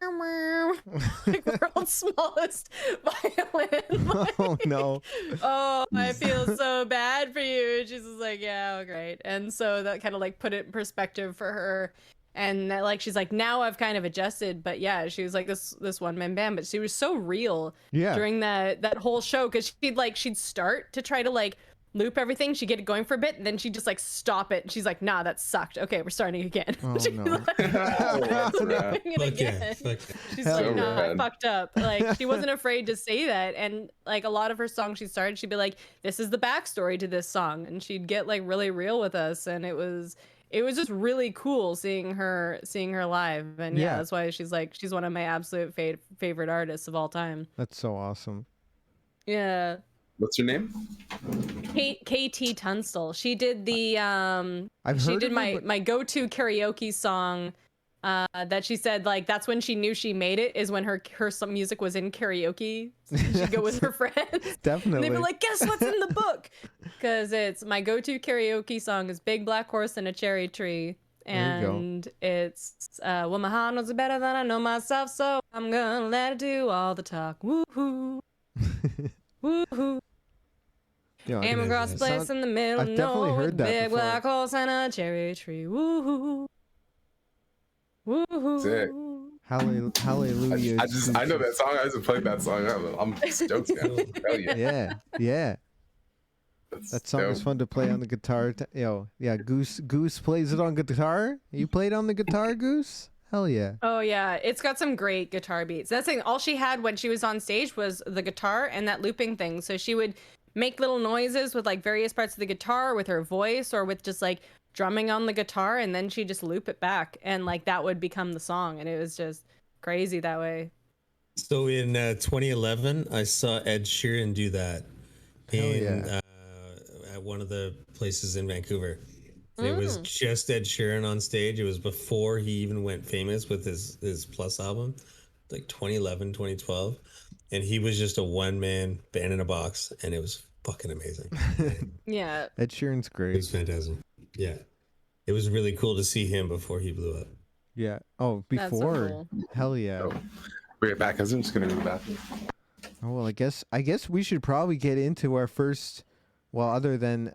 like world's smallest violin. Like, oh no. Oh, I feel so bad for you. And she's just like, yeah, oh, great. And so that kind of like put it in perspective for her. And that, like, she's like, now I've kind of adjusted. But yeah, she was like this one man band, but she was so real during that whole show, because she'd start to try to like loop everything. She'd get it going for a bit, and then she'd just like stop it. And she's like, nah, that sucked. Okay, we're starting again. Oh, she's no. like, looping it again. She's like, no, I fucked up. Like, she wasn't afraid to say that. And like a lot of her songs she started, she'd be like, this is the backstory to this song. And she'd get like really real with us. And it was it was just really cool seeing her live, and yeah, Yeah. that's why she's one of my absolute favorite artists of all time. That's so awesome. Yeah. What's her name? KT Tunstall. She did the she heard did of her, my go-to karaoke song that she said like that's when she knew she made it, is when her some music was in karaoke. She'd go with her friends. Definitely. And they'd be like, guess what's in the book? Because it's my go-to karaoke song is Big Black Horse and a Cherry Tree. There you go. And it's well, my heart knows it better than I know myself, so I'm gonna let it do all the talk. Woohoo. Woohoo. Yeah, I'm across the place in the middle I've of definitely nowhere, heard that big before. black horse and a cherry tree. Woohoo. Woohoo. Sick. Hallelujah. I know that song. I just played that song. I'm stoked now. Hell yeah. Yeah, yeah. That song is dope. fun to play on the guitar. Yeah, Goose plays it on guitar. You played on the guitar, Goose? Hell yeah. Oh yeah, it's got some great guitar beats. That's the thing. All she had when she was on stage was the guitar and that looping thing. So she would make little noises with like various parts of the guitar with her voice or with just like drumming on the guitar, and then she just loop it back, and like that would become the song, and it was just crazy that way. So in 2011, I saw Ed Sheeran do that at one of the places in Vancouver. It was just Ed Sheeran on stage. It was before he even went famous with his Plus album, like 2011, 2012. And he was just a one-man band in a box, and it was fucking amazing. Yeah. Ed Sheeran's great. It was fantastic. Yeah. It was really cool to see him before he blew up. Yeah. Oh, That's so before. cool. Hell yeah. Bring it back. I'm just gonna go to the bathroom. Oh, well, I guess we should probably get into our first. Well, other than,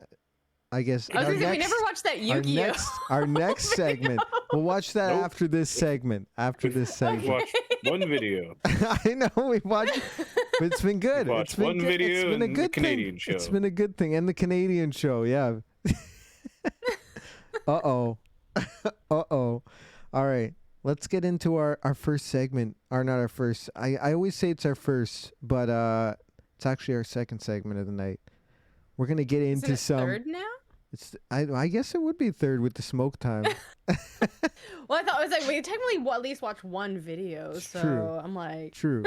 I guess. I was our gonna say, we next- never watched that Yu-Gi-Oh. Our next segment. We'll watch that after this segment. After this segment. Watch one video. I know we watched, but it's been good. Watch It's been one good. video It's been a and the good Canadian thing. show. It's been a good thing, and the Canadian show. Yeah. Uh-oh. Uh-oh. All right. Let's get into our first segment. Or not our first. I always say it's our first, but it's actually our second segment of the night. We're going to get Isn't into it some... third now? I guess it would be third with the smoke time. Well, I thought it was like we technically at least watched one video, so True. I'm like True.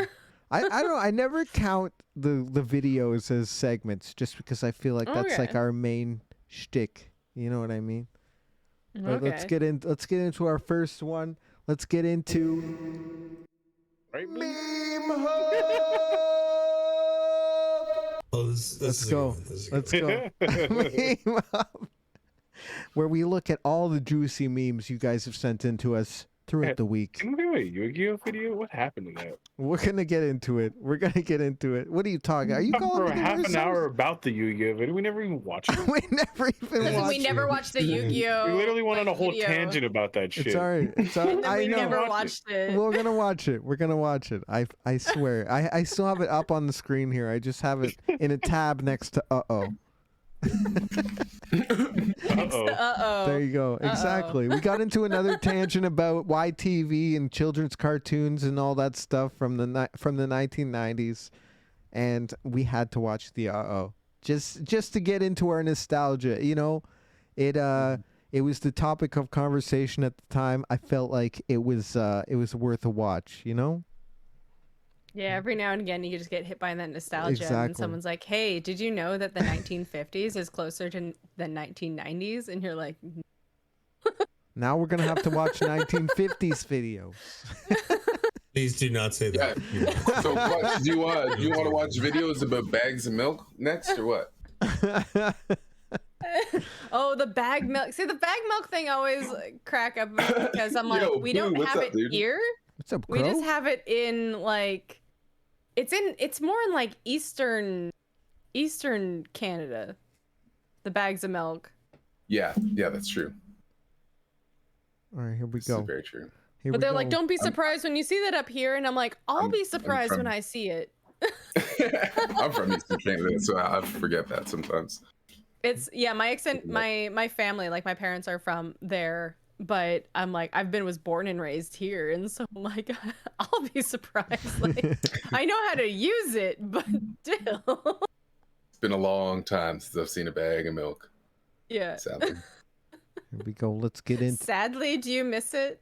I don't know. I never count the videos as segments just because I feel like that's Okay. like our main shtick. You know what I mean? But let's Okay. get into our first one. Let's get into Oh, this Let's is a good go. one. This is a Let's good go. one. Meme Hub, where we look at all the juicy memes you guys have sent in to us throughout the week. Can we do a Yu-Gi-Oh video? What happened to that? We're gonna get into it. We're gonna get into it. What are you talking? Are you Talked calling for me the half an Russos? hour about the Yu-Gi-Oh video. We never even watched it. We never even Listen, watched we never it. watched the Yu-Gi-Oh. We literally went on a whole video. tangent about that shit. It's alright. It's alright. And then I we know. never watched it. We're gonna watch it. We're gonna watch it. I swear. I still have it up on the screen here. I just have it in a tab next to uh-oh. Uh-oh. There you go. Exactly. We got into another tangent about YTV and children's cartoons and all that stuff from the 1990s, and we had to watch the just to get into our nostalgia. You know, it was the topic of conversation at the time. I felt like it was worth a watch. You know. Yeah, every now and again you just get hit by that nostalgia, and Exactly. someone's like, "Hey, did you know that the 1950s is closer to the 1990s?" And you're like, Now we're gonna have to watch 1950s videos. Please do not say that. So, what, do you want to watch videos about bags of milk next, or what? "Oh, the bag milk." See, the bag milk thing always crack up because I'm like, Yo, we Boo, don't what's have up, it dude? here. What's up, We Crow? just have it in like, it's more in like Eastern Canada. The bags of milk. Yeah, that's true. All right, here we This go. is very true. Here But we they're go. like, "Don't be surprised when you see that up here," and I'm like, "I'll be surprised from- when I see it." I'm from Eastern Canada, so I forget that sometimes. It's my family, like my parents are from there, but I'm like was born and raised here, and so I'm like, I'll be surprised. Like I know how to use it, but still. It's been a long time since I've seen a bag of milk. Yeah. Sadly. Here we go. Let's get into. Sadly, do you miss it?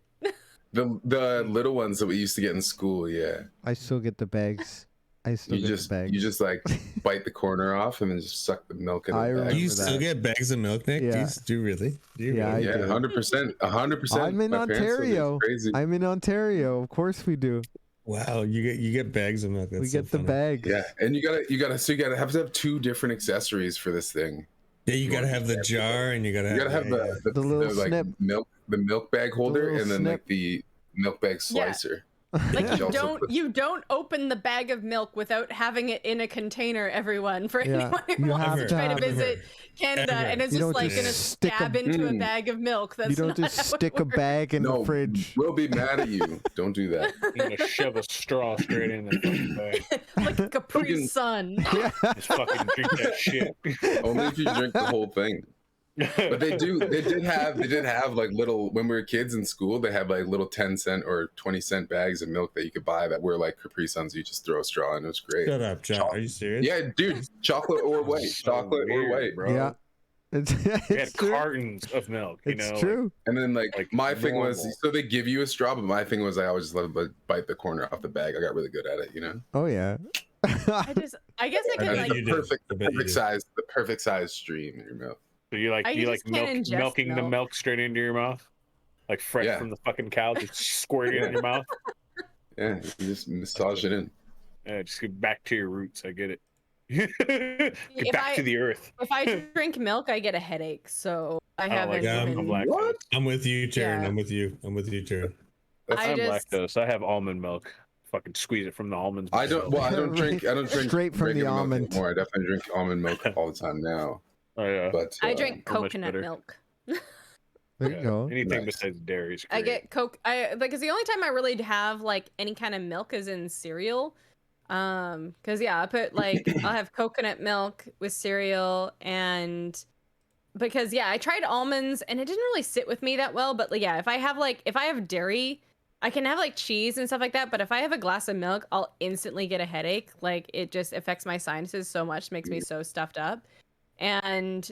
The little ones that we used to get in school, yeah. I still get the bags. I still You get just the bags. you just like bite the corner off and then just suck the milk in I the bag. remember Do you still get bags of milk, Nick? Yeah. Do you really? Do you Yeah, really? I do. 100%. 100%. I'm in My parents said it was Ontario. Crazy. I'm in Ontario. Of course we do. Wow, you get bags of milk. That's We so get the funny. bags. Yeah, and you gotta have to have 2 different accessories for this thing. Yeah, you gotta have the jar and you gotta have the little like snip. the milk bag holder, little and then snip. like the milk bag slicer. Like Which also puts- you don't open the bag of milk without having it in a container, everyone, for Yeah, anyone who you wants have to to try to have it. visit Canada Ever. and it's You just don't like just gonna stick a- stab into a Mm. bag of milk. That's You don't not just how stick it a bag in the No, fridge. we'll be mad at you. Don't do that. You're gonna shove a straw straight in the fucking bag. like a Capri Fucking- Sun. Just fucking drink that shit. Only if you drink the whole thing. But they did have like little, when we were kids in school, they had like little 10-cent or 20-cent bags of milk that you could buy that were like Capri Suns. You just throw a straw in. It was great. Shut up, John. Are you serious? Yeah, dude, chocolate or white, So chocolate weird, or white, bro. Yeah. It's, We had it's true. cartons of milk. You It's know, true. And then like my thing was, normal. so they give you a straw, but my thing was I always just let them bite the corner off the bag. I got really good at it, you know. Oh yeah. I guess I And can then like you the do. perfect, I bet you do. the perfect size stream in your mouth. So you like I just can't ingest milking the milk. milk straight into your mouth, like fresh Yeah. from the fucking cow, just squirt it in your mouth. Yeah, you just massage it in. Yeah, just get back to your roots. I get it. Get If back to the earth. if I drink milk, I get a headache. So I Oh, haven't like I'm even. lactose. I'm with you, Taryn. Yeah. I'm with you, Taryn. I I'm just- lactose. I have almond milk. Fucking squeeze it from the almonds. I don't. Well, I don't drink. Straight from the regular milk almond. anymore. I definitely drink almond milk all the time now. Oh yeah. But I drink how much coconut better? milk. There you go. Anything Nice. besides dairy is I great. get Coke. Because the only time I really have like any kind of milk is in cereal. Because yeah, I put like I'll have coconut milk with cereal, and because yeah, I tried almonds and it didn't really sit with me that well. But like, yeah, if I have dairy, I can have like cheese and stuff like that. But if I have a glass of milk, I'll instantly get a headache. Like it just affects my sinuses so much, makes me so stuffed up. And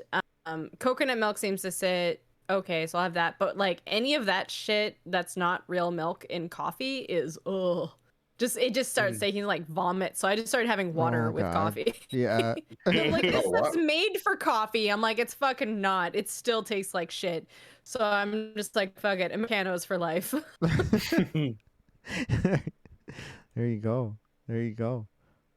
coconut milk seems to sit okay, so I'll have that. But like any of that shit that's not real milk in coffee is it just starts taking like vomit. So I just started having water Oh, with God. coffee. Yeah. I'm like, this Oh, wow. was made for coffee. I'm like, it's fucking not. It still tastes like shit. So I'm just like, fuck it. Americanos for life. There you go. There you go.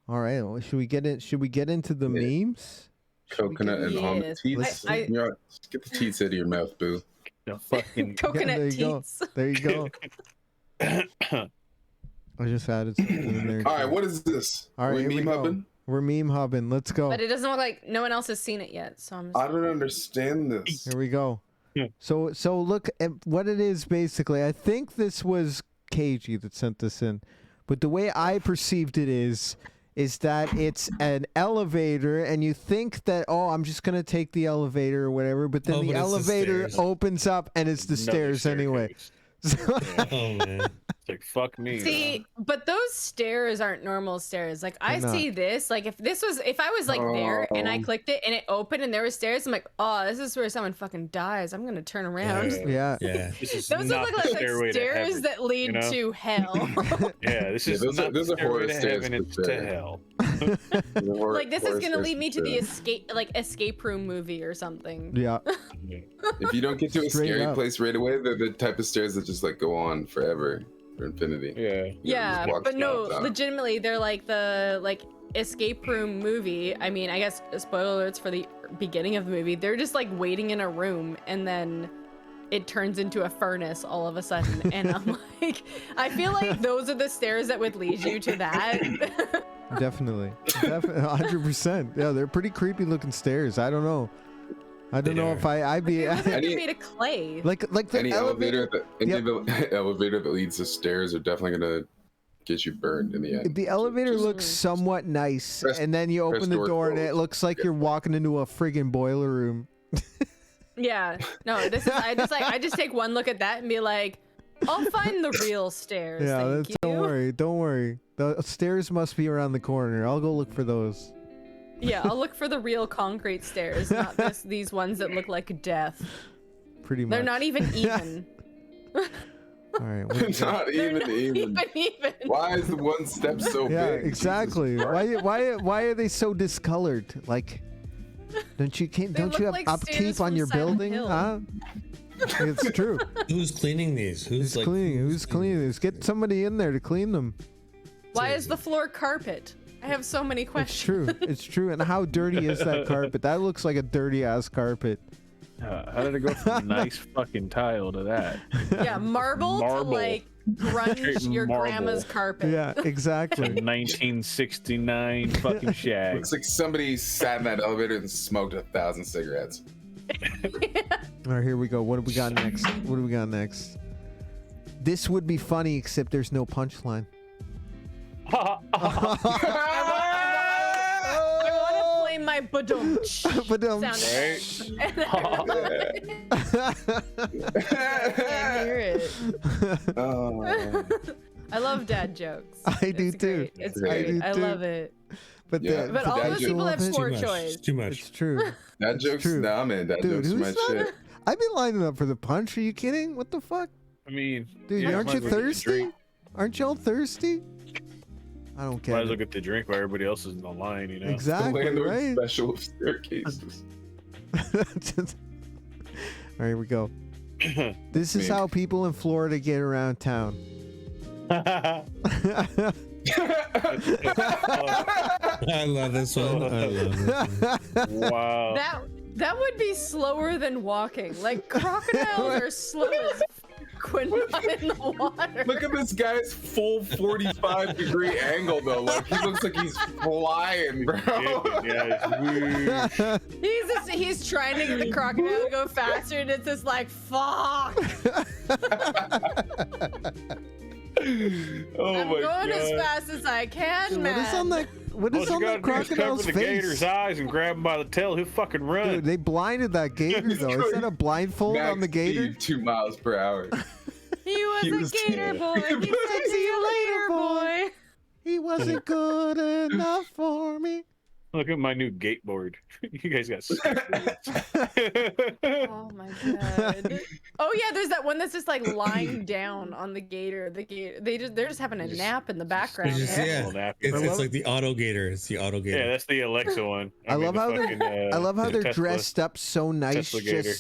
All right. Well, should we get into the memes? coconut and almond Yes. teats. I- You know, just get the teats out of your mouth, boo. The fucking Coconut there you go. teats. There you go. I just added something in there. All right, too. what is this? All right, we here we meme go. hubbing? We're meme hubbing. Let's go. But it doesn't look like no one else has seen it yet. So I'm just I don't understand this. Here we go. Yeah. So look at what it is basically. I think this was KG that sent this in, but the way I perceived it is that it's an elevator, and you think that, oh, I'm just gonna take the elevator or whatever, but then Oh, the but it's the elevator stairs. opens up and it's the Another stairs anyway. staircase. Oh man. It's like fuck me. See, but those stairs aren't normal stairs. Like I They're see this, like if I was like there and I Oh. clicked it and it opened and there were stairs, I'm like, oh, this is where someone fucking dies. I'm gonna turn around. Yeah. Yeah. This is Those not look the like stairway to stairs heaven, that lead you know? to hell. Yeah, this Yeah, is those are- not those the are stairway horror to stairs heaven. for It's to sure. hell. Like this is gonna lead me to the escape room movie or something. Yeah. If you don't get to a Straight scary up. place right away, they're the type of stairs that just like go on forever for infinity. Yeah. You Yeah, just walk but no, down. legitimately, they're like the escape room movie. I mean, I guess spoiler alerts for the beginning of the movie. They're just like waiting in a room, and then it turns into a furnace all of a sudden. And I'm like, I feel like those are the stairs that would lead you to that. Definitely. 100%. Yeah, they're pretty creepy looking stairs. I don't know. I don't know if I'd be They're Any- made of clay. like the Any elevator. elevator that leads to stairs are definitely gonna get you burned in the end. The elevator looks somewhat nice, and then you press open the door door and it closed. looks like you're walking into a friggin' boiler room. Yeah, no, this is I just take one look at that and be like, I'll find the real stairs. Yeah, thank that's, you. don't worry. The stairs must be around the corner. I'll go look for those. Yeah, I'll look for the real concrete stairs, not these ones that look like death. pretty much. They're not even even. All right. It's not even. Why is the one step so Yeah, big? exactly. Why are they so discolored? Like, don't you look have like upkeep stairs on from your Silent building? Hill. Huh? It's true. Who's cleaning these? Who's like cleaning? Who's cleaning this? Get somebody in there to clean them. Why is the floor carpet? I have so many It's questions. true. It's true. And how dirty is that carpet? That looks like a dirty ass carpet. How did it go from nice fucking tile to that? Yeah, marble to Marble. like grunge Straight your marble. grandma's carpet. Yeah, exactly. 1969 fucking shag. Looks like somebody sat in that elevator and smoked 1,000 cigarettes. All right, here we go. What do we got next? What do we got next? This would be funny, except there's no punchline. I want to play my badum sound effect. I can't hear it. I love dad jokes. I do It's too. great. It's great. I love it. But But all those people have poor choice. Too much. It's true. That joke's nah, man. That Dude, joke's who's my not? shit. I've been lining up for the punch. Are you kidding? What the fuck? I mean, Dude, yeah, aren't might you as well get the thirsty? drink. Aren't y'all thirsty? I don't Might get as well it. get the drink while everybody else is in the line, you know? Exactly, The landlord's right? special staircases. All right, here we go. This is how people in Florida get around town. I love this one. I love this one. Wow. That would be slower than walking. Like crocodiles are slow as when not in the water. Look at this guy's full 45-degree angle, though. Like, he looks like he's flying, bro. He's trying to get the crocodile to go faster, and it's just like, fuck. Oh I'm my going as God. fast as I can, man. What is on that? What All is you on that gotta do is cover crocodile's the face? gator's eyes and grab him by the tail. He'll fucking run. Dude, they blinded that gator though. Is that a blindfold Max on the gator? speed, 2 miles per hour. He was He a was- gator boy. He said, "See you later, boy." He wasn't good enough for me. Look at my new gate board. You guys got Oh my god. Oh yeah, there's that one that's just like lying down on the gator. The gator, they're just having a nap in the background. It's just, yeah, it's like the auto gator. It's the auto gator. Yeah, that's the Alexa one. I love how they're I love how they're Tesla. dressed up so nice, Tesla gator.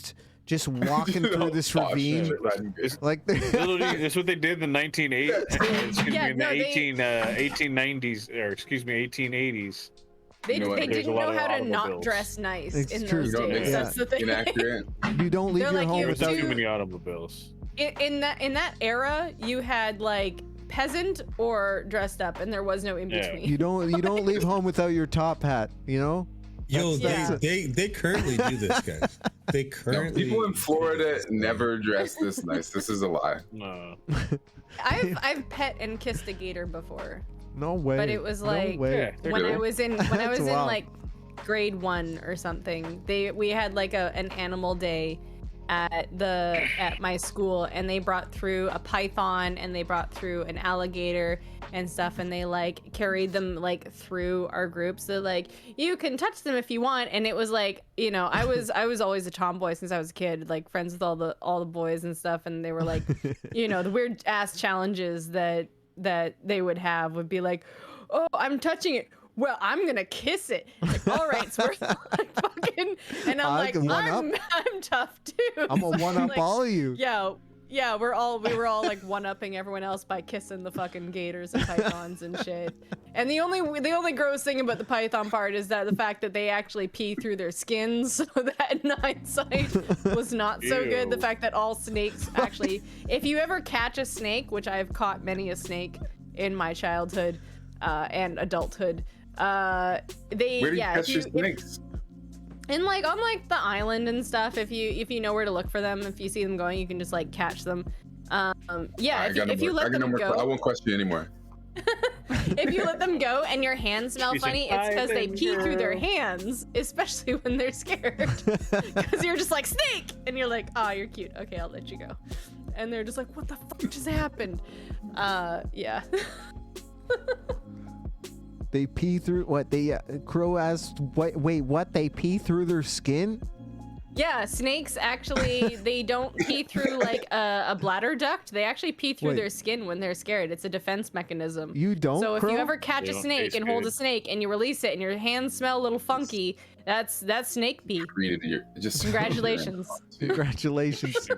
just walking through this ravine. Like Literally, that's what they did in the 1980s. Excuse Yeah, me, in the no, they- 1890s, or excuse me, 1880s. They, You know what? they There's a didn't lot know of how to not automobiles. dress nice It's in true. those You don't days. make That's the thing. Inaccurate. You don't leave They're your like, home you Without without too many automobiles. in that era, you had like peasant or dressed up, and there was no in between. you don't leave home without your top hat. You know. Yo, That's- they currently do this, guys. They No, currently. people in Florida never dress this nice. This is a lie. No. I've pet and kissed a gator before, No way. but it was like no way. when I was in That's wild. like grade 1 or something. We had like an animal day at my school, and they brought through a python and they brought through an alligator and stuff, and they like carried them like through our group. So like, you can touch them if you want. And it was like, you know, I was always a tomboy since I was a kid, like friends with all the boys and stuff, and they were like, you know, the weird ass challenges that they would have would be like, oh, I'm touching it. Well, I'm gonna kiss it. Like, all right, so we're like fucking, and I'm I like, can one I'm tough too. I'm gonna So, one up like, all of you. Yeah, we were all like one upping everyone else by kissing the fucking gators and pythons and shit. And the only gross thing about the python part is that the fact that they actually pee through their skins, so that in hindsight was not so good. The Ew. fact that all snakes actually, if you ever catch a snake, which I've caught many a snake in my childhood and adulthood, Where do you catch your if- snakes? and like on like the island and stuff, if you know where to look for them, if you see them going, you can just like catch them. Yeah, if you let them go, I won't question you anymore. if you let them go and your hands smell She's funny, an it's because they island pee through their girl. hands, especially when they're scared. Because you're just like, snake, and you're like, oh, you're cute. Okay, I'll let you go. And they're just like, what the fuck just happened? Yeah. They pee through what? They Crow asked, wait, what? They pee through their skin? Yeah, snakes actually, they don't pee through like a bladder duct. They actually pee through Wait. their skin when they're scared. It's a defense mechanism. You don't, So if Crow? you ever catch They a don't snake taste and hold a good. snake and you release it and your hands smell a little funky, that's snake pee. Just Congratulations. Congratulations.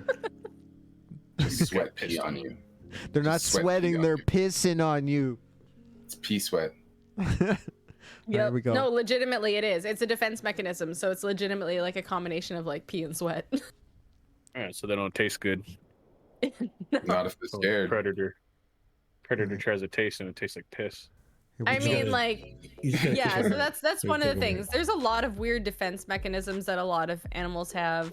Just sweat pee on you. They're not Just sweat sweating, pee on they're you. pissing on you. It's pee sweat. There we go. No, legitimately it is. It's a defense mechanism, so it's legitimately like a combination of like pee and sweat. All right, so they don't taste good. Not if they're scared. Predator tries to taste and it tastes like piss. I mean, like, yeah. So that's one of the things. There's a lot of weird defense mechanisms that a lot of animals have.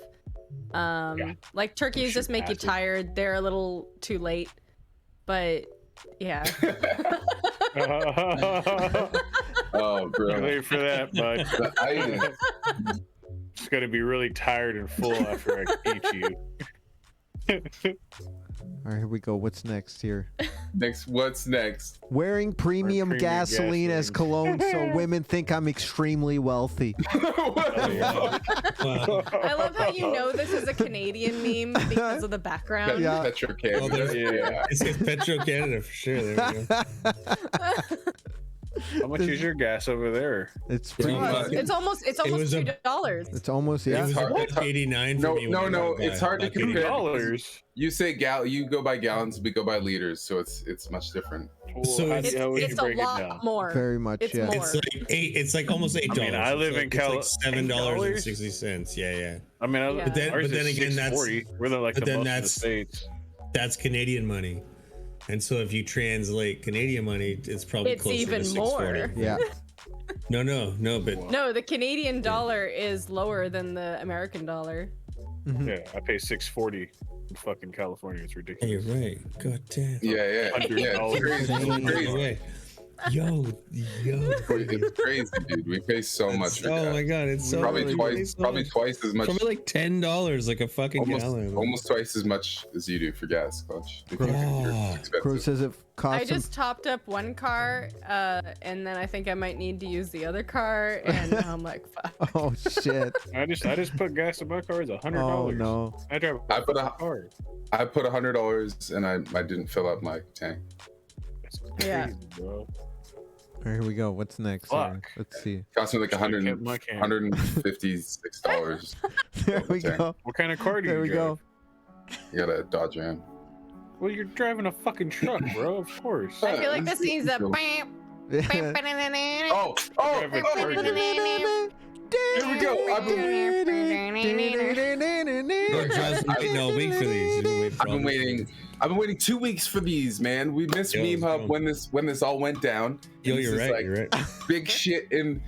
Like turkeys just make you tired. They're a little too late, but yeah. Oh, bro. Wait for that, bud. It's gonna be really tired and full after I eat you. All right, here we go. What's next here? What's next? Wearing premium, premium gasoline as cologne so women think I'm extremely wealthy. I love how you know this is a Canadian meme because of the background. Yeah. Petro Canada. Oh, it says Petro Canada for sure. There we go. How much is your gas over there? It's pretty much. It's almost was $2. It's almost, It yeah. was $1.89 for me. No. It's hard to compare. $80. You say you go by gallons, we go by liters, so it's much different. So It's a lot more. Very much, It's yeah. more. It's like it's like almost $8. I mean, I live in California. Cali- It's like $7.60. Yeah. I mean, Yeah. But then ours is again, that's $6.40. We're the, like but the then most in the that's States. that's Canadian money. And so if you translate Canadian money, it's probably It's closer even to more. $6.40. Yeah. No, but No, the Canadian dollar is lower than the American dollar. Yeah, I pay $6.40 in fucking California. It's ridiculous. hey, you're right. God damn. Yeah. $100. It's crazy. Way. Yo. It's crazy, dude. We pay so much. For Oh gas. my god, it's so probably much. twice as much. Probably like $10 like a fucking gallon. Almost twice as much as you do for gas, Clutch. Oh. It's Crow expensive. says it I costs him. just topped up one car, and then I think I might need to use the other car, and now I'm like, fuck. Oh shit. I just put gas in my car. It's $100. Oh no. I drive I put a car. I put $100 and I didn't fill up my tank. That's Yeah. crazy, bro. All right, here we go. What's next? Fuck. Let's see. Cost me like Should've kept my can. $156. There we Okay. go. What kind of car do There you we drive? go. You got a Dodge Ram. Well, you're driving a fucking truck, bro. Of course. I feel like this needs a. Oh, Driving a Target. here we go. Bro, John's been waiting all week for these. I've been waiting 2 weeks for these, man. We missed Yo, Meme Hub yo. when this all went down. Yo, And this you're is right. You're right. big shit in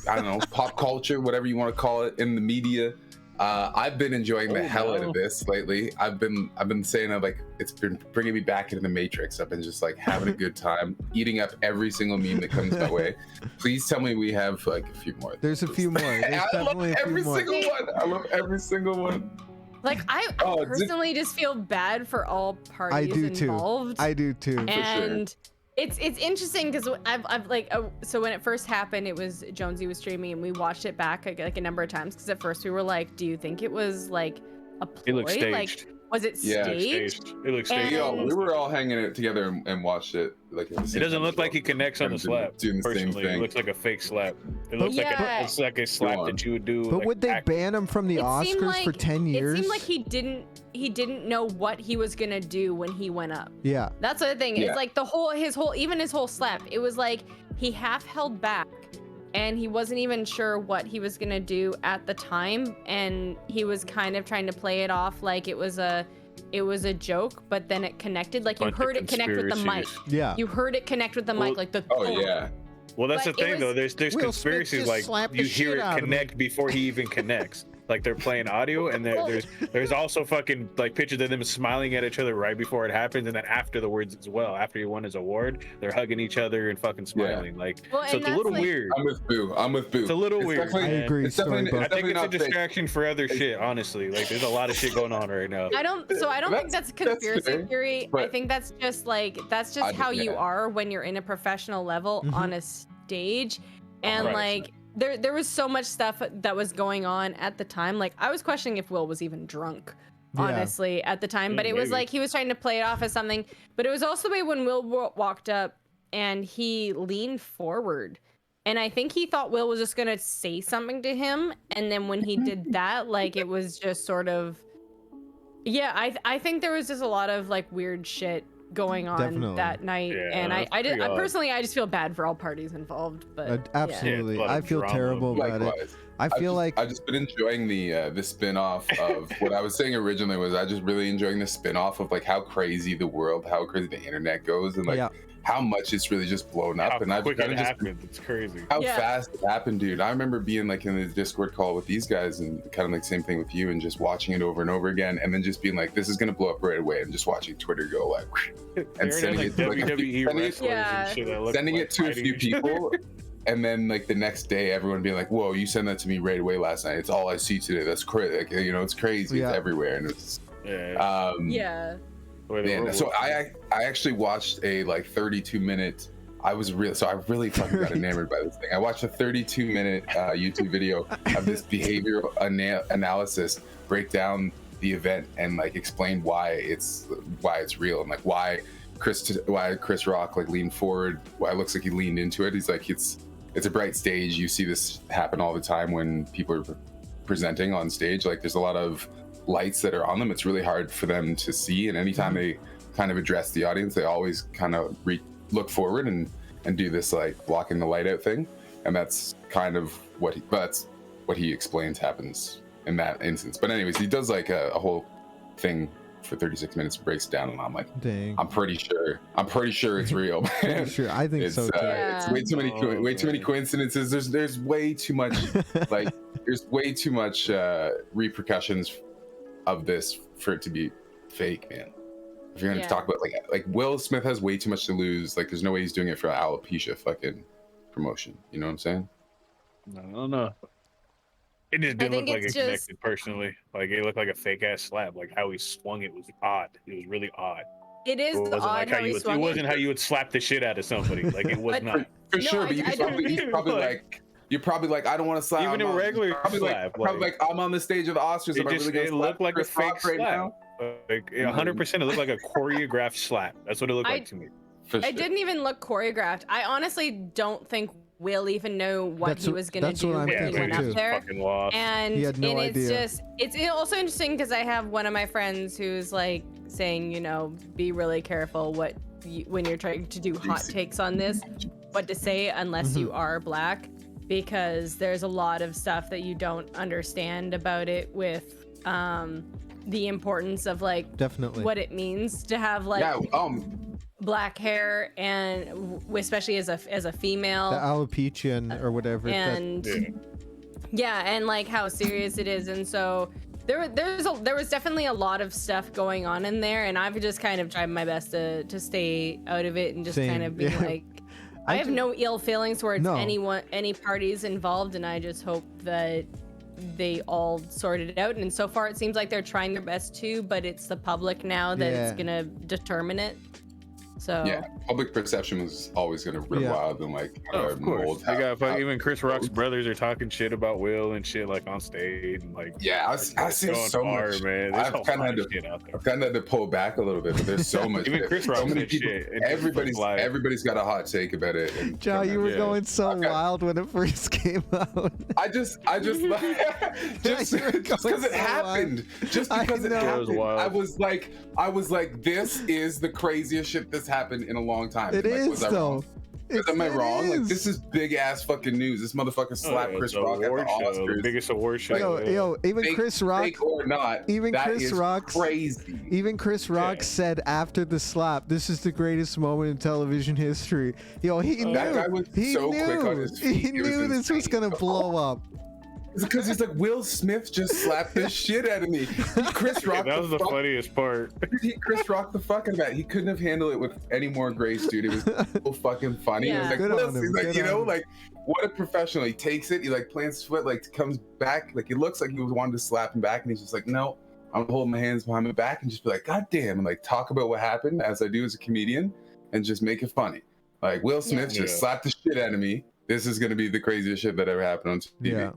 I don't know, pop culture, whatever you want to call it, in the media. I've been enjoying the hell out of this lately. I've been saying that, like, it's been bringing me back into the Matrix. I've been just like having a good time, eating up every single meme that comes my way. Please tell me we have like a few more. There's a few more. There's I love definitely a few every more. single one. I love every single one. Like I personally just feel bad for all parties I do involved. too. I do too. And it's interesting because I've like so when it first happened, it was Jonesy was streaming and we watched it back like a number of times because at first we were like, do you think it was like a ploy? It looks staged. Like was it Yeah, staged? It looks staged. And- We were all hanging it together and watched it. Like at the It same doesn't time look as like well. he connects on the slap. Doing the same Personally, it thing. looks like a fake slap. It looks Yeah. it's like a slap that you would do. But like, would they ban him from the It seemed Oscars for 10 years? It seemed like he didn't know what he was gonna do when he went up. Yeah. That's the thing. Yeah. It's like his whole slap. It was like he half held back and he wasn't even sure what he was gonna do at the time. And he was kind of trying to play it off like it was a joke, but then it connected. Like you Bunch of heard it connect with the mic. conspiracies. Yeah. You heard it connect with the mic, like the. Oh yeah. Well, that's But the it thing, was- though. There's Will Smith conspiracies just like slapped the you hear shit it out of me. connect before he even connects. Like they're playing audio, and there's also fucking like pictures of them smiling at each other right before it happens, and then after the words as well. After he won his award, they're hugging each other and fucking smiling. Like Well, so, and it's a that's little like- weird. I'm with Boo. It's a little weird. definitely- man. I agree, It's definitely, Storybook. I think it's a not fake. distraction for other shit. Honestly, like there's a lot of shit going on right now. I don't think that's a conspiracy fair, theory. I but- think that's just how you yeah. are when you're in a professional level on a stage. And Right. like there was so much stuff that was going on at the time. Like I was questioning if Will was even drunk, honestly, at the time. But it was like he was trying to play it off as something. But it was also the way when Will walked up and he leaned forward. And I think he thought Will was just gonna say something to him. And then when he did that, like it was just sort of, yeah, I think there was just a lot of like weird shit going on that night. And I personally, I just feel bad for all parties involved. But absolutely, I feel terrible about it. I feel like I've just been enjoying the spin-off of what I was saying originally was I just really enjoying the spin-off of like how crazy the world, how crazy the internet goes, and like how much it's really just blown up. And I've kind of just it's crazy. How fast it happened, dude. I remember being like in the Discord call with these guys and kind of like same thing with you and just watching it over and over again and then just being like, this is gonna blow up right away and just watching Twitter go like and sending it to like sending it to a few people. And then like the next day, everyone being like, "Whoa, you sent that to me right away last night. It's all I see today. That's crazy. Like, you know, it's crazy. It's everywhere." And it's So I actually watched a like 32-minute. I really fucking got enamored by this thing. I watched a 32-minute YouTube video of this behavioral analysis break down the event and like explain why it's real and like why Chris Rock like leaned forward. Why it looks like he leaned into it. He's like it's a bright stage. You see this happen all the time when people are presenting on stage. Like there's a lot of lights that are on them. It's really hard for them to see. And anytime they kind of address the audience, they always kind of look forward and do this like blocking the light out thing. And that's kind of what he explains happens in that instance. But anyways, he does like a whole thing for 36 minutes, breaks down, and I'm like, dang, I'm pretty sure it's real, man. Sure, I think so too. It's way too many coincidences. There's way too much like there's way too much repercussions of this for it to be fake, man. If you're gonna talk about like Will Smith has way too much to lose. Like there's no way he's doing it for alopecia fucking promotion. You know what I'm saying? I don't know. It just didn't look like it connected personally. Like it looked like a fake ass slap. Like how he swung it was odd. It was really odd. It is odd like how you swung it wasn't how you would slap the shit out of somebody. Like it was not. For sure, but you're probably like, I don't want to slap. Even a regular slap. Probably like I'm on the stage of the Oscars. It looked like a fake slap. Like 100%, it looked like a choreographed slap. That's what it looked like to me. It didn't even look choreographed. I honestly don't think Will even know what he was gonna do when he went up there. And he had no idea. It's also interesting because I have one of my friends who's like saying, you know, be really careful when you're trying to do hot takes on this, what to say unless you are black, because there's a lot of stuff that you don't understand about it with the importance of like what it means to have like black hair and especially as a female, the alopecia or whatever, and and like how serious it is. And so there was definitely a lot of stuff going on in there, and I've just kind of tried my best to stay out of it and just kind of be like, I have no ill feelings towards any parties involved, and I just hope that they all sorted it out. And so far it seems like they're trying their best to, but it's the public now that it's gonna determine it. So public perception was always gonna run wild and like of course. They got even Chris Rock's brothers are talking shit about Will and shit like on stage and like I see so much, man. I've kind of had to pull back a little bit, but there's so much. Even Chris Rock so many said people, shit. Everybody's got a hot take about it. And Joe, you were going so wild when it first came out. I just because it happened. Just because it happened. I was like, this is the craziest shit that's happened in a long time. It is though. Am I wrong? Like this is big ass fucking news. This motherfucker slapped Chris Rock at the Oscars. The biggest award show. Yo, even Chris Rock, fake or not, even Chris Rock, crazy. Even Chris Rock said after the slap, "This is the greatest moment in television history." Yo, he knew. That guy was so quick on his feet. He knew this was gonna blow up. It's because he's like, Will Smith just slapped the shit out of me. Chris Rock. That was the funniest part. Chris Rock the fucking bat. He couldn't have handled it with any more grace, dude. It was so fucking funny. Yeah. It was like, he's like, like, what a professional. He takes it. He like plants his foot, like comes back. Like it looks like he was wanting to slap him back, and he's just like, no, I'm holding my hands behind my back and just be like, God damn, and like talk about what happened as I do as a comedian, and just make it funny. Like Will Smith just slapped the shit out of me. this is gonna be the craziest shit that ever happened on TV.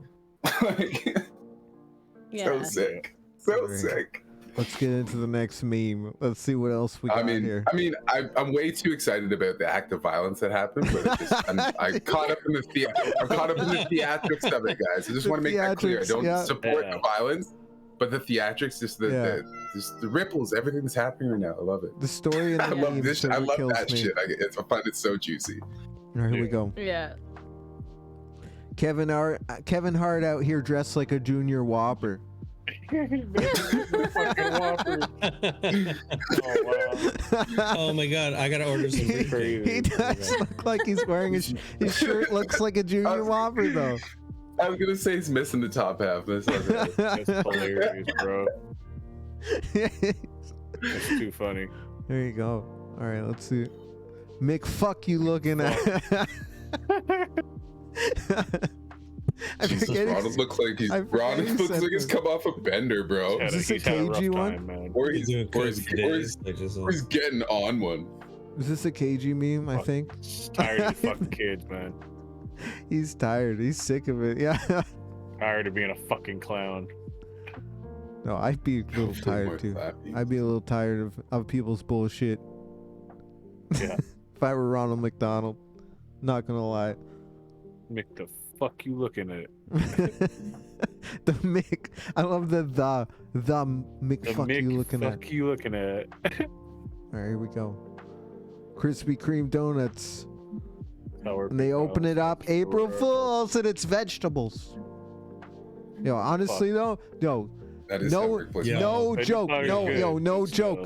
Yeah. So sick. So sick. Let's get into the next meme. Let's see what else we got here. I'm way too excited about the act of violence that happened, but I'm caught up in the theatrics of it, guys. I just want to make that clear. I don't support the violence, but the theatrics, just the ripples, everything that's happening right now. I love it. The story and the I love meme this. sort I of love kills that me. shit. I find it so juicy. All right, here we go. Yeah. Kevin Hart out here dressed like a junior Whopper. Oh my god, I gotta order some. He does look like he's wearing his shirt looks like a junior Whopper though. I was gonna say he's missing the top half. That's hilarious, bro. That's too funny. There you go. All right, let's see. Mick, fuck you looking at. Jesus, Ronald looks like he's come off a bender, bro. Is this a KG one? Or he's getting on one. Is this a KG meme? I think. Tired of fucking kids, man. He's tired. He's sick of it. Yeah. Tired of being a fucking clown. No, I'd be a little tired too. I'd be a little tired of people's bullshit. Yeah. If I were Ronald McDonald, not gonna lie. Mick, the fuck you looking at? The Mick. I love the Mick. The Fuck Mick, you looking at. fuck you looking at? All right, here we go. Krispy Kreme donuts. And they open it up. April Fools, and it's vegetables. Yo, honestly though, no joke,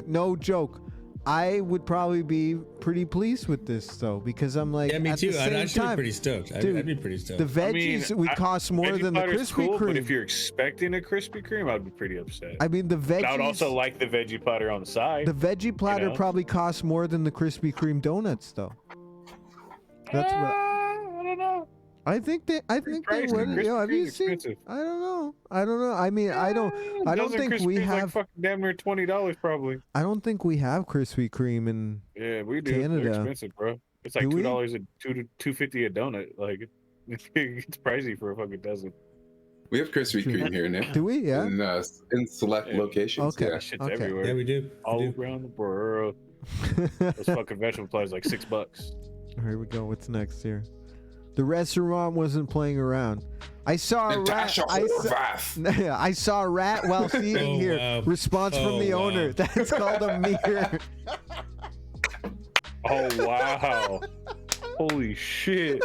no joke. I would probably be pretty pleased with this though, because I'm like, yeah, me at too. the same I'd actually time, be pretty stoked. dude, I'd be pretty stoked. The veggies would cost more than the Platter's Krispy cool, Kreme. But if you're expecting a Krispy Kreme, I'd be pretty upset. I mean, the veggies. I would also like the veggie platter on the side. The veggie platter you know? probably costs more than the Krispy Kreme donuts though. That's what. I don't know. I think they would. Yo, have you seen? I don't know. I mean, I don't think we have. Like fucking damn near $20 probably. I don't think we have Krispy Kreme in we do. Canada. They're expensive, bro. It's like $2 $2.50 a donut. Like it's pricey for a fucking dozen. We have Krispy Kreme here, Nick. Do we? Yeah. In select locations. Okay. Yeah. Shit's everywhere. Yeah, we do. All around the world. Those fucking vegetable platters like $6. Here we go. What's next here? The restaurant wasn't playing around. I saw a rat. I saw a rat while eating here. Wow. Response from the owner. That's called a mirror. Oh wow! Holy shit!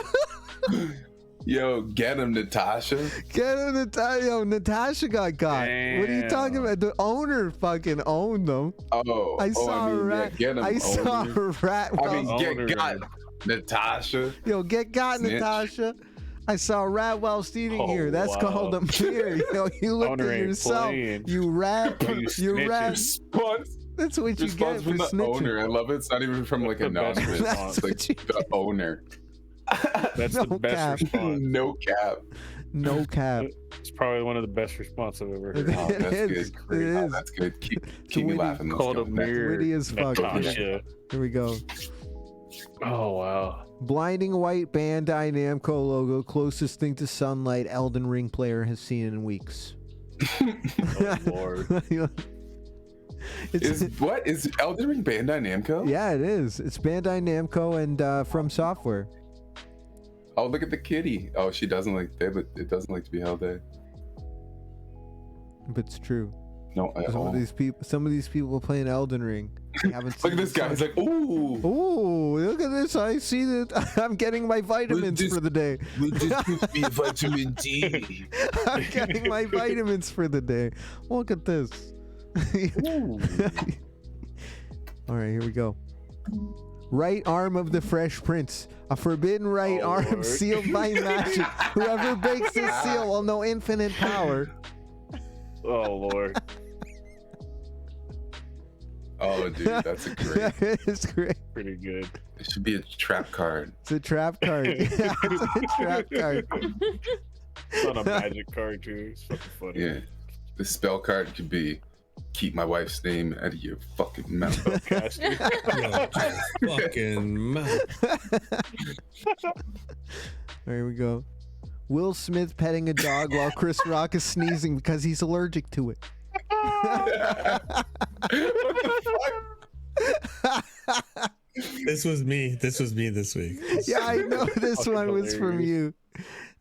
Yo, get him, Natasha. Get him, Natasha. Yo, Natasha got got. What are you talking about? The owner fucking owned them. I saw a rat. Yeah, get him, I saw a rat. Get got, Natasha. Yo, get got, Snitch. Natasha. I saw a rat whilst eating here. That's called a mirror. Yo, you looked Owner at ain't yourself. playing. You rat. You rat. Response. That's what you get Response for from the snitching. owner. I love it. It's not even from like anonymous. It's like the owner. That's the best response. No cap. No cap. It's probably one of the best responses I've ever heard. Oh, that's It good. is. Great. It Oh, is. that's good. Keep me laughing. Let's Called go. a mirror. Witty as fuck. Natasha. Here we go. Oh wow. Blinding white Bandai Namco logo, closest thing to sunlight Elden Ring player has seen in weeks. Oh lord. Is Elden Ring Bandai Namco? Yeah, it is. It's Bandai Namco and From Software. Oh, look at the kitty. Oh, she doesn't like it. Doesn't like to be held there. But it's true. No, Some of these people playing Elden Ring. Haven't look at this guy. He's like, ooh. Ooh, look at this. I see that I'm getting my vitamins for the day. This be vitamin D. I'm getting my vitamins for the day. Look at this. All right, here we go. Right arm of the Fresh Prince. A forbidden right arm Lord. sealed by magic. Whoever breaks this seal will know infinite power. Oh lord. Oh, dude, that's a great. It's great. Pretty good. It should be a trap card. It's a trap card. Yeah, it's a trap card. It's on a magic card too. It's fucking funny. Yeah. The spell card could be keep my wife's name out of your fucking mouth. Fucking mouth. There we go. Will Smith petting a dog while Chris Rock is sneezing because he's allergic to it. This was me. This was me this week. Yeah, I know this one was from you.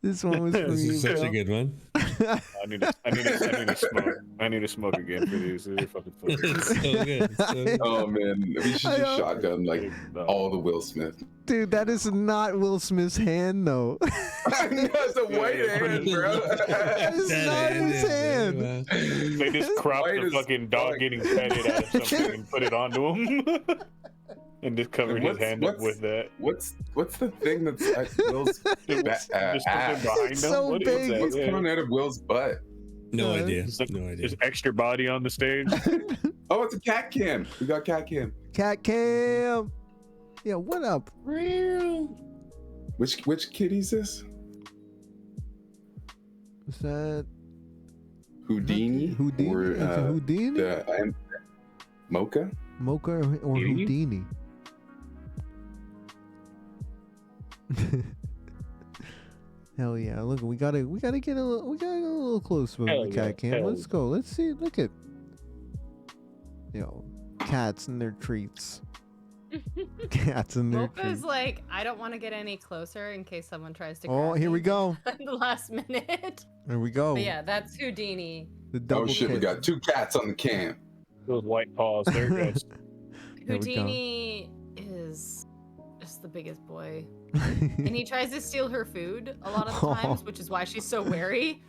This one was from This you. is such bro. a good one. I need to smoke. I need to smoke again for these. These are fucking funny. It's so good. It's so good. Oh man, we should I just know. shotgun like all the Will Smith. Dude, that is not Will Smith's hand, though. That's a white hand, bro. That is not his hand. They just crop the fucking dog getting petted out of something and put it onto him. And just covered his hand up with that. What's the thing that's at Will's Just ass? something behind It's him. so What is big. that? What's Yeah. coming out of Will's butt? No idea. Just No idea. Just extra body on the stage. Oh, it's a cat cam. We got cat cam. Cat cam. Yeah, what up? Which kitty's this? Is that Houdini? Houdini? Or, Is it Houdini? Mocha? Mocha or Houdini? Hell yeah! Look, we gotta get a little close with Hell the yeah, cat cam. hell Let's go. Let's see. Look at cats and their treats. Cats and their Mocha's treats. like, I don't want to get any closer in case someone tries to. Oh, grab here me we go. at the last minute. There we go. But yeah, that's Houdini. The double Oh shit, we kiss. got 2 cats on the cam. Those white paws. There it goes. There we go. Houdini is just the biggest boy, and he tries to steal her food a lot of the times, which is why she's so wary.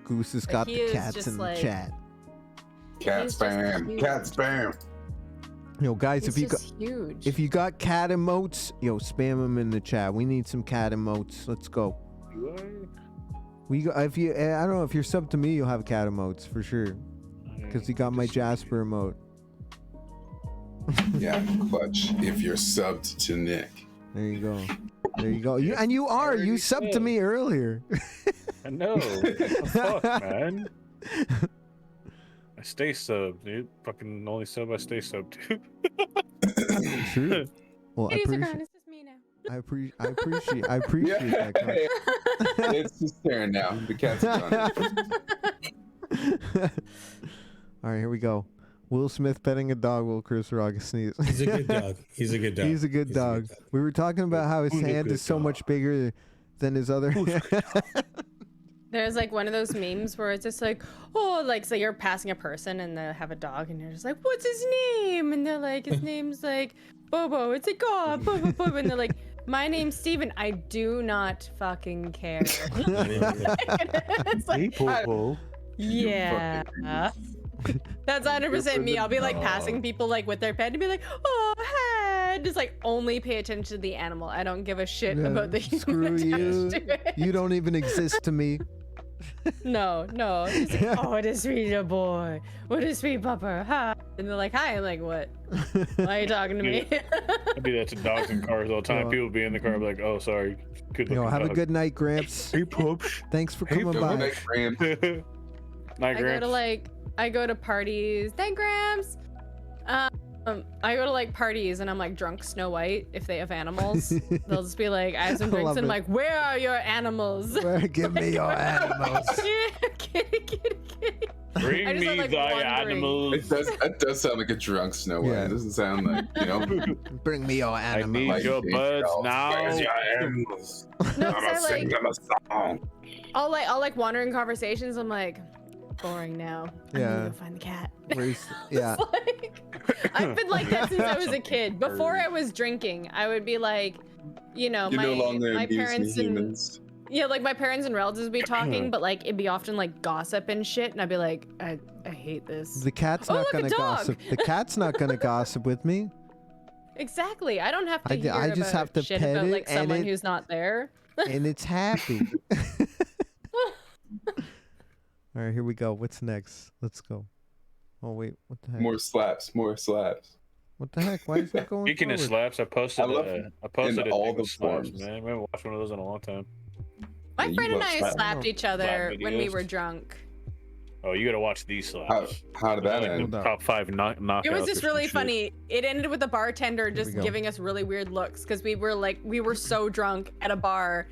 Goose has But got he the is cats just in the like- chat. Cat He's just spam. huge. Cat spam. Guys, He's if you got just huge. if you got cat emotes, spam them in the chat. We need some cat emotes. Let's go. If you, I don't know, if you're sub to me, you'll have cat emotes for sure. Because you got my Jasper emote. Yeah, clutch. If you're subbed to Nick. There you go. There you go. You subbed to me earlier. I know. What the fuck, man? I stay subbed, dude. Fucking only sub I stay subbed to. True. Well, I appreciate. It's just me now. I appreciate that. Guy. It's his turn now. The cat's gone. All right, here we go. Will Smith petting a dog while Chris Rock sneezes. He's a good dog. He's a good dog. He's a good dog. We were talking about how his Who's a hand good is so dog? much bigger than his other hand. There's like one of those memes where it's just like, oh, like, so you're passing a person and they have a dog and you're just like, what's his name? And they're like, his name's like Bobo. It's like, oh, Bobo, Bobo. And they're like, my name's Steven. I do not fucking care. It's like, Hey, Popo. yeah. That's 100% me. I'll be like passing people like with their pet and be like, oh, hey. Just like only pay attention to the animal. I don't give a shit Yeah, about the human screw you. attached to it. You don't even exist to me. No. It's like, oh, what a sweet little boy. What a sweet pupper. Hi. And they're like, hi. I'm like, what? Why are you talking to me? I do that to dogs in cars all the time. People be in the car, be like, "Oh, sorry." Good looking Have a dog. good night, Gramps. Hey, pups. Thanks for coming by. Night, Gramps. I go to parties. Thank Grams. I go to like parties and I'm like drunk Snow White if they have animals. They'll just be like, I have some drinks love and I'm it. like, where are your animals? Give me your animals. Kitty. Bring I just me have, like, thy wandering. animals. It does sound like a drunk Snow White. Yeah. It doesn't sound like, Bring me your I animals. need your buds now. Where's your animals? No, I'm 'cause gonna I, sing like- them a song. I'll like wander in conversations. I'm like, boring now. I'm Yeah. gonna go find the cat. Yeah. I've been like that since I was a kid. Before I was drinking, I would be like, You're no my longer abusing parents and humans. yeah, like my parents and relatives would be talking, but like it'd be often like gossip and shit, and I'd be like, I hate this. The cat's Oh, not look, a gonna dog. gossip. The cat's not gonna gossip with me. Exactly. I don't have to hear I just about have to shit pet about it like and someone it- who's not there. And it's happy. All right, here we go. What's next? Let's go. Oh wait, what the heck? More slaps. What the heck? Why is that going Speaking of forward? slaps, I posted I love I posted in a all thing the with slaps, forms. man. I haven't watched one of those in a long time. My you friend and love I slap. slapped each other Slap when we videos. were drunk. Oh, you gotta watch these slaps. How did that Like end? Top 5 knockouts. It was or just some really shit. funny. It ended with the bartender just go. giving us really weird looks because we were so drunk at a bar,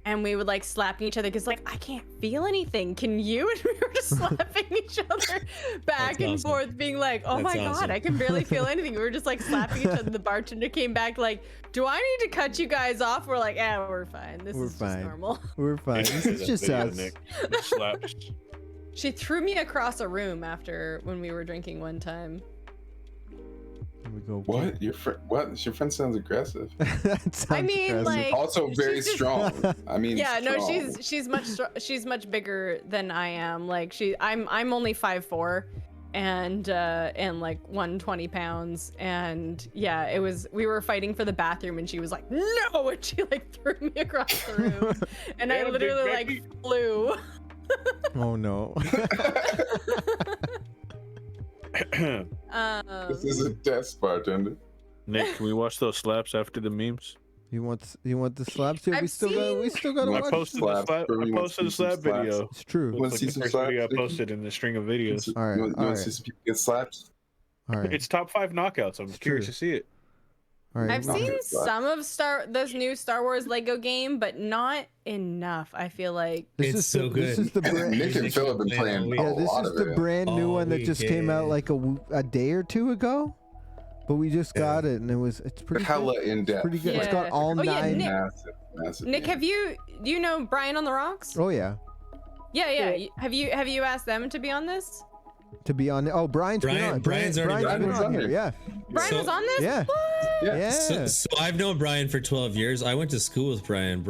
and we would like slapping each other because like I can't feel anything. Can you? And we were just slapping each other back and forth, being like, "Oh That's my awesome. god, I can barely feel anything." We were just like slapping each other. The bartender came back like, "Do I need to cut you guys off?" We're like, "Yeah, we're fine. This We're is fine. just normal." We're fine. This is just us. Slaps. She threw me across a room after when we were drinking one time. Here we go. What? Your friend? What? Your friend sounds aggressive. That sounds I mean, aggressive. like Also very she's just- strong. I mean, yeah, no, strong. she's much bigger than I am. Like I'm only 5'4", and like 120 pounds, and yeah, we were fighting for the bathroom, and she was like, no, and she like threw me across the room, and I Yeah, big literally baby. like flew. Oh no. This is a test, bartender. Nick, can we watch those slaps after the memes? You want the slaps here? We I've still gotta I watch. posted the slap. I posted the slap video. It's true. You wanna It's see like the some first slaps, video I Nicky? posted in the string of videos. All right, You all want to see right, some people get slapped? all right. It's top 5 knockouts. I'm curious true. to see it. All right. I've Not seen good slap. some of this new Star Wars Lego game, but not enough. I feel like This It's is so This good. is the brand. Nick and Phil have been playing Yeah, a this lot is of the it. brand new All one that week, just came out yeah. like a day or two ago. But we just got it, and it's pretty Hella good. in It's depth. pretty good. It's got Yeah. all Oh, yeah, 9. Nick. Massive. Nick, game. do you know Brian on the Rocks? Oh yeah. Yeah. Have you asked them to be on this? To be on. Oh, Brian's been on. Brian's already Brian's been been on on here. here. Yeah. Brian So- was on this? Yeah. What? Yeah. So I've known Brian for 12 years. I went to school with Brian.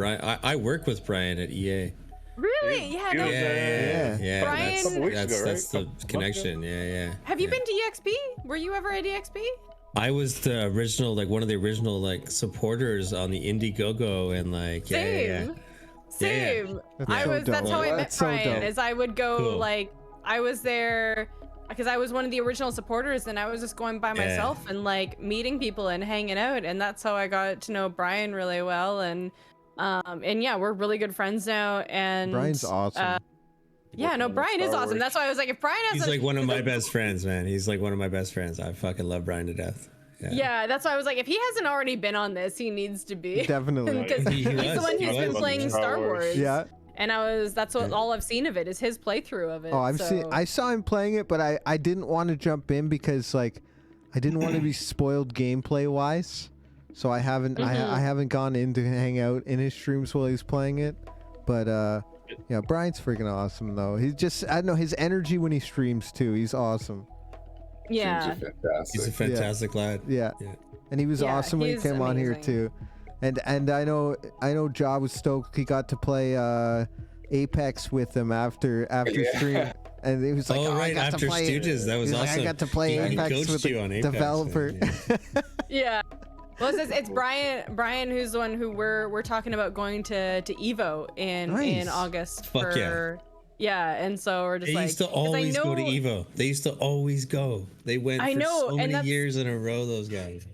I work with Brian at EA. Really? Yeah. He No. was, Yeah. Brian- That's, Couple weeks that's, ago, that's right? the Couple connection. Yeah. Have you been to EXP? Were you ever at EXP? I was the original, like one of the original like supporters on the Indiegogo, and like Same. Same. That's I so was. That's dope. how I met That's so Brian. dope. Is I would go Cool. like I was there because I was one of the original supporters, and I was just going by Yeah. myself and like meeting people and hanging out, and that's how I got to know Brian really well. And yeah, we're really good friends now. And Brian's awesome. Yeah, no, Brian is awesome. That's why I was like, if Brian has He's a, like one of my best friends, man. He's like one of my best friends. I fucking love Brian to death. Yeah, that's why I was like, if he hasn't already been on this, he needs to be. Definitely. Because He he's the was. one He who's been was. playing Star Wars. Yeah. And that's what all I've seen of it is his playthrough of it. Oh, so. I saw him playing it, but I didn't want to jump in because like I didn't want to be spoiled gameplay wise. So I haven't I haven't gone in to hang out in his streams while he's playing it. But yeah, Brian's freaking awesome though. He's just I don't know his energy when he streams too. He's awesome. Yeah. He's a fantastic lad. Yeah. And he was Yeah, awesome when he he's came on here amazing. too. And I know Ja was stoked he got to play Apex with him after stream. And he was like, Oh, I right, got after to play Stooges, that was He's like, awesome. I got to play He Apex coached with you the on Apex, developer. Yeah. Well, it's Brian who's the one who we're talking about going to Evo in Nice. August Fuck for and so we're just They like used to 'cause I always go to know- Evo. They used to always go. They went I for know, so and many that's- years in a row, those guys.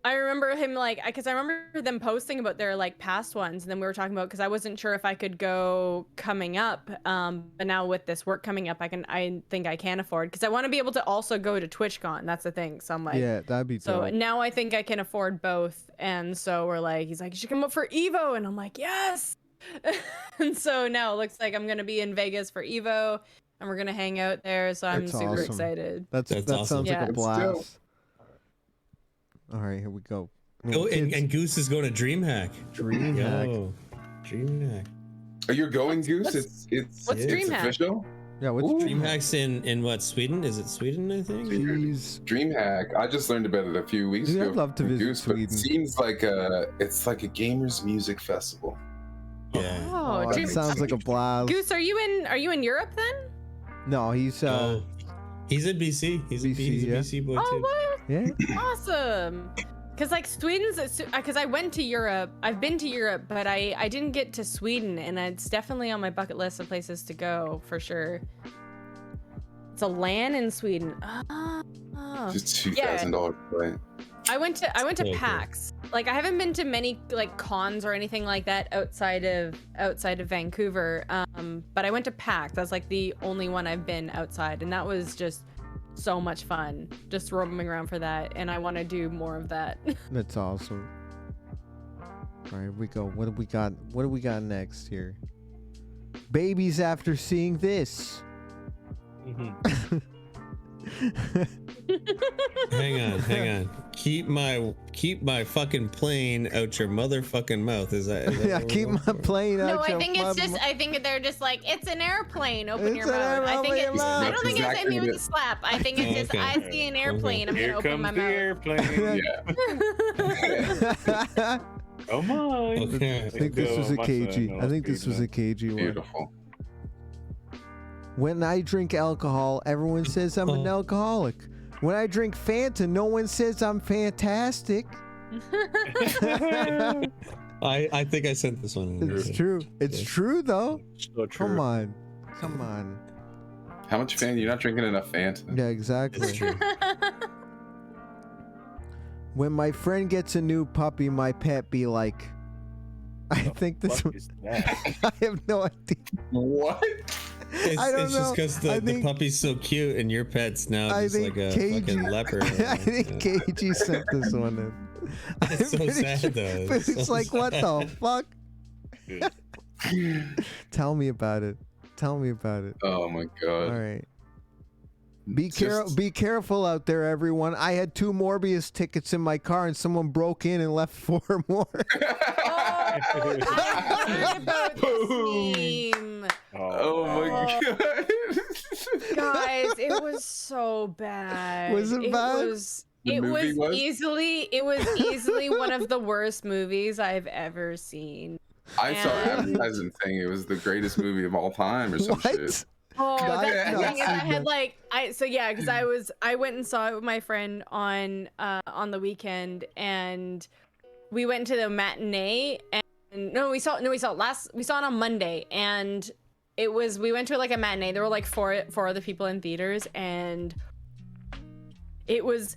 I remember him like because I remember them posting about their like past ones, and then we were talking about because I wasn't sure if I could go coming up, but now with this work coming up, I think I can afford because I want to be able to also go to TwitchCon. That's the thing. So I'm like, Yeah, that'd be so dope. now I think I can afford both, and so we're like, he's like, you should come up for Evo, and I'm like, yes. And so now it looks like I'm gonna be in Vegas for Evo, and we're gonna hang out there. So I'm That's super awesome. excited. That awesome. sounds like Yeah. a It's blast. All right, here we go. Oh, and Goose is going to DreamHack. DreamHack. Yo, DreamHack. Are you going, Goose? what's- It's what's it's DreamHack? official. Yeah, what's DreamHack's in what, Sweden? Is it Sweden, I think? Jeez. DreamHack. I just learned about it a few weeks Dude, ago. I'd love to from visit Goose, but it Sweden. seems like it's like a gamers music festival. Yeah. Oh, Oh, that Dream- sounds like a blast. Goose, are you in Europe then? No, he's Oh, he's in BC. He's BC, a yeah. BC boy Oh, too. what? yeah. Awesome. Because like Sweden's, because I went to Europe, I've been to Europe, but I didn't get to Sweden, and it's definitely on my bucket list of places to go for sure. It's a LAN in Sweden. Oh. Just $2,000 play. I went to So cool. PAX. Like I haven't been to many like cons or anything like that outside of Vancouver. But I went to PAX. That's like the only one I've been outside, and that was just so much fun, just roaming around for that. And I want to do more of that. That's awesome. All right, we go. What do we got? What do we got next here? Babies after seeing this. Hang on. Keep my fucking plane out your motherfucking mouth. Is that yeah, keep my plane out No, I your think it's just. I think they're just like it's an airplane. Open your mouth. I think it's. I don't think it's anything with a slap. I think it's just. I see an airplane. I'm gonna open my mouth. Airplane. Yeah. Come on. I think this was a KG. I think this was a KG one. Beautiful. When I drink alcohol, everyone says I'm an alcoholic. When I drink Fanta, no one says I'm fantastic. I think I sent this one in. It's true. It's true though. So true. Come on. How much Fanta? You're not drinking enough Fanta. Yeah, exactly. It's true. When my friend gets a new puppy, my pet be like, I think this Fuck one. is that? I have no idea. What? I don't It's just because the puppy's so cute and your pet's now just like a fucking leopard. I think KG sent this one in. It's so sad though. But it's so like, what the sad. fuck? Tell me about it. Oh my god. All right. Be careful out there, everyone. I had 2 Morbius tickets in my car, and someone broke in and left 4 more. I heard about this meme. Oh my god. Guys, it was so bad. Was it bad? It was easily one of the worst movies I've ever seen. I saw advertising saying it was the greatest movie of all time or some shit. Oh, that's the thing is I not had like because I went and saw it with my friend on the weekend, and we went to the matinee, and we saw it on Monday, and we went to like a matinee. There were like four other people in theaters, and it was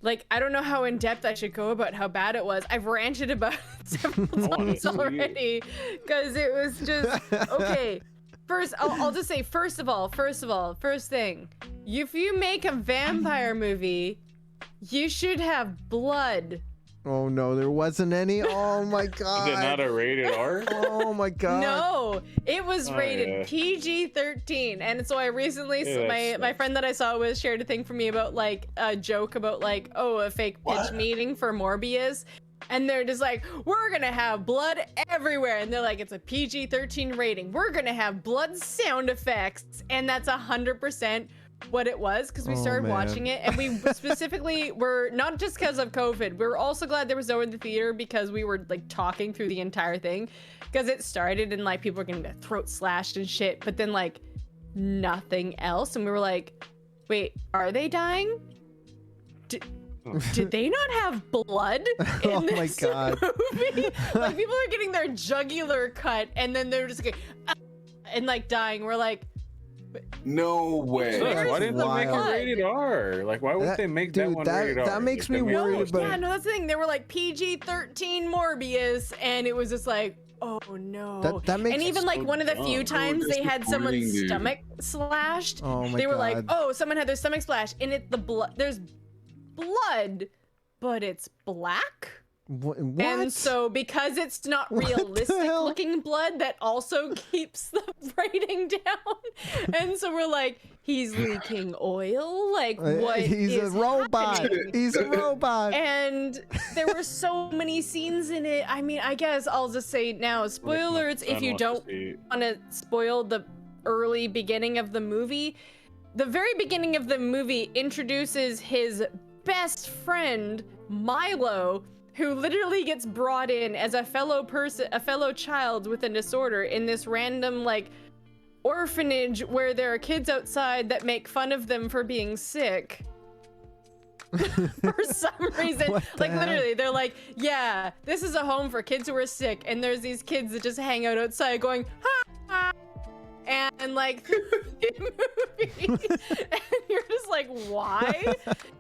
like, I don't know how in depth I should go about how bad it was. I've ranted about it several times already because it was just okay. First, I'll just say, first thing, if you make a vampire movie, you should have blood. Oh no, there wasn't any. Oh my god. Is it not a rated R? Oh my god. No, it was rated PG-13, and so I recently, my friend that I saw was shared a thing for me about like a joke about like, oh, a fake pitch meeting for Morbius. And they're just like, we're gonna have blood everywhere. And they're like, it's a PG-13 rating. We're gonna have blood sound effects. And that's 100% what it was, because we started watching it. And we specifically were, not just because of COVID, we were also glad there was no one in the theater because we were like talking through the entire thing. Because it started and like people were getting their throat slashed and shit, but then like nothing else. And we were like, wait, are they dying? Did they not have blood in this movie? Like people are getting their jugular cut and then they're just going and like dying. We're like, no way. Why didn't they make it rated R? Like why would they make that one rated R? That makes me worried about. Yeah, no, that's the thing. They were like PG-13 Morbius, and it was just like, oh no. That makes and even like one of the few times they had someone's stomach slashed, they were like, oh, someone had their stomach slashed, and there's blood, but it's black. What? And so because it's not realistic looking blood, that also keeps the rating down. And so we're like, he's leaking oil. Like what? He's a robot. Happening? He's a robot. And there were so many scenes in it. I mean, I guess I'll just say now, spoilers if you don't want to spoil the early beginning of the movie. The very beginning of the movie introduces his best friend, Milo, who literally gets brought in as a fellow child with a disorder in this random like orphanage where there are kids outside that make fun of them for being sick. For some reason, like literally they're like, yeah, this is a home for kids who are sick, and there's these kids that just hang out outside going, ha, ha. And like the movie, and you're just like, why?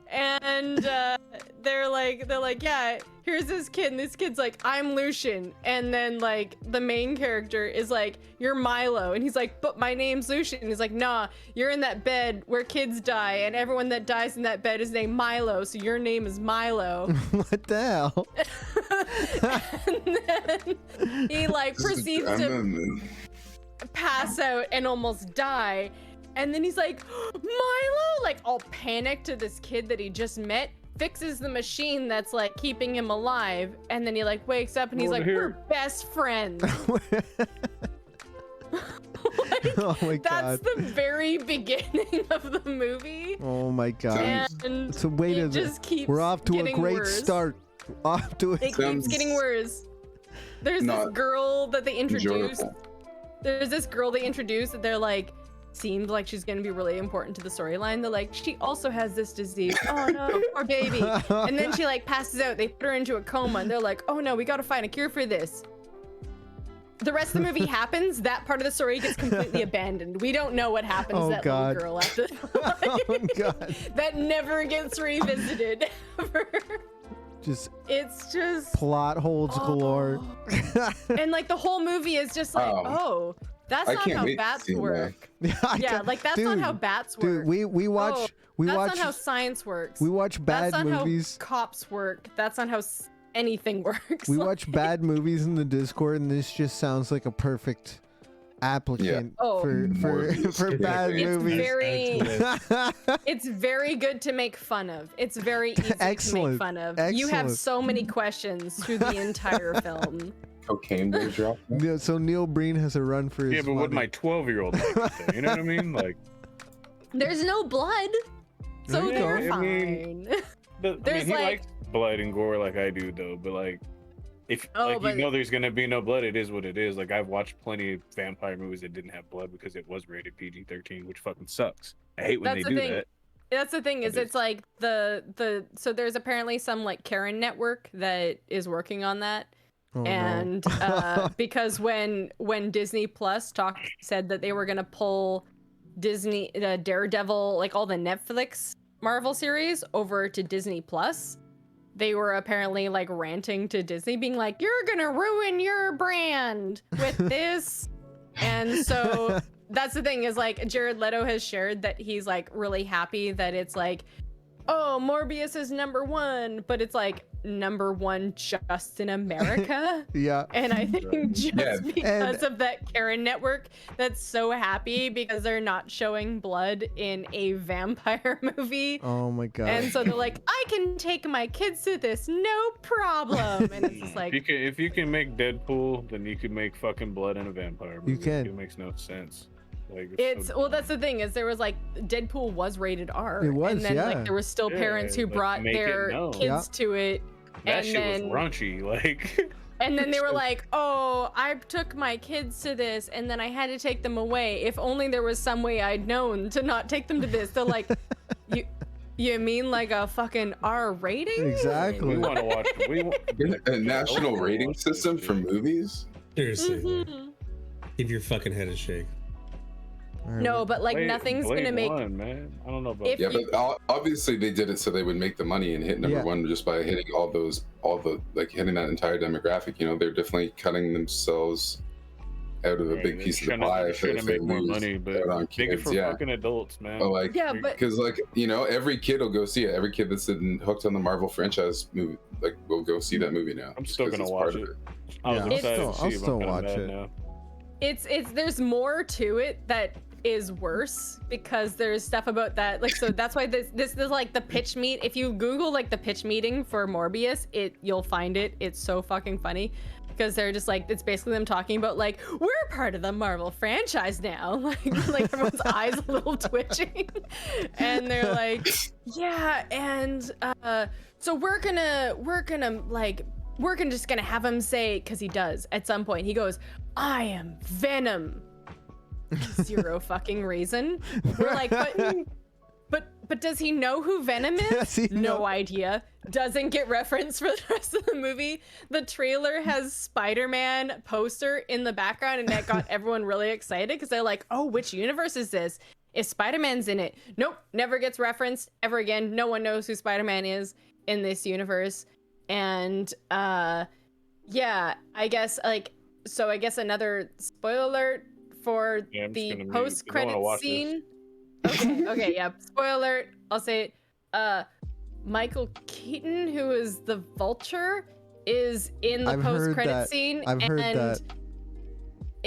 And they're like, yeah, here's this kid, and this kid's like, I'm Lucian, and then like the main character is like, you're Milo, and he's like, but my name's Lucian, and he's like, nah, you're in that bed where kids die, and everyone that dies in that bed is named Milo, so your name is Milo. What the hell? And then he like proceeds to pass out and almost die, and then he's like, Milo, like all panicked to this kid that he just met, fixes the machine that's like keeping him alive, and then he like wakes up and he's like, we're best friends. Oh my That's god. the very beginning of the movie. Oh my god. And So wait it a just keeps We're off to a getting great worse. start. Off to a It keeps getting worse. There's this girl that they introduced. enjoyable. There's this girl they introduced that they're like, seems like she's gonna be really important to the storyline. They're like, she also has this disease. Oh no, poor baby. And then she like passes out. They put her into a coma, and they're like, oh no, we gotta find a cure for this. The rest of the movie happens. That part of the story gets completely abandoned. We don't know what happens to that God. little girl after. Oh god. That never gets revisited ever. Just It's just plot holes galore. and like the whole movie is just like, oh, that's I not can't how wait to bats see it work. I Yeah, can't- like that's not how dude, bats work. Dude, we watch Oh, we that's watch not how science works. we watch bad that's not movies. how cops work. That's not how anything works. We watch bad movies in the Discord, and this just sounds like a perfect applicant Oh. for bad It's movies. very, it's very good to make fun of. It's very easy to make Excellent. fun of. You have Excellent. so many questions through the entire film. Cocaine being dropped. Yeah, so Neil Breen has a run for his Yeah, but would money. my 12-year-old like it though? You know what I mean? Like, There's no blood, so Yeah, they're I mean, fine. but, I There's mean, he like, likes blood and gore like I do though. But like, if Oh, like but- you know there's gonna be no blood, it is what it is. Like I've watched plenty of vampire movies that didn't have blood because it was rated PG-13, which fucking sucks. I hate when that's they the do thing. that. That's the thing is it's like so there's apparently some like Karen network that is working on that. Oh, no. And because when Disney Plus said that they were gonna pull Disney Daredevil, like all the Netflix Marvel series over to Disney Plus, they were apparently like ranting to Disney, being like, "You're gonna ruin your brand with this." And so that's the thing is like Jared Leto has shared that he's like really happy that it's like, oh, Morbius is #1, but it's like #1 just in America. Yeah. And I think just Yeah. because of that Karen network that's so happy because they're not showing blood in a vampire movie. Oh my god. And so they're like, I can take my kids to this, no problem. And it's just like, If you can make Deadpool, then you can make fucking blood in a vampire movie. You can. It makes no sense. Like it's so well, that's the thing is there was like Deadpool was rated R. It was, and then yeah. like there was still Yeah, parents who but brought make it their known. kids Yeah. to it. that and shit then was raunchy. Like And then they were like, oh, I took my kids to this and then I had to take them away. If only there was some way I'd known to not take them to this. They're like, you mean like a fucking R rating? Exactly. we want to watch. A national rating system for movies? Seriously, Mhm. give your fucking head a shake. No, but like Blade- nothing's Blade gonna make. one, man. I don't know about If Yeah, you- but obviously they did it so they would make the money and hit number Yeah. one just by hitting all the like hitting that entire demographic. You know, they're definitely cutting themselves out of a Right, big they piece of the shouldn't- pie they if shouldn't they make more lose money, but out on make it kids. for Yeah, fucking adults, man. but like, Yeah, but- because like you know, every kid will go see it. Every kid that's hooked on the Marvel franchise movie, like, will go see that movie now. I'm still just gonna 'cause watch it's it. part of I was Yeah, I'll excited still- to I'll see, still but I'm watch kinda it. mad now. It's there's more to it that is worse because there's stuff about that like so that's why this is like the pitch meet. If you Google like the pitch meeting for Morbius, you'll find it. It's so fucking funny because they're just like it's basically them talking about like we're part of the Marvel franchise now. Like everyone's eyes a little twitching, and they're like, yeah, and so we're gonna just gonna have him say because he does at some point he goes, I am Venom. Zero fucking reason. We're like, but does he know who Venom is? Does he know? No idea. Doesn't get reference for the rest of the movie. The trailer has Spider-Man poster in the background, and that got everyone really excited because they're like, oh, which universe is this? If Spider-Man's in it, nope, never gets referenced ever again. No one knows who Spider-Man is. in this universe. And yeah, I guess another spoiler alert for the post-credit scene. Okay, yeah, spoiler alert. I'll say it. Michael Keaton, who is the Vulture, is in the post-credit scene. I've heard that.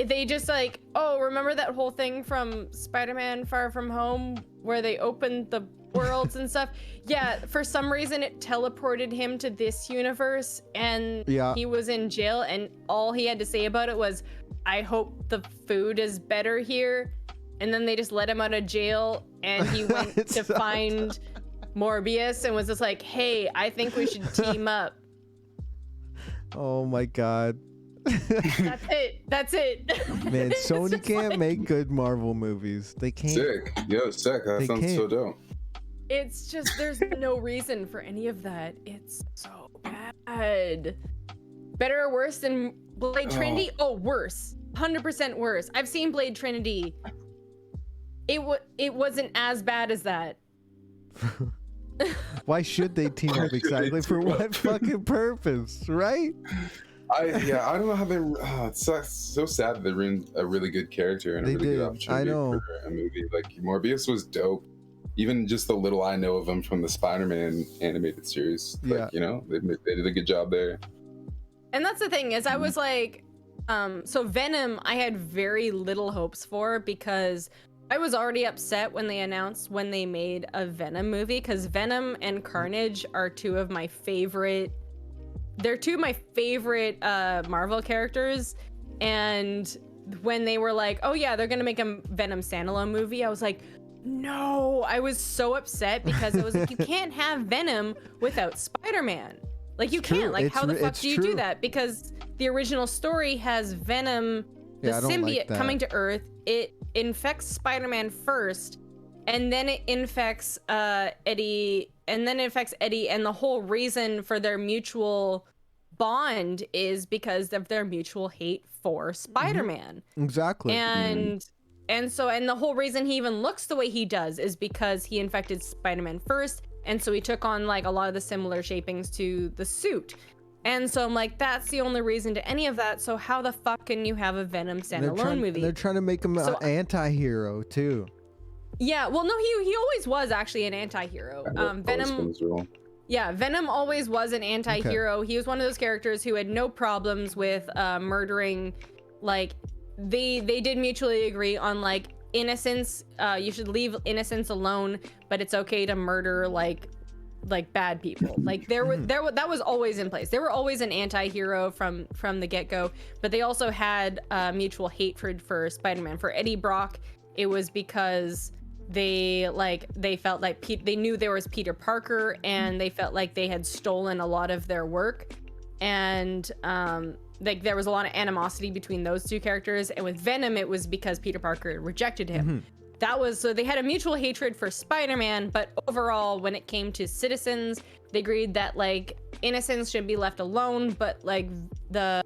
They just like, oh, remember that whole thing from Spider-Man Far From Home where they opened the worlds and stuff? Yeah, for some reason it teleported him to this universe, and he was in jail, and all he had to say about it was, I hope the food is better here. And then they just let him out of jail, and he went to find Morbius and was just like, hey, I think we should team up. Oh my god. That's it. Man, Sony can't make good Marvel movies. They can't. Sick. Yo, sick. That sounds so dope. It's just, there's no reason for any of that. It's so bad. Better or worse than Blade Trinity? Oh, worse. 100% worse. I've seen Blade Trinity. It wasn't as bad as that. Why should they team up exactly? For what fucking purpose, right? I don't know how they. It's so sad that they ruined a really good character and a really good opportunity for a movie. Like Morbius was dope. Even just the little I know of him from the Spider-Man animated series. Like, you know, they did a good job there. And that's the thing is, I was like, so Venom, I had very little hopes for because I was already upset when they announced when they made a Venom movie, because Venom and Carnage are two of my favorite. They're two of my favorite Marvel characters, and when they were like, oh yeah, they're gonna make a Venom standalone movie, I was like, no. I was so upset because I was like, you can't have Venom without Spider-Man. Like you can't. Like how the fuck do you do that? Because the original story has Venom, the symbiote, coming to Earth. It infects Spider-Man first, and then it infects Eddie, and the whole reason for their mutual bond is because of their mutual hate for Spider-Man. Exactly. And the whole reason he even looks the way he does is because he infected Spider-Man first, and so he took on like a lot of the similar shapings to the suit. And so I'm like, that's the only reason to any of that. So how the fuck can you have a Venom standalone movie? They're trying to make him an anti-hero too. Yeah, well, no, he always was actually an anti-hero. Venom. Yeah, Venom always was an anti-hero. He was one of those characters who had no problems with murdering. Like, they did mutually agree on like innocence. You should leave innocence alone, but it's okay to murder like bad people. Like that was always in place. They were always an anti-hero from the get-go, but they also had mutual hatred for Spider-Man. For Eddie Brock, it was because they felt like they knew there was Peter Parker, and they felt like they had stolen a lot of their work, and like there was a lot of animosity between those two characters. And with Venom, it was because Peter Parker rejected him. So they had a mutual hatred for Spider-Man, but overall, when it came to citizens, they agreed that like innocents should be left alone, but like they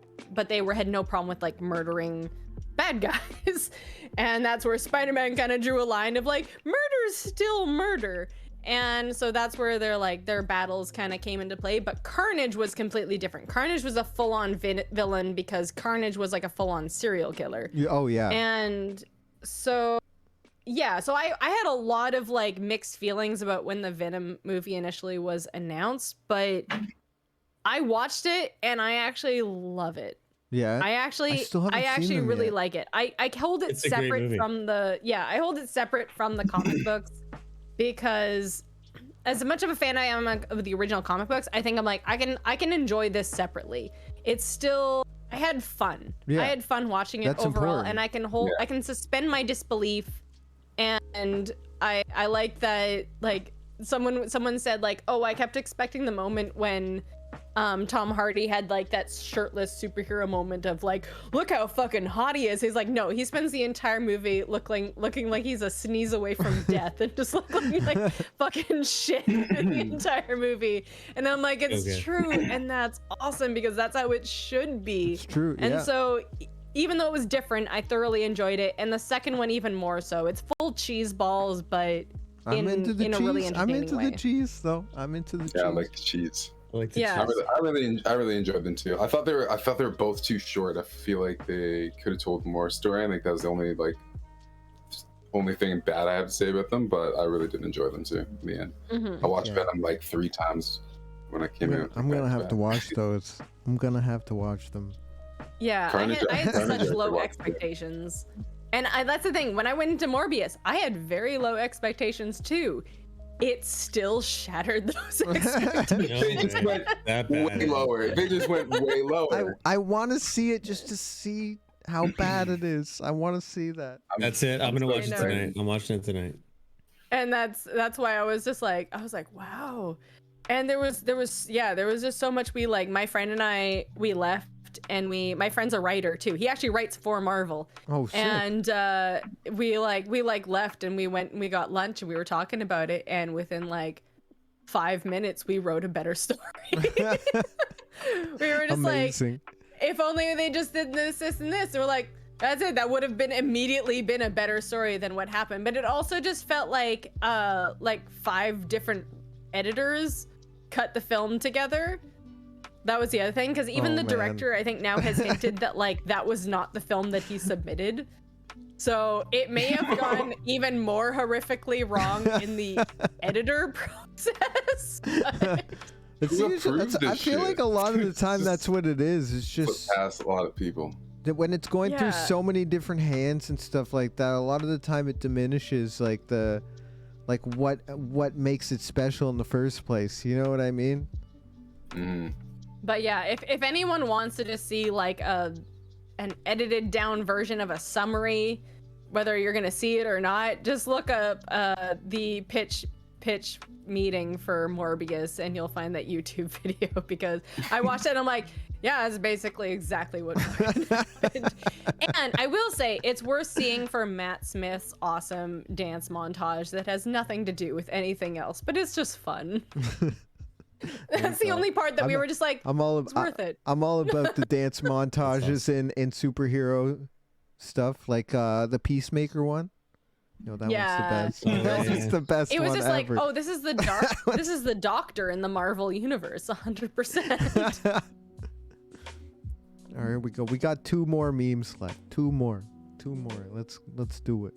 had no problem with like murdering bad guys. And that's where Spider-Man kind of drew a line of like, murder's still murder. And so that's where their battles kind of came into play. But Carnage was completely different. Carnage was a full-on villain because Carnage was like a full-on serial killer. Oh yeah. And so yeah, so I had a lot of like mixed feelings about when the Venom movie initially was announced, but I watched it and I actually love it. Yeah. I actually really like it. I hold it separate from I hold it separate from the comic books, because as much of a fan I am of the original comic books, I think I'm like, I can enjoy this separately. It's still, I had fun. I had fun watching it overall, important. And I can suspend my disbelief. And I like that, like someone said like, oh, I kept expecting the moment when Tom Hardy had like that shirtless superhero moment of like, look how fucking hot he is. He's like, no, he spends the entire movie looking like he's a sneeze away from death and just looking like fucking shit in the entire movie. And I'm like, it's true, and that's awesome because that's how it should be. It's true. And so even though it was different, I thoroughly enjoyed it. And the second one even more so. It's full cheese balls, but I'm into the in cheese. a really I'm entertaining into way. the cheese though. I'm into the cheese. Yeah, I like the cheese. I like the Yeah. cheese. I really enjoyed them too. I thought they were both too short. I feel like they could have told more story. I think that was the only thing bad I have to say about them. But I really did enjoy them too. In the end, Mhm. I watched Venom like 3 times when I came out. I'm gonna have to watch those. I'm gonna have to watch them. Yeah, Carnage- I had Carnage such I low watched. expectations. And that's the thing. When I went into Morbius, I had very low expectations too. It still shattered those expectations. They just went way lower. They just went way lower. I want to see it just to see how bad it is. I want to see that. That's it. I'm gonna watch it I know. tonight. I'm watching it tonight. And that's why I was like, wow. And there was just so much my friend and I, we left, and my friend's a writer too. He actually writes for Marvel. Oh shit. And we left, and we got lunch, and we were talking about it, and within 5 minutes we wrote a better story. We were just Amazing. like, if only they just did this, and this. And we're like, that's it. That would have immediately been a better story than what happened. But it also just felt like 5 different editors cut the film together. That was the other thing, because even the director, I think, now has hinted that that was not the film that he submitted. So it may have gone even more horrifically wrong in the editor process. It's Who usually, approved I this feel shit? like a lot of the time that's what it is. It's just Past a lot of people. that when it's going through Yeah. so many different hands and stuff like that, a lot of the time it diminishes what makes it special in the first place. You know what I mean? But yeah, if anyone wants to just see an edited down version of a summary, whether you're gonna see it or not, just look up the pitch meeting for Morbius, and you'll find that YouTube video, because I watched it and I'm like, yeah, that's basically exactly what happened. And I will say it's worth seeing for Matt Smith's awesome dance montage that has nothing to do with anything else, but it's just fun. That's the only part that we were just like, it's worth it. I'm all about the dance montages in superhero stuff, like the Peacemaker one. You know, that Yeah. one's the best. It's the best It was one just ever. like, oh, this is the Doctor in the Marvel universe, 100%. All right, we go. We got 2 more memes left. 2 more. Let's do it.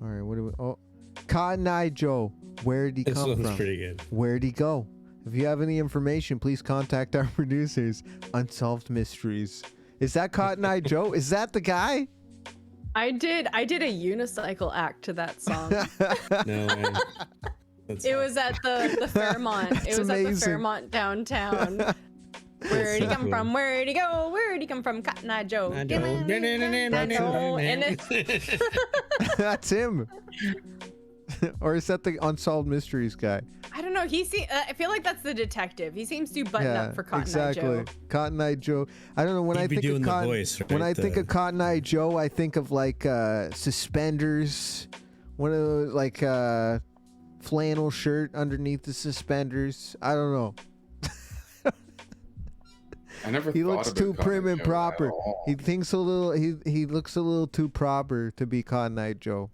All right, what do we? Oh, Cotton Eye Joe. Where did he This come one's from? pretty good. Where'd he go? If you have any information, please contact our producers. Unsolved Mysteries. Is that Cotton Eye Joe? Is that the guy? I did a unicycle act to that song. No way. It was at the Fairmont. It was at the amazing. Fairmont downtown. Where'd he come from? Where'd he go? Where'd he come from? Cotton Eye Joe. And it's That's him. Or is that the Unsolved Mysteries guy? I don't know. I feel like that's the detective. He seems to button up for Cotton Eye Joe. Cotton Eye Joe. I don't know when He'd I be think doing of the Cotton. voice, When I right? think of Cotton Eye Joe, I think of suspenders. One of those flannel shirt underneath the suspenders. I don't know. I never. He thought looks about too Cotton prim and Joe proper. at all. He thinks a little. He looks a little too proper to be Cotton Eye Joe.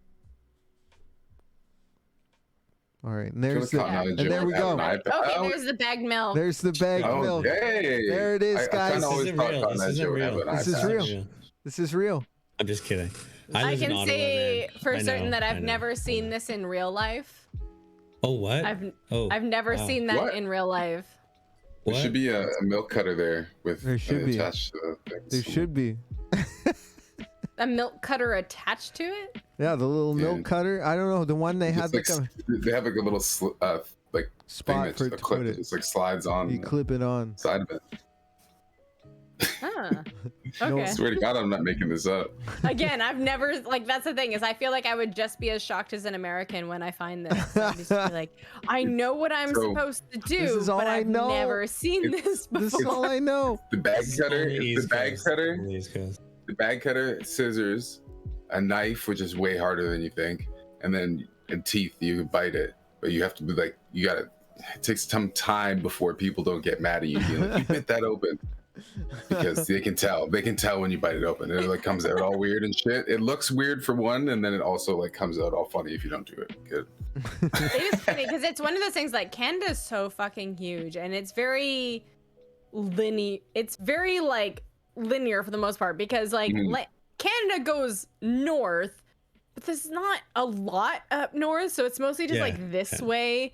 All right, and there's the, Cotton Eye and Joe there we had go. an iPad. Okay, there's the bagged milk. There's the bag of milk. Okay. There it is, I guys. kinda always This isn't thought real. Cotton This Eye isn't Joe real. had an This is iPad. real. This is real. I'm just kidding. I live in can Ottawa, say man. for I certain know, that I I've know. never seen this in real life. Oh, what? I've never wow. seen that What? in real life. There What? should be a milk cutter there with There should be. attached to the things. There should be. A milk cutter attached to it? Yeah, the little milk cutter. I don't know the one they had. It's they have like a little Spot thing for that it to clip put it. just like slides on You the clip it on. side of it. Huh. No. Okay. I swear to God, I'm not making this up. Again, I've never that's the thing is I feel like I would just be as shocked as an American when I find this. I'd just be like, I know what I'm So, supposed to do, this is all but I I've know. never seen this before. This is all I know. The bag cutter, On the is East the bag Coast. cutter, On the East Coast. the bag cutter, scissors, a knife, which is way harder than you think, and teeth. You can bite it, but you have to be like, it takes some time before people don't get mad at you. Being like, you bit that open. because they can tell when you bite it open. It like comes out all weird and shit. It looks weird for one, and then it also like comes out all funny if you don't do it good. It is funny because it's one of those things like Canada's so fucking huge and it's very linear. It's very like linear for the most part because like Canada goes north, but there's not a lot up north, so it's mostly just like this way.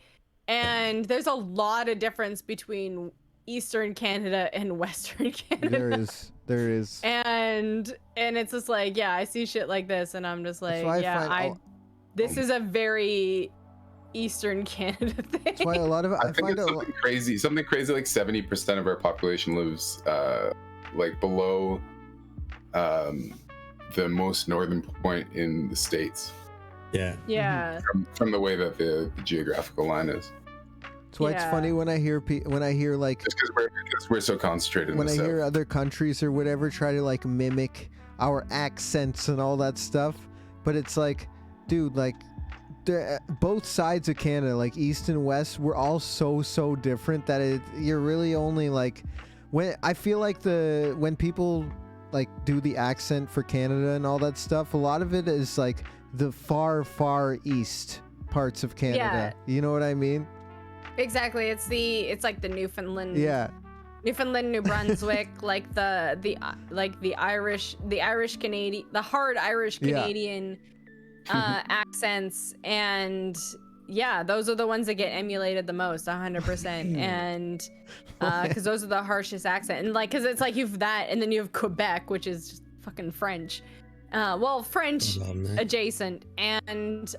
And there's a lot of difference between Eastern Canada and Western Canada. There is. And it's just like, yeah, I see shit like this and I'm just like, this is a very Eastern Canada thing. That's why a lot of I think it's something crazy like 70% of our population lives like below the most northern point in the States. Yeah. From the way that the geographical line is. That's why it's funny when I hear like just because we're so concentrated. When in the I hear south. other countries or whatever try to like mimic our accents and all that stuff, but it's like, dude, like both sides of Canada, like East and West, we're all so different that you're really only like when I feel like when people like do the accent for Canada and all that stuff, a lot of it is like the far east parts of Canada. You know what I mean? Exactly. It's like the Newfoundland. Yeah. Newfoundland, New Brunswick, like the Irish Canadian, the hard Irish Canadian accents, and those are the ones that get emulated the most, 100%, and because those are the harshest accent, and like because it's like you've that, and then you have Quebec, which is just fucking French, French adjacent, and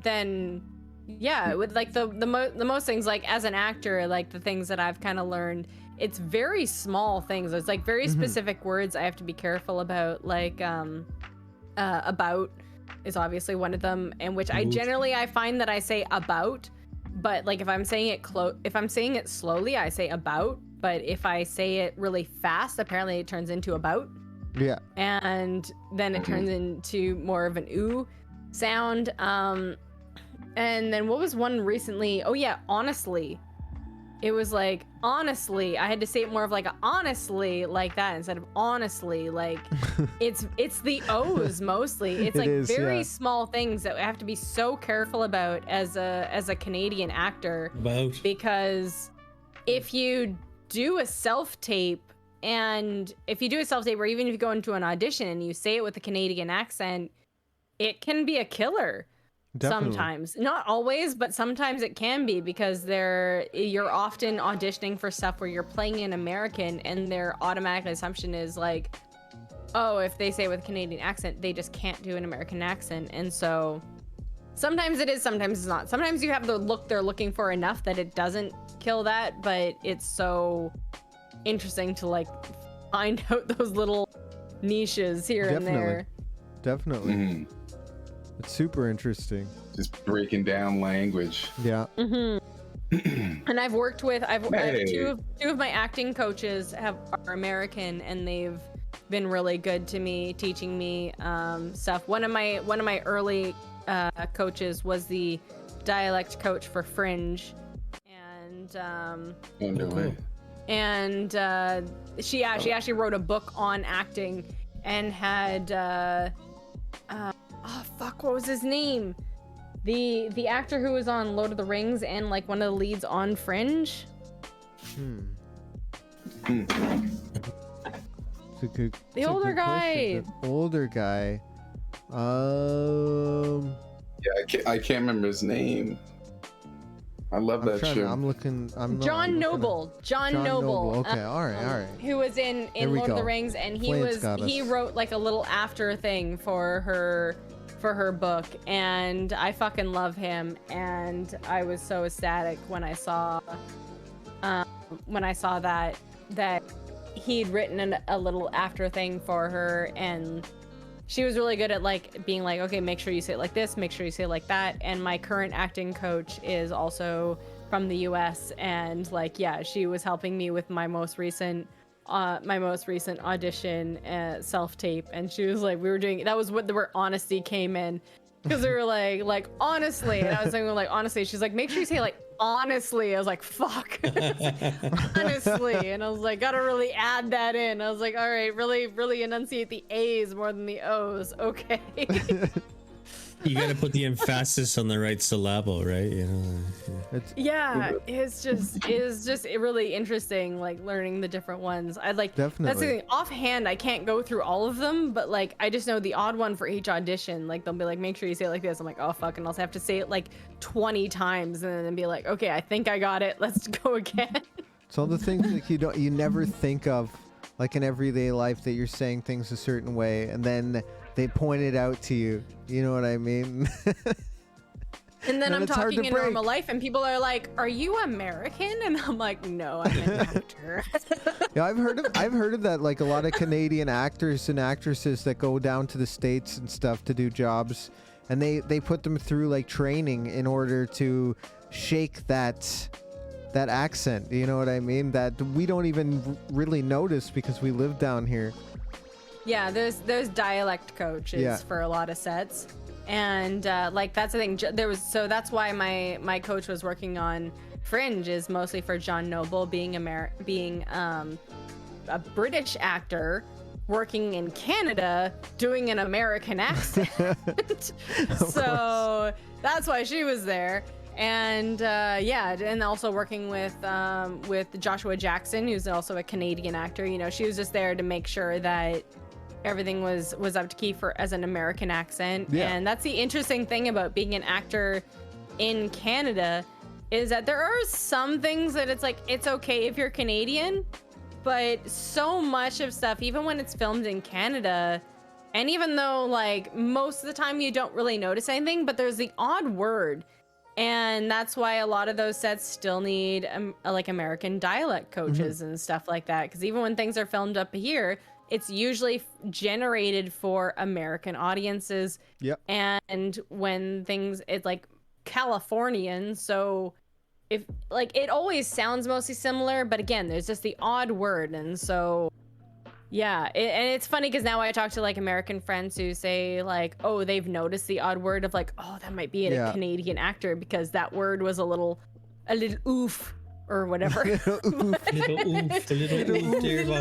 then. Yeah, with like the most things, like as an actor, like the things that I've kind of learned, it's very small things. It's like very specific words I have to be careful about, like about is obviously one of them, and which I find that I say about, but like if I'm saying it slowly, I say about, but if I say it really fast, apparently it turns into about. Yeah. And then it turns into more of an ooh sound. And then what was one recently? Oh yeah, honestly. It was like, honestly. I had to say it more of like a honestly like that instead of honestly. Like it's the O's mostly. It's like very small things that I have to be so careful about as a Canadian actor. Because if you do a self-tape or even if you go into an audition and you say it with a Canadian accent, it can be a killer. Definitely. Sometimes, not always, but sometimes it can be, because you're often auditioning for stuff where you're playing an American and their automatic assumption is like, oh, if they say it with a Canadian accent, they just can't do an American accent. And so sometimes it is, sometimes it's not. Sometimes you have the look they're looking for enough that it doesn't kill that, but it's so interesting to like find out those little niches here and there. Definitely. It's super interesting. Just breaking down language. Yeah. And I've worked with two of my acting coaches are American, and they've been really good to me, teaching me stuff. One of my early coaches was the dialect coach for Fringe, and and she actually wrote a book on acting and had what was his name? The actor who was on Lord of the Rings and like one of the leads on Fringe. The older guy. The older guy. Yeah, I can't remember his name. I love that show. John Noble. John Noble. Okay, all right. Who was in Lord of the Rings, and he wrote like a little after thing for her book, and I fucking love him, and I was so ecstatic when I saw that he'd written a little after thing for her, and she was really good at like being like, okay, make sure you say it like this, make sure you say it like that. And my current acting coach is also from the US, and like, yeah, she was helping me with my most recent audition self-tape, and she was like, that was where honesty came in, Because they were like honestly, and I was saying like honestly. She's like, make sure you say like honestly. I was like, fuck, honestly, and I was like, gotta really add that in. I was like, all right, really enunciate the A's more than the O's. Okay. You gotta put the emphasis on the right syllable, right? You know. Yeah, it's just really interesting, like learning the different ones. I'd like Definitely. That's the thing. Offhand, I can't go through all of them, but like I just know the odd one for each audition. Like they'll be like, make sure you say it like this. I'm like, oh fuck, and I'll have to say it like 20 times, and then be like, okay, I think I got it. Let's go again. It's all the things like you never think of, like in everyday life, that you're saying things a certain way, and then they point it out to you. You know what I mean? And then I'm it's hard talking to in break. normal life, and people are like, "Are you American?" And I'm like, "No, I'm an actor." Yeah, I've heard of that. Like a lot of Canadian actors and actresses that go down to the States and stuff to do jobs, and they put them through like training in order to shake that accent. You know what I mean? That we don't even really notice because we live down here. Yeah, there's dialect coaches for a lot of sets, and like that's the thing. That's why my coach was working on Fringe, is mostly for John Noble being a British actor working in Canada doing an American accent. So that's why she was there. And and also working with Joshua Jackson, who's also a Canadian actor. You know, she was just there to make sure that everything was up to key for as an American accent. Yeah. And that's the interesting thing about being an actor in Canada, is that there are some things that it's like it's okay if you're Canadian, but so much of stuff, even when it's filmed in Canada, and even though like most of the time you don't really notice anything, but there's the odd word. And that's why a lot of those sets still need like American dialect coaches and stuff like that. Because even when things are filmed up here, it's usually generated for American audiences. Yep. And when it's like Californian, so if like it always sounds mostly similar, but again, there's just the odd word, and so. Yeah, and it's funny because now I talk to like American friends who say like, oh, they've noticed the odd word of like, oh, that might be a Canadian actor because that word was a little oof or whatever. A little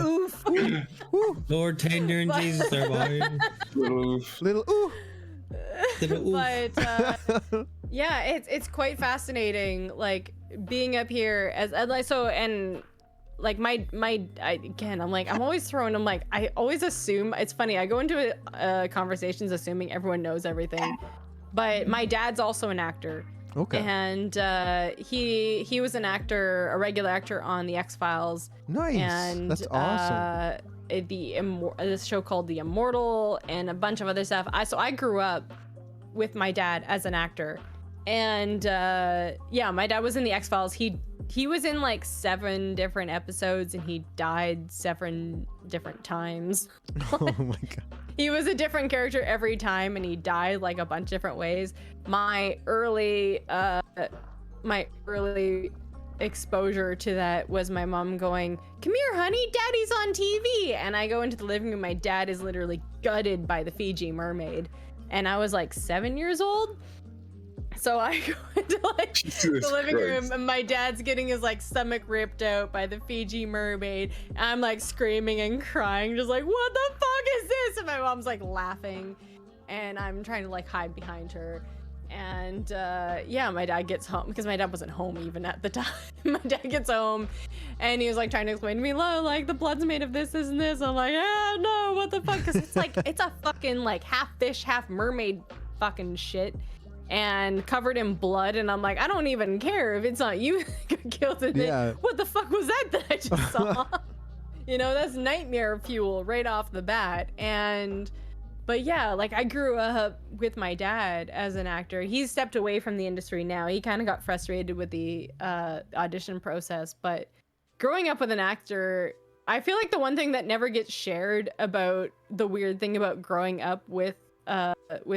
oof, Lord tender and Jesus there, boy. Little oof. Little oof. But yeah, it's quite fascinating, like being up here as like so and. Like I'm always throwing. I'm like, I always assume. It's funny. I go into conversations assuming everyone knows everything, but my dad's also an actor. Okay. And he was an actor, a regular actor on the X-Files. Nice. And that's awesome. This show called The Immortal and a bunch of other stuff. So I grew up with my dad as an actor, and my dad was in the X-Files. He was in like 7 different episodes, and he died 7 different times. Oh my god. He was a different character every time, and he died like a bunch of different ways. My early exposure to that was my mom going, "Come here, honey, Daddy's on TV." And I go into the living room. My dad is literally gutted by the Fiji mermaid, and I was like 7 years old. So I go into like the living room, and my dad's getting his like stomach ripped out by the Fiji mermaid. I'm like screaming and crying, just like, what the fuck is this? And my mom's like laughing, and I'm trying to like hide behind her. And my dad gets home, because my dad wasn't home even at the time. My dad gets home, and he was like trying to explain to me, like the blood's made of this and this. I'm like, no, what the fuck? Because it's like it's a fucking like half fish, half mermaid fucking shit. And covered in blood, and I'm like, I don't even care if it's not you that got killed in it. What the fuck was that I just saw? You know, that's nightmare fuel right off the bat. But yeah, like I grew up with my dad as an actor. He's stepped away from the industry now. He kind of got frustrated with the audition process, but growing up with an actor, I feel like the one thing that never gets shared about the weird thing about growing up with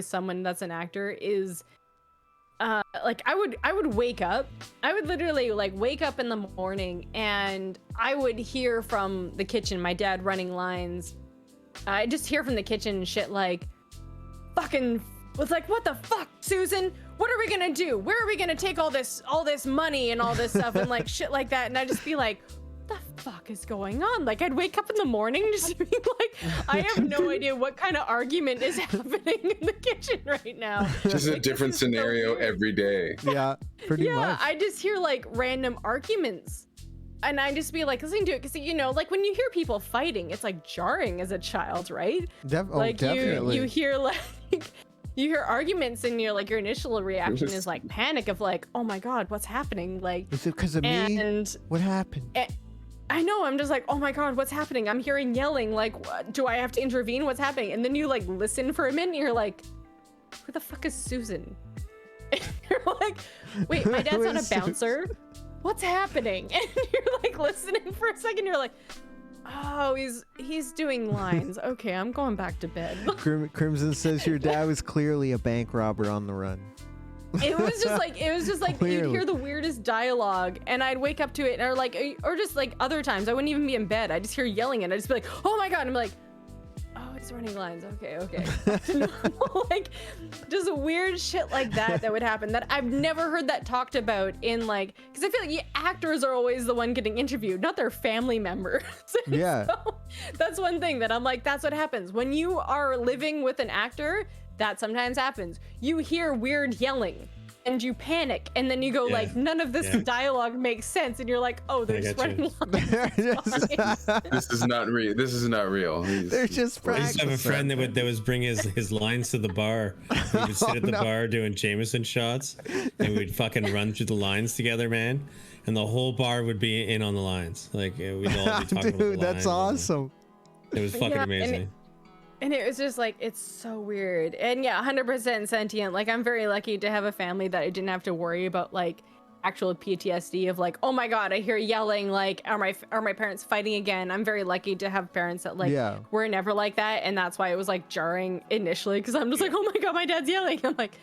someone that's an actor is like I would wake up. I would literally like wake up in the morning, and I would hear from the kitchen, my dad running lines. I just hear from the kitchen shit like, fucking was like, what the fuck, Susan? What are we gonna do? Where are we gonna take all this money and all this stuff and like shit like that? And I'd just be like, what the fuck is going on? Like, I'd wake up in the morning just to be like, I have no idea what kind of argument is happening in the kitchen right now. Just a different scenario every day. Yeah, pretty much. Yeah, I just hear like random arguments. And I just be like listening to it because, you know, like when you hear people fighting, it's like jarring as a child, right? Like definitely. you hear like you hear arguments and you're like your initial reaction is like panic of like, oh my god, what's happening? Like, is it because of me? What happened? I know, I'm just like, oh my god, what's happening? I'm hearing yelling. Like, do I have to intervene? What's happening? And then you like listen for a minute and you're like, who the fuck is Susan? And you're like, wait, my dad's not a bouncer. What's happening? And you're like listening for a second. You're like, oh, he's doing lines. Okay, I'm going back to bed. Crimson says your dad was clearly a bank robber on the run. It was just like you'd hear the weirdest dialogue, and I'd wake up to it, or just like other times I wouldn't even be in bed. I just hear yelling, and I would just be like, oh my god! And I'm like, oh, he's running lines. Okay. Like, just weird shit like that would happen that I've never heard that talked about in like, because I feel like actors are always the one getting interviewed, not their family members. Yeah. So that's one thing that I'm like, that's what happens when you are living with an actor. That sometimes happens. You hear weird yelling and you panic, and then you go like, none of this dialogue makes sense, and you're like, oh, there's running lines. This is not real. This is not real. They're just I used to have a friend that was bring his lines to the bar. We would sit at the bar doing Jameson shots, and we'd fucking run through the lines together, man. And the whole bar would be in on the lines. Like we'd all be talking about the lines. That's awesome. It was fucking amazing. And it was just like, it's so weird. And yeah, 100% sentient. Like, I'm very lucky to have a family that I didn't have to worry about like actual PTSD of like, oh my god, I hear yelling. Like, are my parents fighting again? I'm very lucky to have parents that like were never like that, and that's why it was like jarring initially, because I'm just like, oh my god, my dad's yelling. I'm like,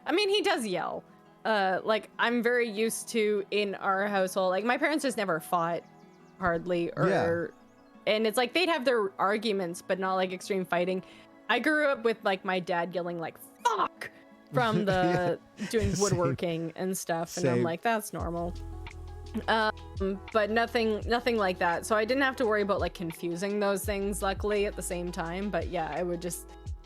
I mean, he does yell. Like, I'm very used to in our household. Like, my parents just never fought hardly, or. And it's like they'd have their arguments, but not like extreme fighting. I grew up with like my dad yelling like "fuck" from the doing woodworking and stuff, and I'm like, that's normal. But nothing like that. So I didn't have to worry about like confusing those things, luckily, at the same time. But yeah,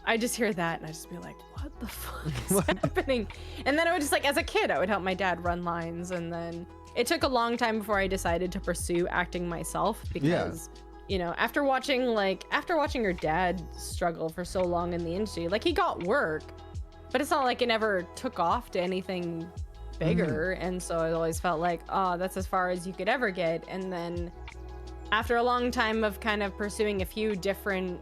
I just hear that and I just be like, what the fuck is happening? And then I would just like, as a kid, I would help my dad run lines, and then it took a long time before I decided to pursue acting myself, because you know, after watching your dad struggle for so long in the industry, like, he got work, but it's not like it never took off to anything bigger. And so I always felt like, oh, that's as far as you could ever get. And then after a long time of kind of pursuing a few different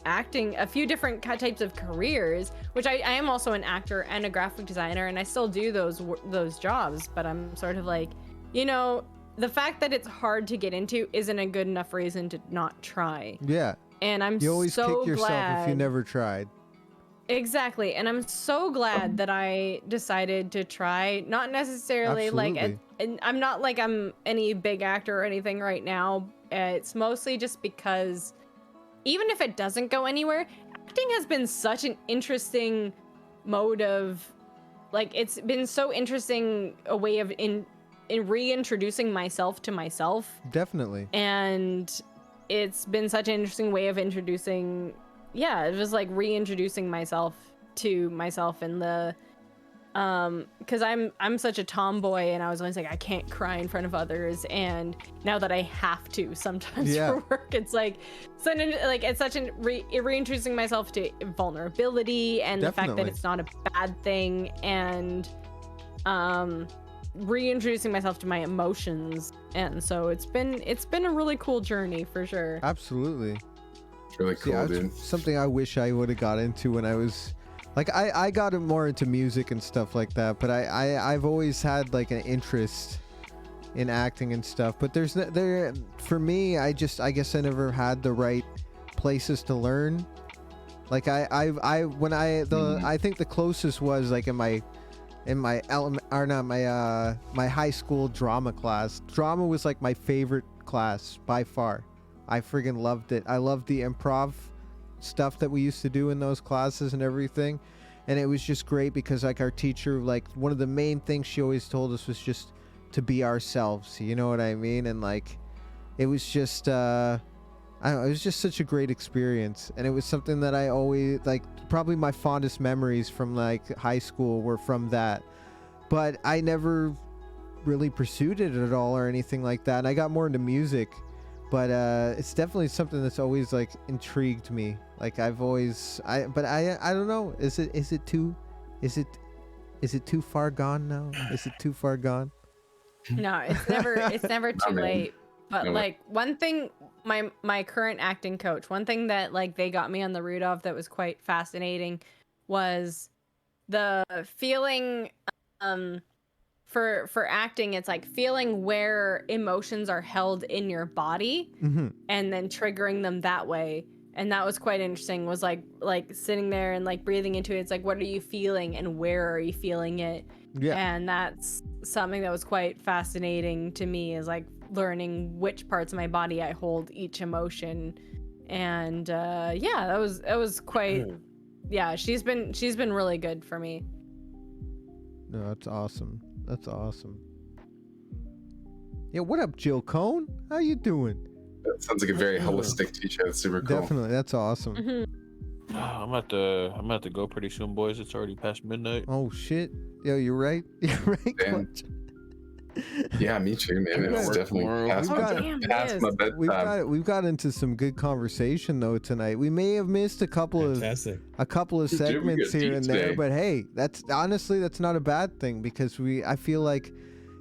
types of careers, which I am also an actor and a graphic designer, and I still do those jobs, but I'm sort of like, you know, the fact that it's hard to get into isn't a good enough reason to not try. Yeah. And you always so kick yourself glad, if you never tried. Exactly. And I'm so glad that I decided to try. Not necessarily like, and I'm not like I'm any big actor or anything right now. It's mostly just because even if it doesn't go anywhere, acting has been such an interesting mode of, like, it's been so interesting a way of in reintroducing myself to myself. Definitely. And it's been such an interesting way of introducing, it was like reintroducing myself to myself in the, because I'm such a tomboy, and I was always like, I can't cry in front of others, and now that I have to sometimes for work, it's like, it's such an reintroducing myself to vulnerability and the fact that it's not a bad thing, and reintroducing myself to my emotions. And so it's been a really cool journey for sure. Absolutely. It's really cool, dude. Something I wish I would have got into when I was like, I got more into music and stuff like that, but I've always had like an interest in acting and stuff, but for me, I guess I never had the right places to learn. Like I think the closest was like in my high school drama class. Drama was like my favorite class by far. I friggin' loved it. I loved the improv stuff that we used to do in those classes and everything. And it was just great because like our teacher, like one of the main things she always told us was just to be ourselves. You know what I mean? And like, it was just, I don't know, it was just such a great experience. And it was something that I always, like, probably my fondest memories from like high school were from that. But I never really pursued it at all or anything like that. And I got more into music. But it's definitely something that's always like intrigued me. Like I've always, I don't know. Is it too far gone now? Is it too far gone? No, it's never too late. But like one thing, my current acting coach, one thing that like they got me on the route of that was quite fascinating was the feeling for acting. It's like feeling where emotions are held in your body and then triggering them that way. And that was quite interesting, was like sitting there and like breathing into it. It's like, what are you feeling and where are you feeling it? Yeah. And that's something that was quite fascinating to me, is like learning which parts of my body I hold each emotion. And yeah, that was quite, yeah, she's been really good for me. No, that's awesome. That's awesome. Yeah, what up, Jill Cone? How you doing? That sounds like a very holistic teacher. That's super cool. Definitely, that's awesome. I'm about to go pretty soon, boys. It's already past midnight. Oh shit! Yo, you're right. You're right. Clutch. Yeah, me too, man. It's definitely past my bedtime. We've got into some good conversation though tonight. We may have missed a couple of segments here and there, but hey, that's not a bad thing, because I feel like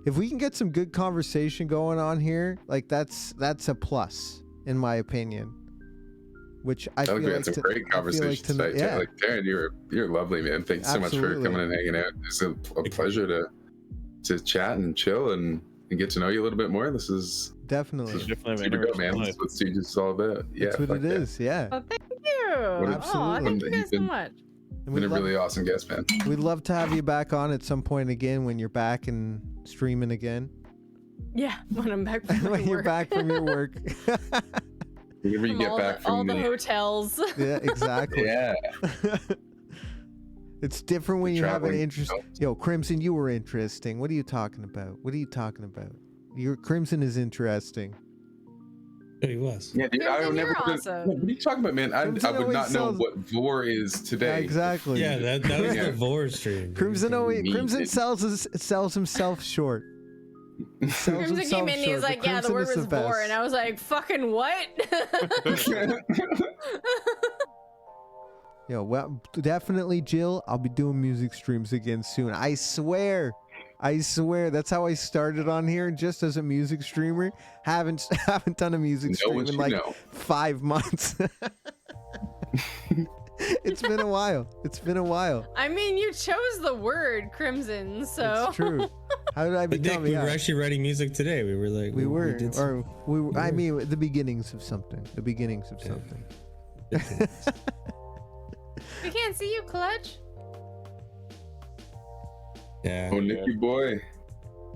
if we can get some good conversation going on here, like that's a plus in my opinion. Which I feel we had some great conversations tonight. Yeah. Like Terran, you're lovely, man. Thanks so much for coming and hanging out. It's a pleasure to chat and chill and get to know you a little bit more. This is definitely super dope, man. That's what Stooges is all about. Yeah, that's what it is. Yeah. Oh, thank you. Absolutely. Thank you guys so much. Been a really awesome guest, man. We'd love to have you back on at some point again when you're back and streaming again. Yeah, when I'm back from when you're back from your work. Whenever you get back from all the hotels. Yeah, exactly. Yeah. It's different when you have an interest. Yo, Crimson, you were interesting. What are you talking about? Your Crimson is interesting. Oh, he was. Yeah, dude, I would never. Awesome. What are you talking about, man? I would not know what Vor is today. Yeah, exactly. Yeah, that was the Vor stream. Crimson sells himself short. Crimson came in, he was like, yeah, the word was vor, and I was like, fucking what? Yo, well, definitely, Jill, I'll be doing music streams again soon. I swear. That's how I started on here, just as a music streamer. Haven't done a music stream in like 5 months. It's been a while. I mean, you chose the word Crimson, so. It's true. How did I become? We were actually writing music today. We were like, I mean, the beginnings of something. We can't see you, Clutch. Yeah. Oh, Nicky boy.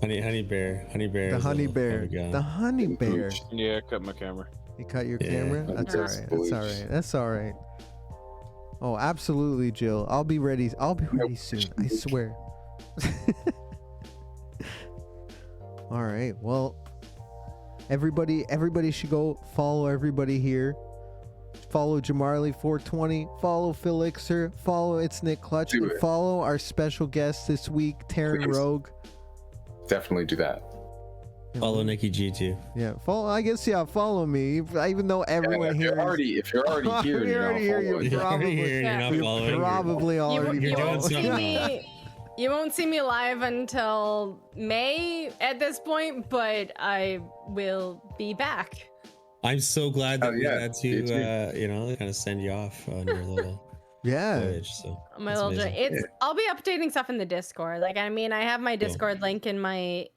Honey bear. The honey bear. Yeah, I cut my camera. You cut your camera? That's all right. Oh, absolutely, Jill. I'll be ready soon. I swear. All right. Well, everybody should go follow everybody here. Follow Jamarley420. Follow Philixer. Follow It's Nick Clutch. And follow our special guest this week, TerranRogue. Definitely do that. Follow Nikki G too. Yeah, follow me. Even though everyone here. If you're already here, you're probably already following. You won't see me live until May at this point, but I will be back. I'm so glad that we had to, kind of send you off on your little voyage. So I'll be updating stuff in the Discord. Like, I mean, I have my Discord link in my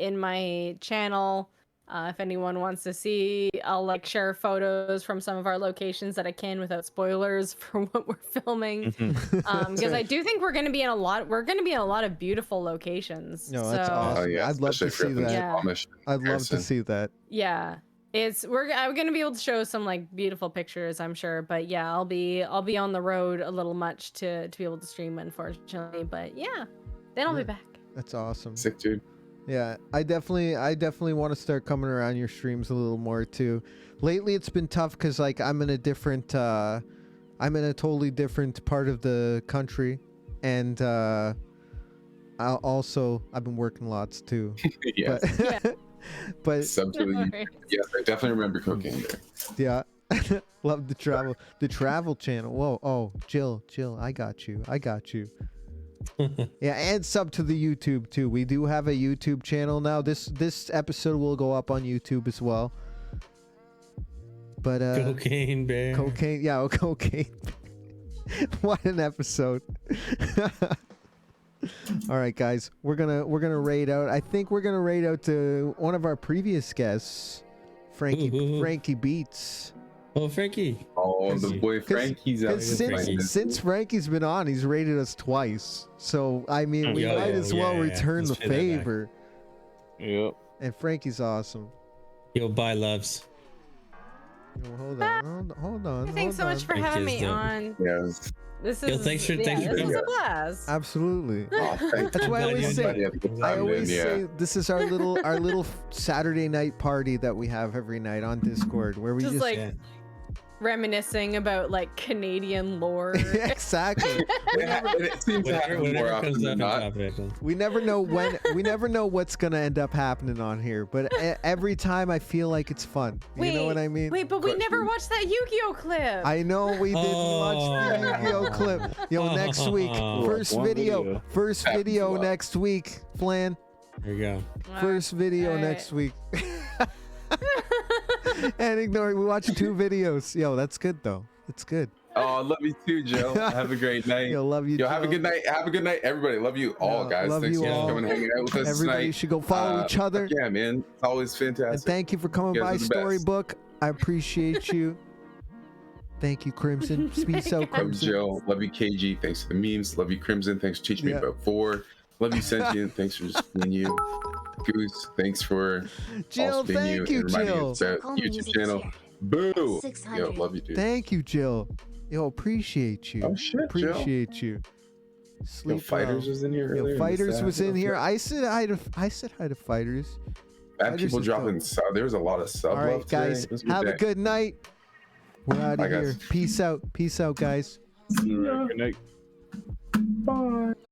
channel. If anyone wants to see, I'll like share photos from some of our locations that I can without spoilers for what we're filming. Because I do think we're going to be in a lot of beautiful locations. No, that's awesome. Oh, yeah, I'd love to see that. Yeah. I'd love to see that. Yeah. I'm gonna be able to show some like beautiful pictures, I'm sure. But yeah, I'll be on the road a little much to be able to stream, unfortunately. But yeah, then I'll be back. That's awesome. Sick, dude. Yeah, I definitely want to start coming around your streams a little more too. Lately, it's been tough because like I'm in a totally different part of the country, and I've been working lots too. Yeah. But Sub to the yes, I definitely remember cocaine there. yeah, love the travel channel. Whoa, oh, Jill, I got you. Yeah, and sub to the YouTube too. We do have a YouTube channel now. This episode will go up on YouTube as well. But Cocaine Bear. Cocaine. What an episode. All right, guys, we're gonna raid out. I think we're gonna raid out to one of our previous guests, Frankie Beats. Oh, Frankie. Oh, the boy Frankie's out. Since Frankie's been on, he's raided us twice. So I mean, we might as well return the favor. Yep. And Frankie's awesome. Yo, bye, loves. Yo, hold on. Thanks so much for having me on. Yes. This Yo, is thanks for this is coming. a blast. Absolutely. Oh, That's why I always say this is our little Saturday night party that we have every night on Discord, where we just like reminiscing about like Canadian lore. Exactly. It seems to happen more often than not. We never know what's gonna end up happening on here, but every time I feel like it's fun. You know what I mean? Wait, but we never watched that Yu-Gi-Oh clip. I know we didn't watch the Yu-Gi-Oh clip. Yo, next week, first video next week, Flan. There you go. First video next week. And ignore, we watched 2 videos. Yo, that's good though. It's good. Oh, I love you too, Joe. Have a great night. Yo, love you. Yo, have a good night. Have a good night, everybody. Love you all, guys. Love Thanks you for all. coming and hanging out with us Everybody tonight. should go follow each other. Yeah, man. It's always fantastic. And thank you for coming You by, guys are the best. Storybook. I appreciate you. Thank you, Crimson. Peace out, Love you, Crimson. Joe. Love you, KG. Thanks for the memes. Love you, Crimson. Thanks for teaching me about 4. Love you, Sentient. Thanks for just being you. Goose, thanks for Jill, also being thank you, and reminding Jill. us about YouTube channel. Boo! Yo, love you, dude. Thank you, Jill. Yo, appreciate you. Oh, shit, appreciate you. Sleep Yo, Fighters well. was in here Yo, earlier. Fighters was in here. Okay. I said hi to Fighters. Bad Fighters people is dropping dope. sub. There's a lot of sub All right, love today. guys, It was a good have a day. good night. We're out Bye, of here. guys. Peace out. Peace out, guys. Good night. Bye.